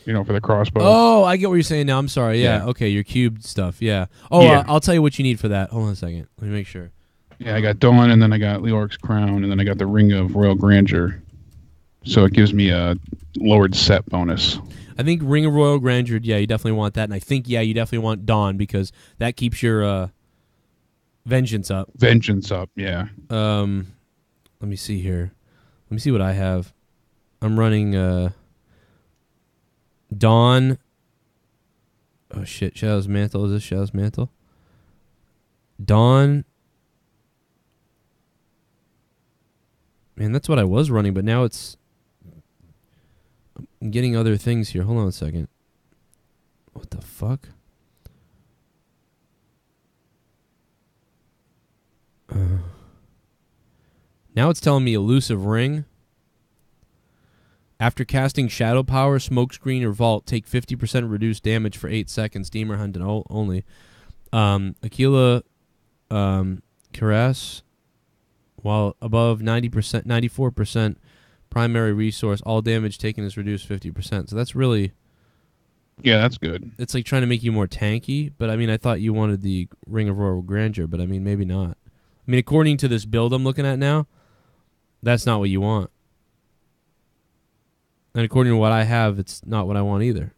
for the crossbow. Oh, I get what you're saying now. I'm sorry. Yeah. Okay, your cube stuff. Yeah. Oh, Yeah. I'll tell you what you need for that. Hold on a second. Let me make sure. Yeah, I got Dawn, and then I got Leoric's Crown, and then I got the Ring of Royal Grandeur. So it gives me a lowered set bonus. I think Ring of Royal Grandeur, yeah, you definitely want that. And I think, you definitely want Dawn because that keeps your Vengeance up. Vengeance up, yeah. Let me see here. Let me see what I have. I'm running Dawn. Oh, shit. Shadow's Mantle. Is this Shadow's Mantle? Dawn. Man, that's what I was running, but now it's... I'm getting other things here. Hold on a second. What the fuck? Now it's telling me Elusive Ring. After casting Shadow Power, Smokescreen, or Vault, take 50% reduced damage for 8 seconds. Demon Hunt only. Aquila Caress. While above 90%, 94% primary resource, all damage taken is reduced 50%. So that's really... Yeah, that's good. It's like trying to make you more tanky, but I mean, I thought you wanted the Ring of Royal Grandeur, but I mean, maybe not. I mean, according to this build I'm looking at now, that's not what you want. And according to what I have, it's not what I want either.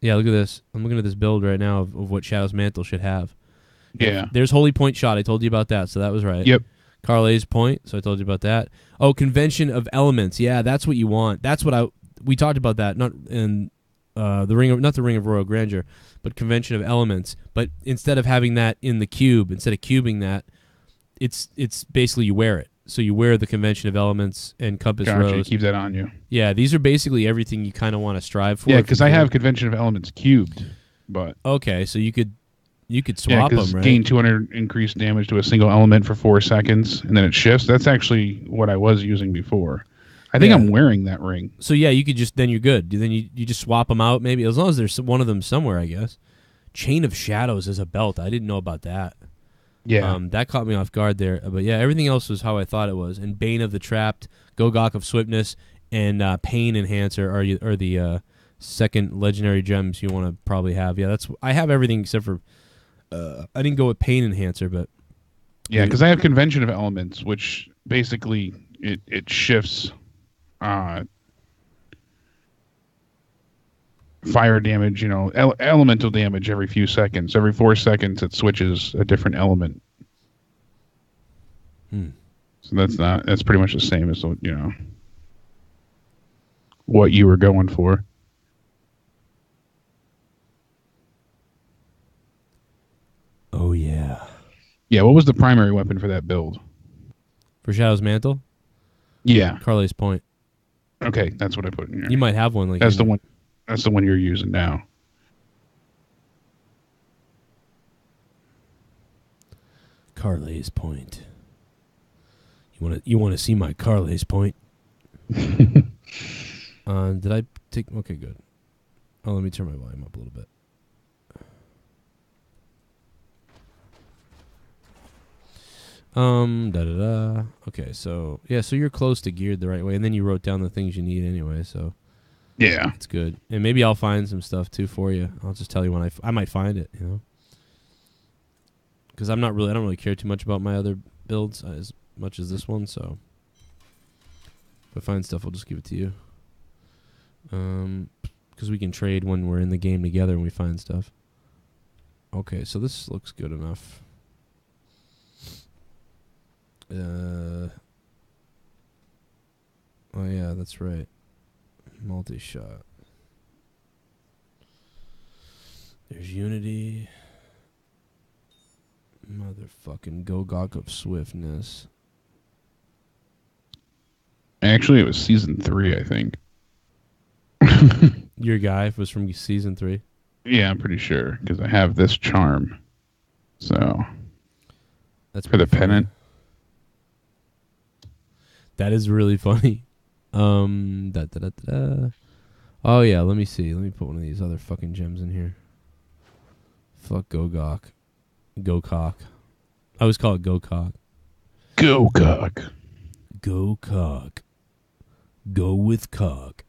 Yeah, look at this. I'm looking at this build right now of what Shadow's Mantle should have. Yeah. There's Holy Point shot. I told you about that, so that was right. Yep. Carlay's Point, so I told you about that. Oh, Convention of Elements. Yeah, that's what you want. That's what we talked about that, not in not the Ring of Royal Grandeur, but Convention of Elements. But instead of having that in the cube, instead of cubing that, it's basically you wear it. So you wear the Convention of Elements and Compass Rose. You keep that on you. Yeah, these are basically everything you kind of want to strive for. Yeah, because I have Convention of Elements cubed, but okay, so you could swap them, right? Gain 200 increased damage to a single element for 4 seconds, and then it shifts. That's actually what I was using before. I think I'm wearing that ring. So yeah, you could then you're good. Then you just swap them out, maybe, as long as there's one of them somewhere, I guess. Chain of Shadows is a belt. I didn't know about that. Yeah. That caught me off guard there. But yeah, everything else was how I thought it was. And Bane of the Trapped, Gogok of Swiftness, and Pain Enhancer are the second legendary gems you want to probably have. Yeah, I have everything except for I didn't go with Pain Enhancer, but yeah, because I have Convention of Elements, which basically it shifts fire damage, elemental damage every few seconds. Every 4 seconds, it switches a different element. So that's pretty much the same as what you were going for. Oh yeah. Yeah, what was the primary weapon for that build? For Shadow's Mantle? Yeah. Carly's Point. Okay, that's what I put in here. You might have one that's the one. That's the one you're using now. Carly's Point. You want to see my Carly's Point? Did I take? Okay, good. Oh, let me turn my volume up a little bit. Okay, so yeah, so you're close to geared the right way, and then you wrote down the things you need anyway, so yeah, it's good. And maybe I'll find some stuff too for you. I'll just tell you when I might find it, because I don't really care too much about my other builds as much as this one. So if I find stuff, I'll just give it to you. Because we can trade when we're in the game together and we find stuff. Okay, so this looks good enough. Oh yeah, that's right. Multi-shot. There's Unity. Motherfucking Gogok of Swiftness. Actually, it was season 3, I think. Your guy was from season 3? Yeah, I'm pretty sure, because I have this charm. So that's for the pennant. That is really funny. Oh yeah, let me see. Let me put one of these other fucking gems in here. Fuck Gogok. Go-cock. I always call it Go-cock. Go-cock. Go-cock. Go with cock.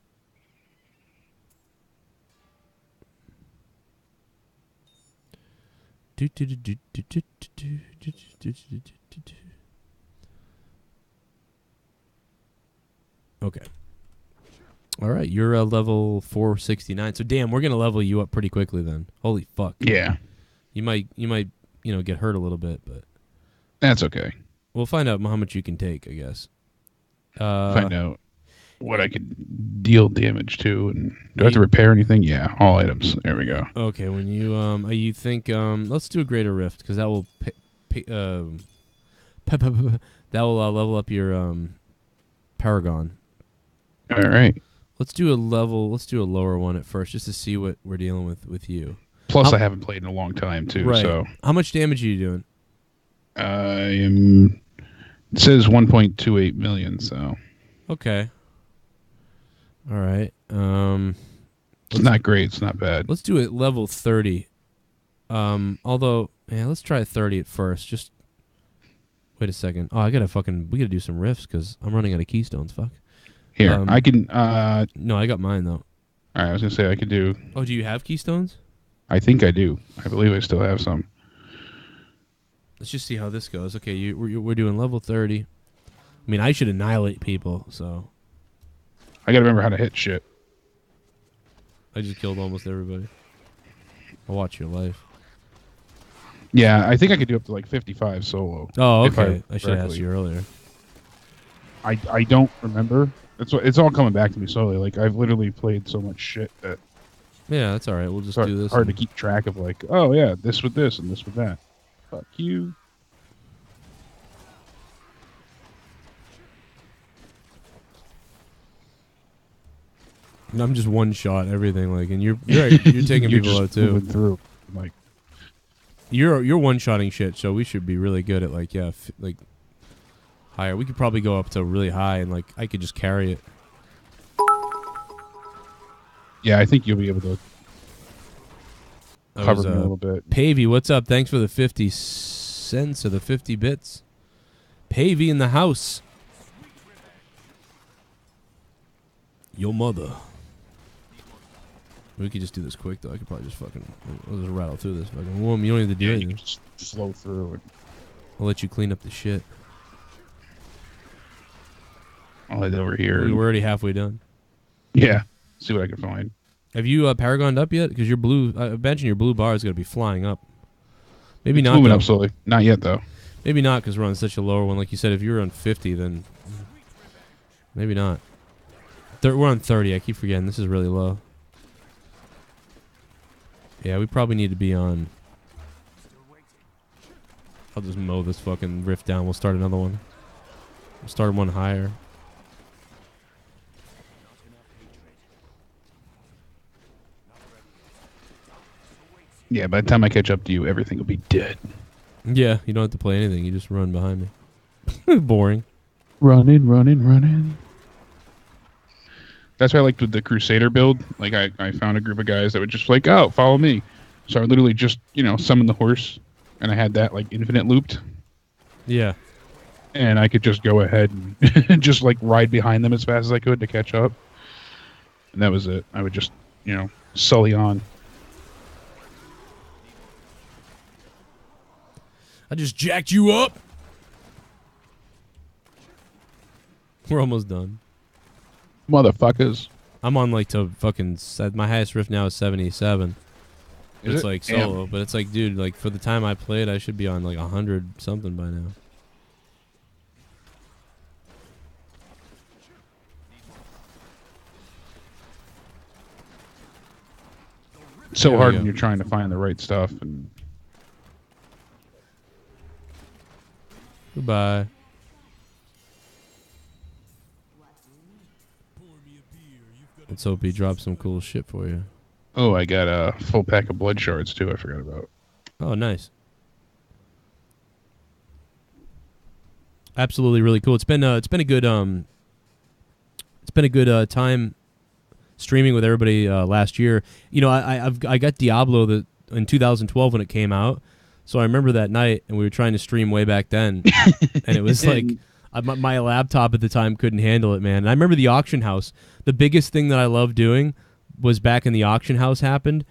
Okay. All right, you're level 469. So damn, we're gonna level you up pretty quickly then. Holy fuck. Yeah. You might get hurt a little bit, but that's okay. We'll find out how much you can take, I guess. Find out what I could deal damage to, and do I have to repair anything? Yeah, all items. There we go. Okay, when you think let's do a greater rift because that will that will level up your Paragon. All right. Let's do a lower one at first just to see what we're dealing with you. Plus, I haven't played in a long time too. Right. So how much damage are you doing? I am. It says 1.28 million. So okay. All right. It's not great. It's not bad. Let's do it level 30. Although, yeah, let's try 30 at first. Just wait a second. Oh, we gotta do some rifts because I'm running out of keystones. Fuck. Here, I can. No, I got mine though. All right, I was gonna say I could do. Oh, do you have keystones? I think I do. I believe I still have some. Let's just see how this goes. Okay, we're doing level 30. I mean, I should annihilate people, so. I gotta remember how to hit shit. I just killed almost everybody. I'll watch your life. Yeah, I think I could do up to like 55 solo. Oh, okay. I should have asked you earlier. I don't remember. It's all coming back to me slowly. Like I've literally played so much shit that yeah, that's all right. We'll just do this. Hard to keep track of like, oh yeah, this with this and this with that. Fuck you. And I'm just one shot everything like, and you're taking people out too. Through like you're one shotting shit, so we should be really good at like like higher. We could probably go up to really high, and like I could just carry it. Yeah, I think you'll be able to cover me a little bit. Pavey, what's up? Thanks for the 50 cents or the 50 bits. Pavey in the house. Your mother. We could just do this quick though. I could probably just fucking I'll just rattle through this fucking woman. You don't need to do anything. You can just slow through it. I'll let you clean up the shit. I'll head over here. We're already halfway done. Yeah. See what I can find. Have you Paragoned up yet? Because your blue, I imagine your blue bar is going to be flying up. Maybe it's not. Moving up slowly. Not yet though. Maybe not because we're on such a lower one. Like you said, if you're on 50, then maybe not. We're on 30. I keep forgetting. This is really low. Yeah, we probably need to be on. I'll just mow this fucking rift down. We'll start another one. We'll start one higher. Yeah, by the time I catch up to you, everything will be dead. Yeah, you don't have to play anything. You just run behind me. Boring. Running. That's why I liked with the Crusader build. Like, I found a group of guys that would just like, oh, follow me. So I would literally just, summon the horse, and I had that, like, infinite looped. Yeah. And I could just go ahead and just, like, ride behind them as fast as I could to catch up. And that was it. I would just, sully on. I just jacked you up. We're almost done. Motherfuckers. I'm on like to fucking my highest rift now is 77. It's like solo, but it's like, dude, like for the time I played, I should be on like 100 something by now. It's so hard when you're trying to find the right stuff. And goodbye. Let's hope he drops some cool shit for you. Oh, I got a full pack of blood shards too. I forgot about. Oh, nice. Absolutely, really cool. It's been a good time streaming with everybody last year. I got Diablo in 2012 when it came out, so I remember that night, and we were trying to stream way back then, and it was like. My laptop at the time couldn't handle it, man. And I remember the auction house. The biggest thing that I loved doing was back in the auction house happened,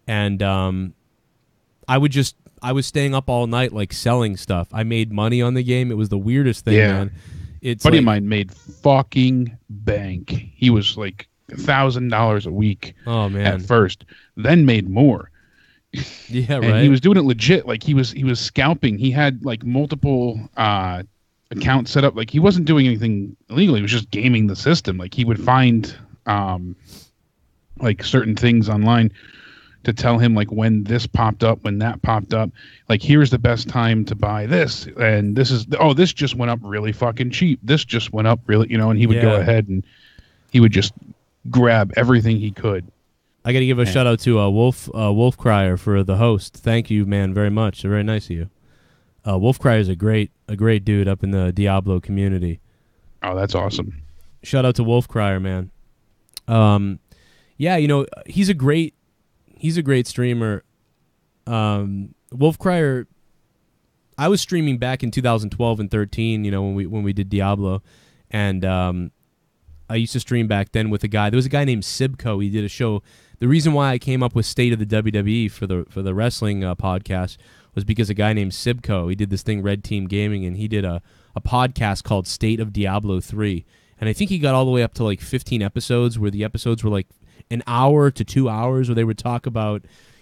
and I was staying up all night like selling stuff. I made money on the game. It was the weirdest thing, man. It's buddy of mine made fucking bank. He was like $1,000 a week. Oh man! At first, then made more. Yeah, right. And he was doing it legit. Like he was scalping. He had like multiple account set up. Like he wasn't doing anything illegal. He was just gaming the system. Like he would find like certain things online to tell him like when this popped up, when that popped up. Like here's the best time to buy this, and this just went up really fucking cheap. This just went up really, and he would go ahead and he would just grab everything he could. I got to give a shout out to Wolf Crier for the host. Thank you, man, very much. Very nice of you. Wolf Crier is a great dude up in the Diablo community. Oh, that's awesome. Shout out to Wolf Crier, man. Yeah, he's a great streamer. Wolf Crier, I was streaming back in 2012 and 13, when we did Diablo, and I used to stream back then with a guy. There was a guy named Sibco. He did a show. The reason why I came up with State of the WWE for the wrestling podcast was because a guy named Sibco, he did this thing, Red Team Gaming, and he did a podcast called State of Diablo 3. And I think he got all the way up to like 15 episodes, where the episodes were like an hour to 2 hours, where they would talk about,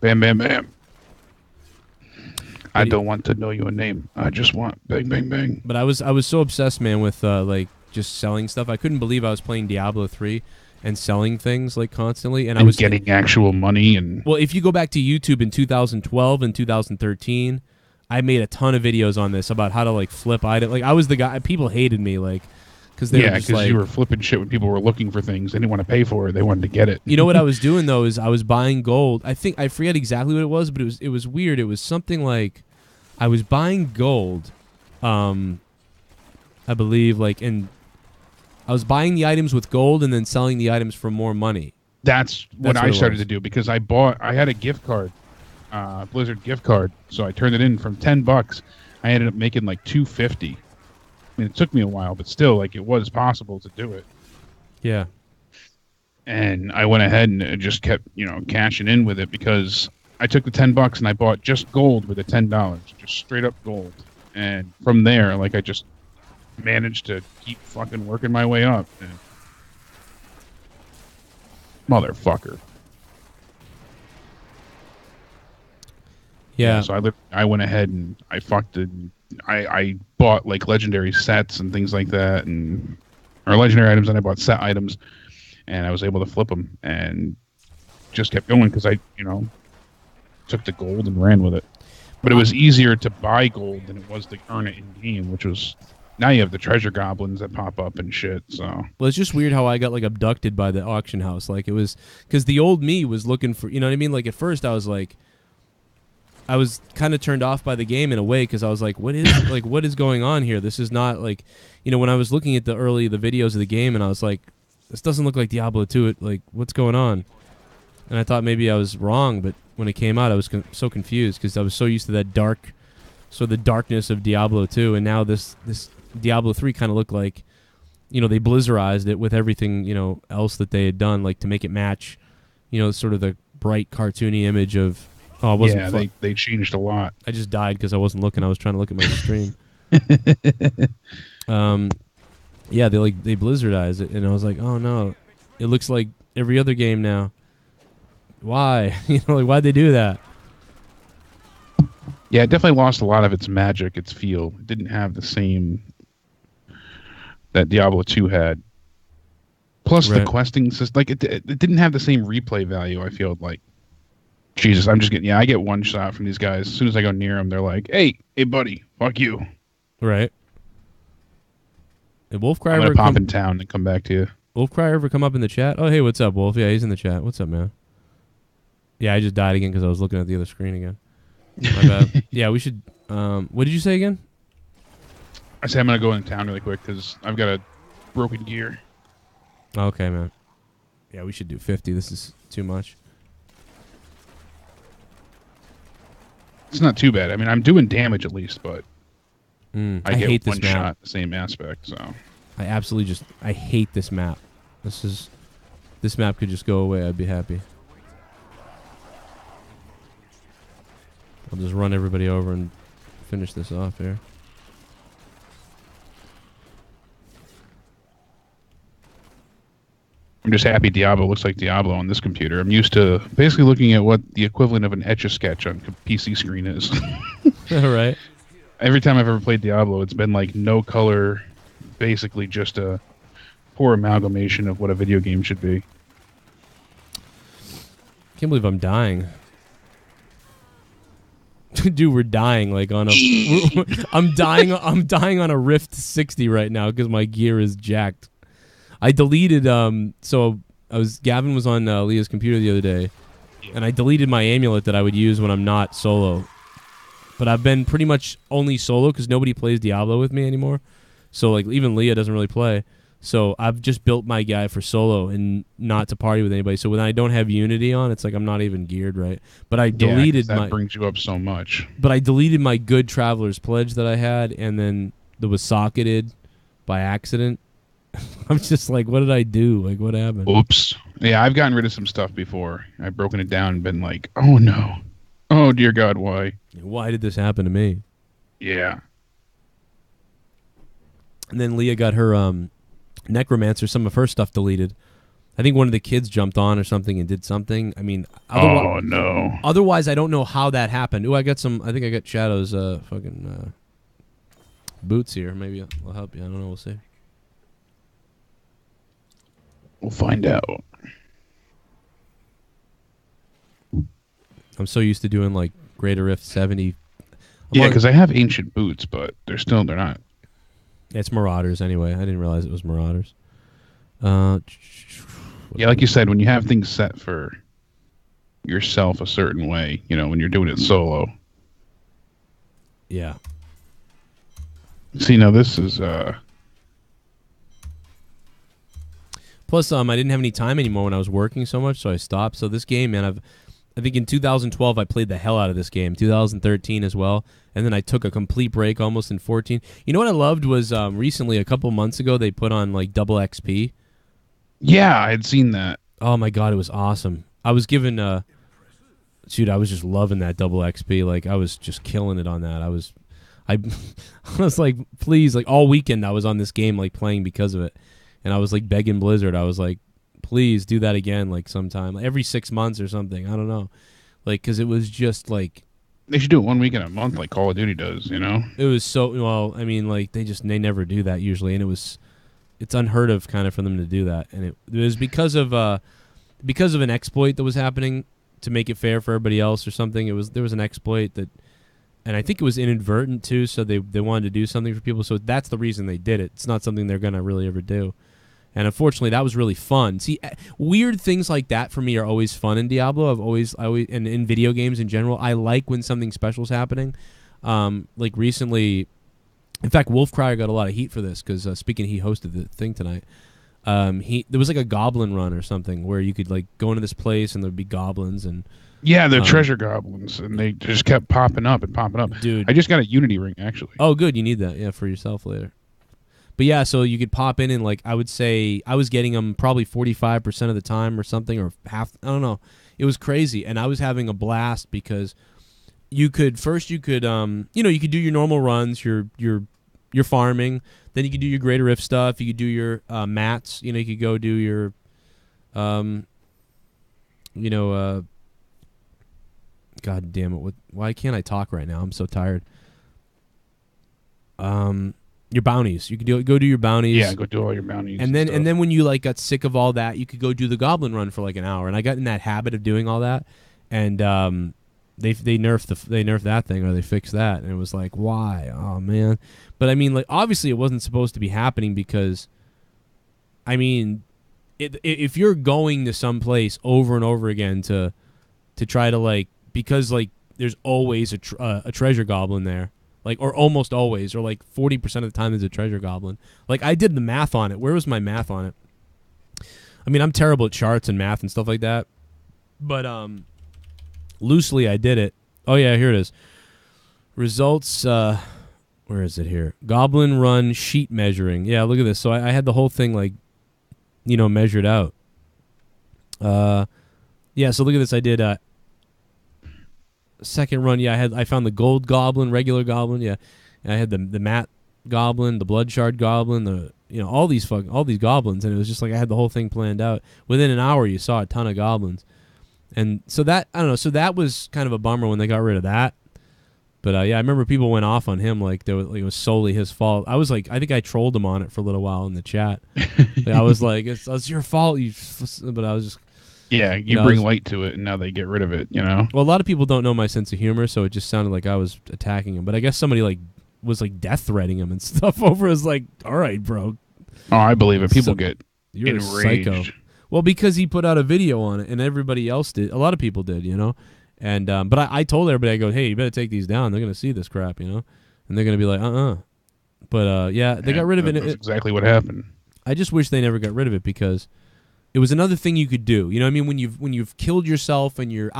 Bam, bam, bam. I don't want to know your name. I just want bang, bang, bang. But I was so obsessed, man, with like just selling stuff. I couldn't believe I was playing Diablo 3 and selling things like constantly, and I was getting actual money. And well, if you go back to YouTube in 2012 and 2013, I made a ton of videos on this about how to like flip items. Like I was the guy. People hated me, like because you were flipping shit when people were looking for things. They didn't want to pay for it. They wanted to get it. You know what I was doing though is I was buying gold. I forget exactly what it was, but it was weird. It was something like I was buying gold, I believe, like, and I was buying the items with gold and then selling the items for more money. That's what I started to do because I had a gift card, Blizzard gift card, so I turned it in from $10. I ended up making like $250. I mean, it took me a while, but still, like, it was possible to do it. Yeah. And I went ahead and just kept, cashing in with it because I took the $10 and I bought just gold with the $10, just straight up gold. And from there, like, I just managed to keep fucking working my way up. And motherfucker. Yeah. So I went ahead and I bought like legendary sets and things like that, or legendary items, and I bought set items, and I was able to flip them and just kept going because I took the gold and ran with it. But it was easier to buy gold than it was to earn it in game, which was, now you have the treasure goblins that pop up and shit. So well, it's just weird how I got like abducted by the auction house. Like it was because the old me was looking for, you know what I mean? Like at first I was like, I was kind of turned off by the game in a way because I was like, what is going on here? This is not like, when I was looking at the videos of the game and I was like, this doesn't look like Diablo 2. Like, what's going on? And I thought maybe I was wrong, but when it came out, I was so confused because I was so used to that the darkness of Diablo 2, and now this Diablo 3 kind of looked like, they Blizzerized it with everything, else that they had done, like to make it match, sort of the bright cartoony image of. Oh, it wasn't. Yeah, they changed a lot. I just died because I wasn't looking. I was trying to look at my stream. Yeah, they Blizzardized it, and I was like, oh no, it looks like every other game now. Why? Why'd they do that? Yeah, it definitely lost a lot of its magic, its feel. It didn't have the same that Diablo 2 had. Plus the questing system, like it didn't have the same replay value. I feel like. Jesus, I get one shot from these guys. As soon as I go near them, they're like, hey buddy, fuck you. Right. Did Wolf Cry I'm ever gonna pop in town and come back to you. Wolf Cry ever come up in the chat? Oh, hey, what's up, Wolf? Yeah, he's in the chat. What's up, man? Yeah, I just died again because I was looking at the other screen again. My bad. Yeah, we should. What did you say again? I said I'm gonna go in town really quick because I've got a broken gear. Okay, man. Yeah, we should do 50. This is too much. It's not too bad. I mean, I'm doing damage at least, but I hate get this one map. shot, the same aspect. So I absolutely I hate this map. This map could just go away. I'd be happy. I'll just run everybody over and finish this off here. I'm just happy Diablo looks like Diablo on this computer. I'm used to basically looking at what the equivalent of an Etch-a-Sketch on PC screen is. All right. Every time I've ever played Diablo, it's been like no color, basically just a poor amalgamation of what a video game should be. Can't believe I'm dying. Dude, we're dying like on a. I'm dying on a Rift 60 right now because my gear is jacked. I deleted. So Gavin was on Leah's computer the other day, and I deleted my amulet that I would use when I'm not solo. But I've been pretty much only solo because nobody plays Diablo with me anymore. So like even Leah doesn't really play. So I've just built my guy for solo and not to party with anybody. So when I don't have Unity on, it's like I'm not even geared right. But I deleted that brings you up so much. But I deleted my Good Traveler's Pledge that I had, and then that was socketed by accident. I'm just like, what did I do? Like, what happened? Oops. Yeah, I've gotten rid of some stuff before. I've broken it down and been like, oh no. Oh dear God, why? Why did this happen to me? Yeah. And then Leah got her Necromancer, some of her stuff deleted. I think one of the kids jumped on or something and did something. I mean, oh no. Otherwise, I don't know how that happened. Ooh, I got some. I think I got Shadow's fucking boots here. Maybe I'll help you. I don't know. We'll see. We'll find out. I'm so used to doing like Greater Rift 70. Yeah, because I have ancient boots, but they're not. Yeah, it's Marauders anyway. I didn't realize it was Marauders. Yeah, like you said, when you have things set for yourself a certain way, you know, when you're doing it solo. Yeah. See, now this is Plus, I didn't have any time anymore when I was working so much, so I stopped. So this game, man, I think in 2012 I played the hell out of this game. 2013 as well, and then I took a complete break almost in 14. You know what I loved was recently, a couple months ago, they put on like double XP. Yeah, I had seen that. Oh my god, it was awesome. I was given, dude, I was just loving that double XP. Like I was just killing it on that. I was like, please, like all weekend I was on this game like playing because of it, and I was like begging Blizzard. I was like, please do that again, like sometime, like every 6 months or something. I don't know, like because it was just like they should do it 1 week in a month, like Call of Duty does. You know, it was so well. I mean, like they never do that usually, and it's unheard of kind of for them to do that, and it was because of an exploit that was happening to make it fair for everybody else or something. There was an exploit that, and I think it was inadvertent too. So they wanted to do something for people. So that's the reason they did it. It's not something they're gonna really ever do. And unfortunately, that was really fun. See, weird things like that for me are always fun in Diablo. I always, and in video games in general, I like when something special is happening. Like recently, in fact, Wolfcrier got a lot of heat for this because speaking, he hosted the thing tonight. There was like a goblin run or something where you could like go into this place and there'd be goblins and. Yeah, they're treasure goblins, and they just kept popping up and popping up. Dude, I just got a Unity ring actually. Oh, good, you need that, yeah, for yourself later. But yeah, so you could pop in and like I would say I was getting them probably 45% of the time or something, or half. I don't know. It was crazy, and I was having a blast because you could you could do your normal runs, your farming. Then you could do your Greater Rift stuff. You could do your mats. You know, you could go do your God damn it! Why can't I talk right now? I'm so tired. Your bounties. You could go do your bounties. Yeah, go do all your bounties. And then when you like got sick of all that, you could go do the goblin run for like an hour. And I got in that habit of doing all that. And they nerfed that thing, or they fixed that, and it was like, why? Oh man. But I mean, like obviously it wasn't supposed to be happening because, I mean, if you're going to some place over and over again to try to like, because like there's always a treasure goblin there. Like, or almost always, or like 40% of the time there's a treasure goblin. Like, I did the math on it. Where was my math on it? I mean, I'm terrible at charts and math and stuff like that. But loosely, I did it. Oh, yeah, here it is. Results, where is it here? Goblin run sheet measuring. Yeah, look at this. So I had the whole thing, like, measured out. Yeah, so look at this. I did second run, yeah, I found the gold goblin, regular goblin, yeah. And I had the matte goblin, the blood shard goblin, all these goblins, and it was just like I had the whole thing planned out. Within an hour, you saw a ton of goblins, and so that I don't know. So that was kind of a bummer when they got rid of that. But yeah, I remember people went off on him like it was solely his fault. I was like, I think I trolled him on it for a little while in the chat. I was like, it's your fault, but I was just. Yeah, you bring light to it, and now they get rid of it, Well, a lot of people don't know my sense of humor, so it just sounded like I was attacking him. But I guess somebody was death threatening him and stuff over. Is like, all right, bro. Oh, I believe it. People get you're enraged. A psycho. Well, because he put out a video on it, and everybody else did. A lot of people did, And but I told everybody, I go, hey, you better take these down. They're gonna see this crap, and they're gonna be like, But yeah, they got rid of it. That's exactly what happened. I just wish they never got rid of it because. It was another thing you could do. You know what I mean? When you've killed yourself and you're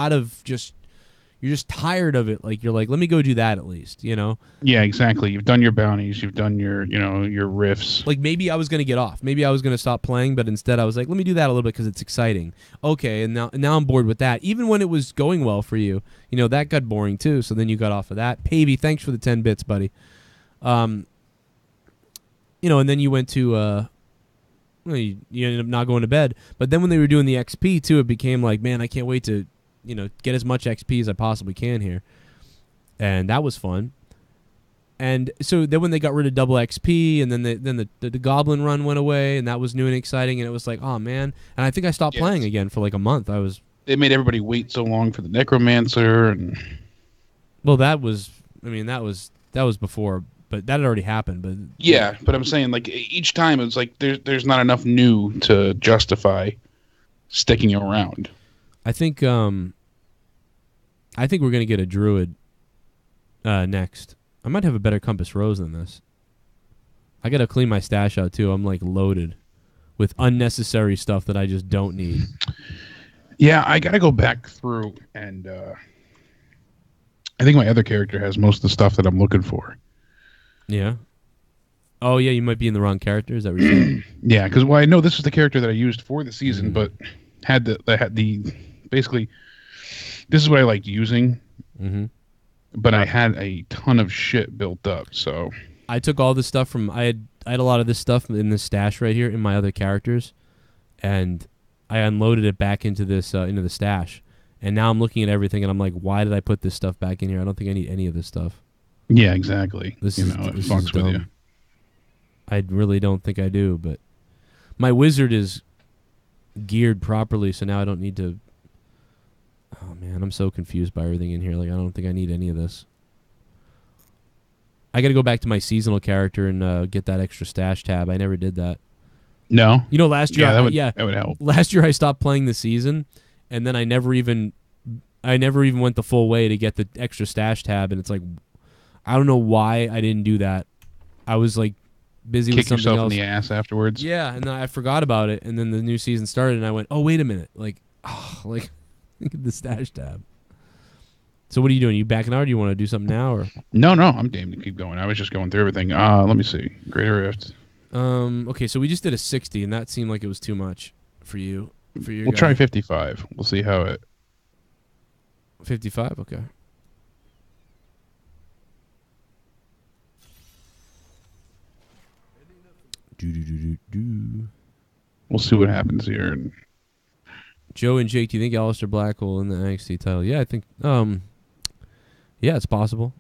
you're just tired of it, like you're like, let me go do that at least, Yeah, exactly. You've done your bounties, you've done your riffs. Like maybe I was going to get off. Maybe I was going to stop playing, but instead I was like, let me do that a little bit because it's exciting. Okay, and now I'm bored with that. Even when it was going well for you, that got boring too, so then you got off of that. Pavey, thanks for the 10 bits, buddy. And then you went to well, you ended up not going to bed. But then when they were doing the XP too, it became like, man, I can't wait to, get as much XP as I possibly can here. And that was fun. And so then when they got rid of double XP, and then the Goblin run went away, and that was new and exciting, and it was like, oh man. And I think I stopped playing again for like a month. They made everybody wait so long for the Necromancer, and well, that was before, but that had already happened. But yeah, but I'm saying like each time it's like there's not enough new to justify sticking around. I think we're gonna get a druid next. I might have a better Compass Rose than this. I gotta clean my stash out too. I'm like loaded with unnecessary stuff that I just don't need. Yeah, I gotta go back through, and I think my other character has most of the stuff that I'm looking for. Yeah. Oh yeah, you might be in the wrong character. Is that what you're saying? Yeah, because I know this is the character that I used for the season, but had the basically this is what I liked using. Mm-hmm. But I had a ton of shit built up, so I took all this stuff from I had a lot of this stuff in this stash right here in my other characters, and I unloaded it back into this into the stash, and now I'm looking at everything and I'm like, why did I put this stuff back in here? I don't think I need any of this stuff. Yeah, exactly. This fucks with you. I really don't think I do, but my wizard is geared properly, so now I don't need to. Oh man, I'm so confused by everything in here. Like I don't think I need any of this. I got to go back to my seasonal character and get that extra stash tab. I never did that. No. Last year, that would help. Last year I stopped playing the season, and then I never even went the full way to get the extra stash tab. And it's like, I don't know why I didn't do that. I was like busy with something else. Kick yourself in the ass afterwards. Yeah, and then I forgot about it, and then the new season started, and I went, oh wait a minute, like the stash tab. So what are you doing? You backing out, or do you want to do something now, or? No, I'm game to keep going. I was just going through everything. Let me see. Greater Rift. Okay, so we just did a 60, and that seemed like it was too much for you. We'll try 55. We'll see how it. 55, okay. We'll see what happens here. Joe and Jake, do you think Aleister Black will win the NXT title? Yeah, I think. Yeah, it's possible.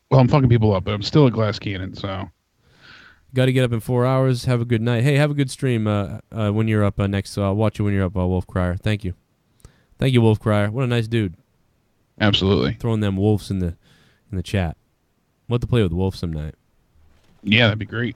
Well, I'm fucking people up, but I'm still a glass cannon, so. Got to get up in 4 hours. Have a good night. Hey, have a good stream when you're up next. I'll watch you when you're up, Wolf Crier. Thank you. Thank you, Wolf Crier. What a nice dude. Absolutely. Throwing them wolves in the chat. We'll have to play with wolves some night. Yeah, that'd be great.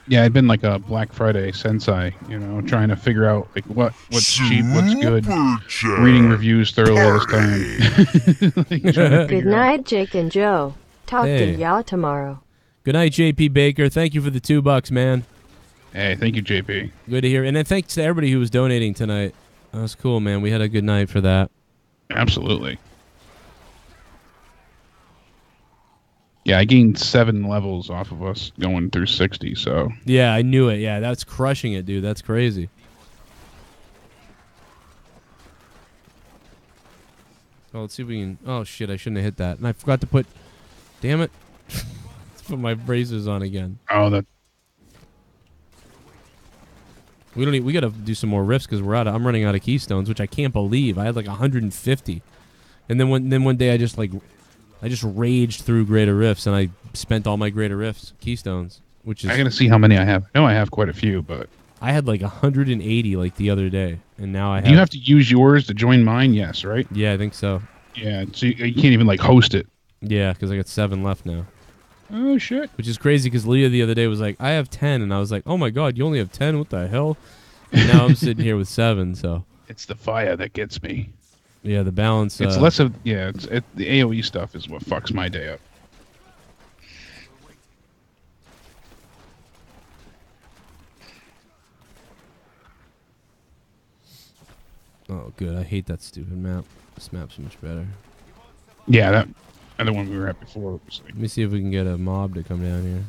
Yeah, I've been like a Black Friday sensei, trying to figure out like what's cheap, what's good, reading reviews thoroughly all this time. Good night, Jake and Joe. Talk to y'all tomorrow. Good night, JP Baker. Thank you for the $2, man. Hey, thank you, JP. Good to hear. And then thanks to everybody who was donating tonight. That was cool, man. We had a good night for that. Absolutely. Yeah, I gained 7 levels off of us going through 60, so. Yeah, I knew it. Yeah, that's crushing it, dude. That's crazy. Oh, let's see if we can. Oh, shit, I shouldn't have hit that. And I forgot to put. Damn it. Let's put my braces on again. Oh, that. We got to do some more riffs because I'm running out of keystones, which I can't believe. I had like 150. And then one day I just raged through Greater Rifts, and I spent all my Greater Rifts keystones, which is. I gotta see how many I have. I know I have quite a few, but I had like 180 like the other day, and now I have. Do you have to use yours to join mine? Yes, right? Yeah, I think so. Yeah, so you can't even like host it. Yeah, because I got 7 left now. Oh shit! Which is crazy because Leah the other day was like, "I have 10," and I was like, "Oh my god, you only have 10? What the hell?" And now I'm sitting here with 7. So it's the fire that gets me. Yeah, the balance. It's less of the AOE stuff is what fucks my day up. Oh, good. I hate that stupid map. This map's so much better. Yeah, that other one we were at before. Let me see if we can get a mob to come down here.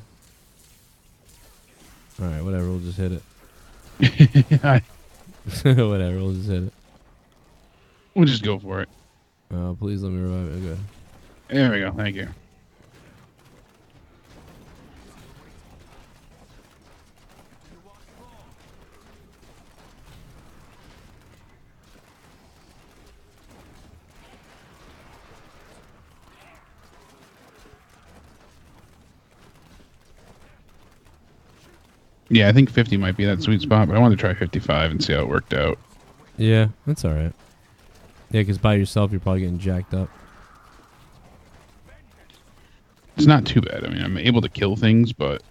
All right, whatever. We'll just hit it. Whatever. We'll just hit it. We'll just go for it. Please let me revive it. Okay. There we go. Thank you. Yeah, I think 50 might be that sweet spot, but I wanted to try 55 and see how it worked out. Yeah, that's all right. Yeah, because by yourself, you're probably getting jacked up. It's not too bad. I mean, I'm able to kill things, but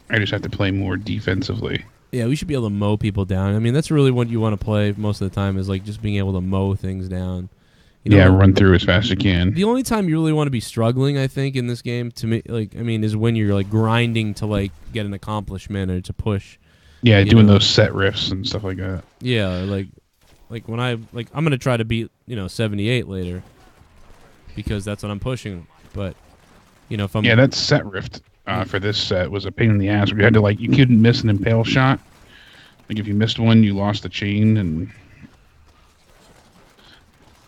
I just have to play more defensively. Yeah, we should be able to mow people down. I mean, that's really what you want to play most of the time is like just being able to mow things down. You know, run through as fast as you can. The only time you really want to be struggling, I think, in this game, to me, like, I mean, is when you're like grinding to like get an accomplishment or to push. Yeah, doing those set riffs and stuff like that. Yeah, like when I'm gonna try to beat 78 later because that's what I'm pushing. But if I'm that set rift for this set was a pain in the ass. We had to you couldn't miss an impale shot. Like if you missed one, you lost the chain and.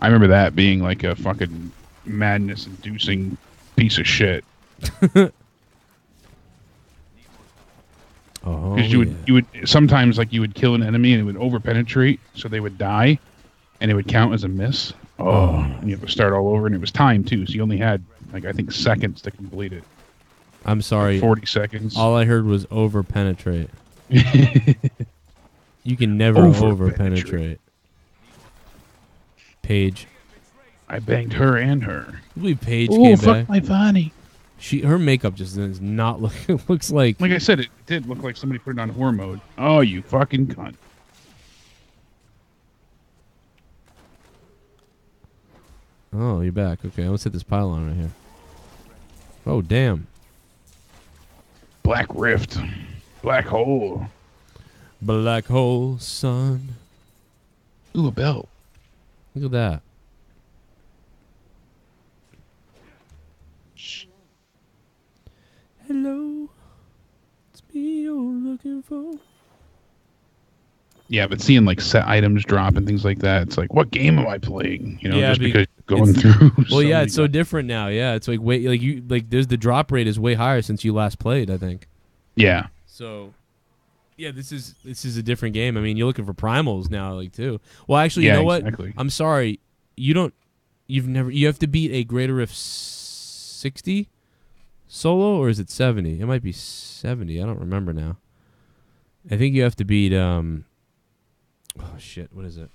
I remember that being like a fucking madness-inducing piece of shit. Oh, because you would sometimes you would kill an enemy and it would over-penetrate, so they would die, and it would count as a miss. Oh, and you have to start all over, and it was timed too, so you only had I think seconds to complete it. I'm sorry, 40 seconds. All I heard was over-penetrate. You can never over-penetrate. Paige. I banged her and her. I believe Paige came back. My body. Her makeup just does not look. It looks like I said, it did look like somebody put it on horror mode. Oh, you fucking cunt! Oh, you're back. Okay, let's hit this pylon right here. Oh, damn! Black rift, black hole, black hole, son. Ooh, a belt. Look at that. Hello. It's me you're looking for. Yeah, but seeing set items drop and things like that, it's like, what game am I playing? Just because you're going through. Well, so it's so different now. Yeah, it's there's the drop rate is way higher since you last played, I think. Yeah. So yeah, this is a different game. I mean, you're looking for primals now, too. Well, actually, you know what? Exactly. I'm sorry. You have to beat a greater riff 60 solo, or is it 70? It might be 70. I don't remember now. I think you have to beat oh shit, what is it?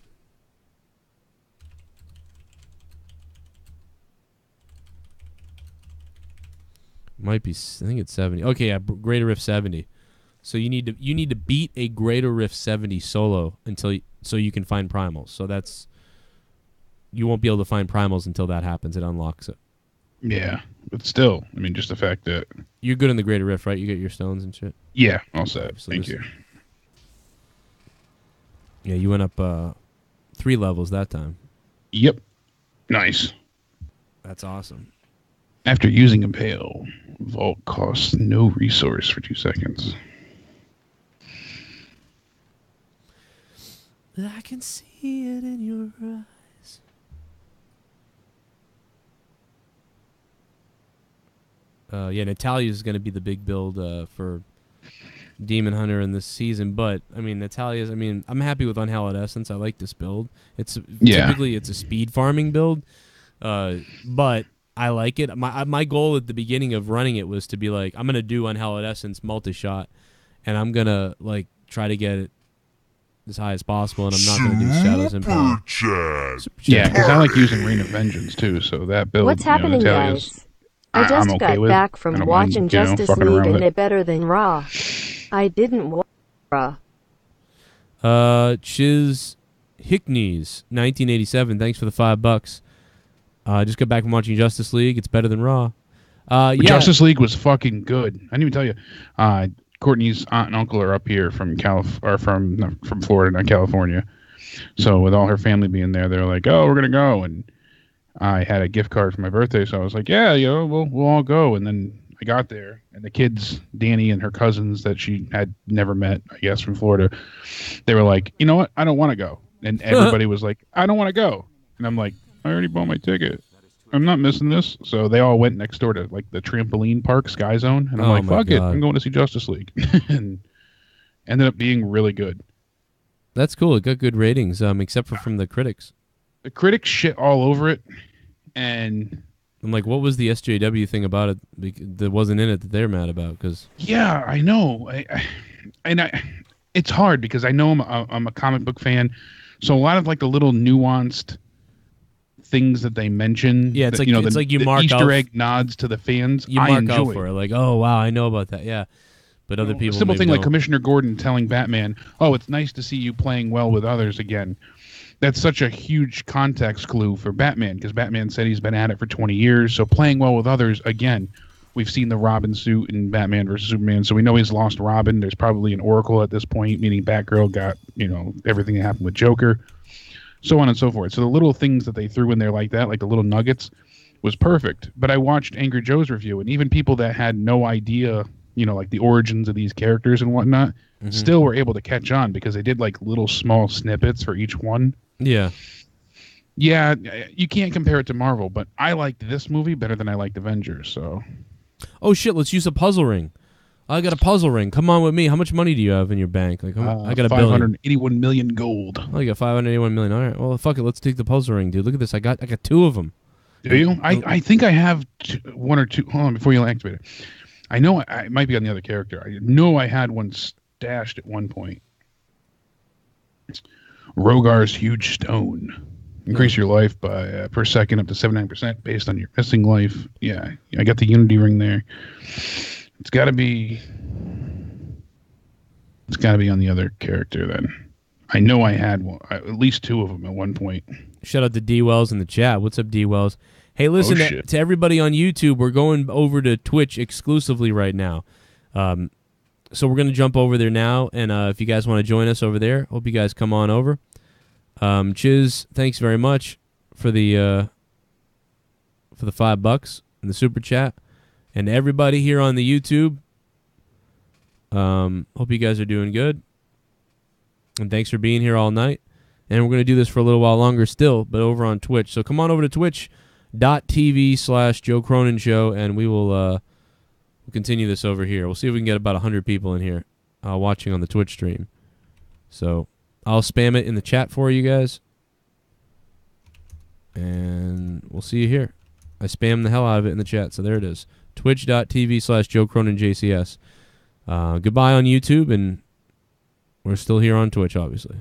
Might be, I think it's 70. Okay, yeah, greater riff 70. So you need to beat a greater riff 70 solo so you can find primals. So you won't be able to find primals until that happens. It unlocks it. Yeah, but still, I mean, just the fact that you're good in the greater riff, right? You get your stones and shit. Yeah, all set. So Thank you. Yeah, you went up 3 levels that time. Yep. Nice. That's awesome. After using Impale, Vault costs no resource for 2 seconds. I can see it in your eyes. Yeah, Natalia is going to be the big build for Demon Hunter in this season, but I mean, I'm happy with Unhallowed Essence. I like this build. Typically it's a speed farming build, but I like it. My goal at the beginning of running it was to be like, I'm gonna do Unhallowed Essence multi-shot, and I'm gonna try to get it as high as possible, and I'm not gonna do Shadows and Power. Yeah, because I like using Reign of Vengeance too. So that build. What's happening, guys? I just got back from watching Justice League and it better than Raw. I didn't watch Raw. Chiz Hickneys, 1987. Thanks for the $5. Just got back from watching Justice League. It's better than Raw. Yeah. Justice League was fucking good. I didn't even tell you. Courtney's aunt and uncle are up here from from Florida, not California. So with all her family being there, they're like, "Oh, we're gonna go." And I had a gift card for my birthday, so I was like, "Yeah, we'll all go." And then I got there, and the kids, Danny and her cousins that she had never met, I guess from Florida, they were like, "You know what? I don't want to go." And everybody was like, "I don't want to go." And I'm like, "I already bought my ticket. I'm not missing this." So they all went next door to like the trampoline park, Sky Zone, and I'm like, "Fuck it, I'm going to see Justice League." And ended up being really good. That's cool. It got good ratings, except for from the critics. The critics shit all over it, and I'm like, what was the SJW thing about it that wasn't in it that they're mad about? Because yeah, I know, it's hard because I know I'm a comic book fan, so a lot of like the little nuanced things that they mention, yeah, it's that, like it's like you the mark Easter out, egg nods to the fans. You I mark enjoy out for it, like, oh wow, I know about that, yeah. But other people, a simple maybe thing like don't. Commissioner Gordon telling Batman, "Oh, it's nice to see you playing well with others again." That's such a huge context clue for Batman, because Batman said he's been at it for 20 years. So playing well with others, again, we've seen the Robin suit in Batman versus Superman, so we know he's lost Robin. There's probably an Oracle at this point, meaning Batgirl got, everything that happened with Joker, so on and so forth. So the little things that they threw in there like that, like the little nuggets, was perfect. But I watched Angry Joe's review, and even people that had no idea, like the origins of these characters and whatnot, still were able to catch on because they did like little small snippets for each one. Yeah. Yeah, you can't compare it to Marvel, but I liked this movie better than I liked Avengers, so. Oh shit, let's use a puzzle ring. I got a puzzle ring. Come on with me. How much money do you have in your bank? Like, I got $1 billion. 581 million gold. Oh, you got 581 million. All right. Well, fuck it. Let's take the puzzle ring, dude. Look at this. I got 2 of them. Do you? I think I have 1 or 2. Hold on, before you activate it. I know it might be on the other character. I know I had one stashed at one point. Rogar's Huge Stone. Increase your life by per second up to 79% based on your missing life. Yeah, I got the Unity ring there. It's got to be on the other character then. I know I had one, at least 2 of them at one point. Shout out to D Wells in the chat. What's up, D Wells? Hey, listen to everybody on YouTube. We're going over to Twitch exclusively right now. So we're going to jump over there now, and if you guys want to join us over there, hope you guys come on over. Chiz, thanks very much for the $5 in the super chat, and everybody here on the YouTube. Hope you guys are doing good, and thanks for being here all night. And we're going to do this for a little while longer still, but over on Twitch. So come on over to twitch.tv/Joe Cronin Show, and we will we'll continue this over here. We'll see if we can get about 100 people in here watching on the Twitch stream. So I'll spam it in the chat for you guys, and we'll see you here. I spammed the hell out of it in the chat, so there it is. Twitch.tv/Joe Cronin JCS. Goodbye on YouTube, and we're still here on Twitch, obviously.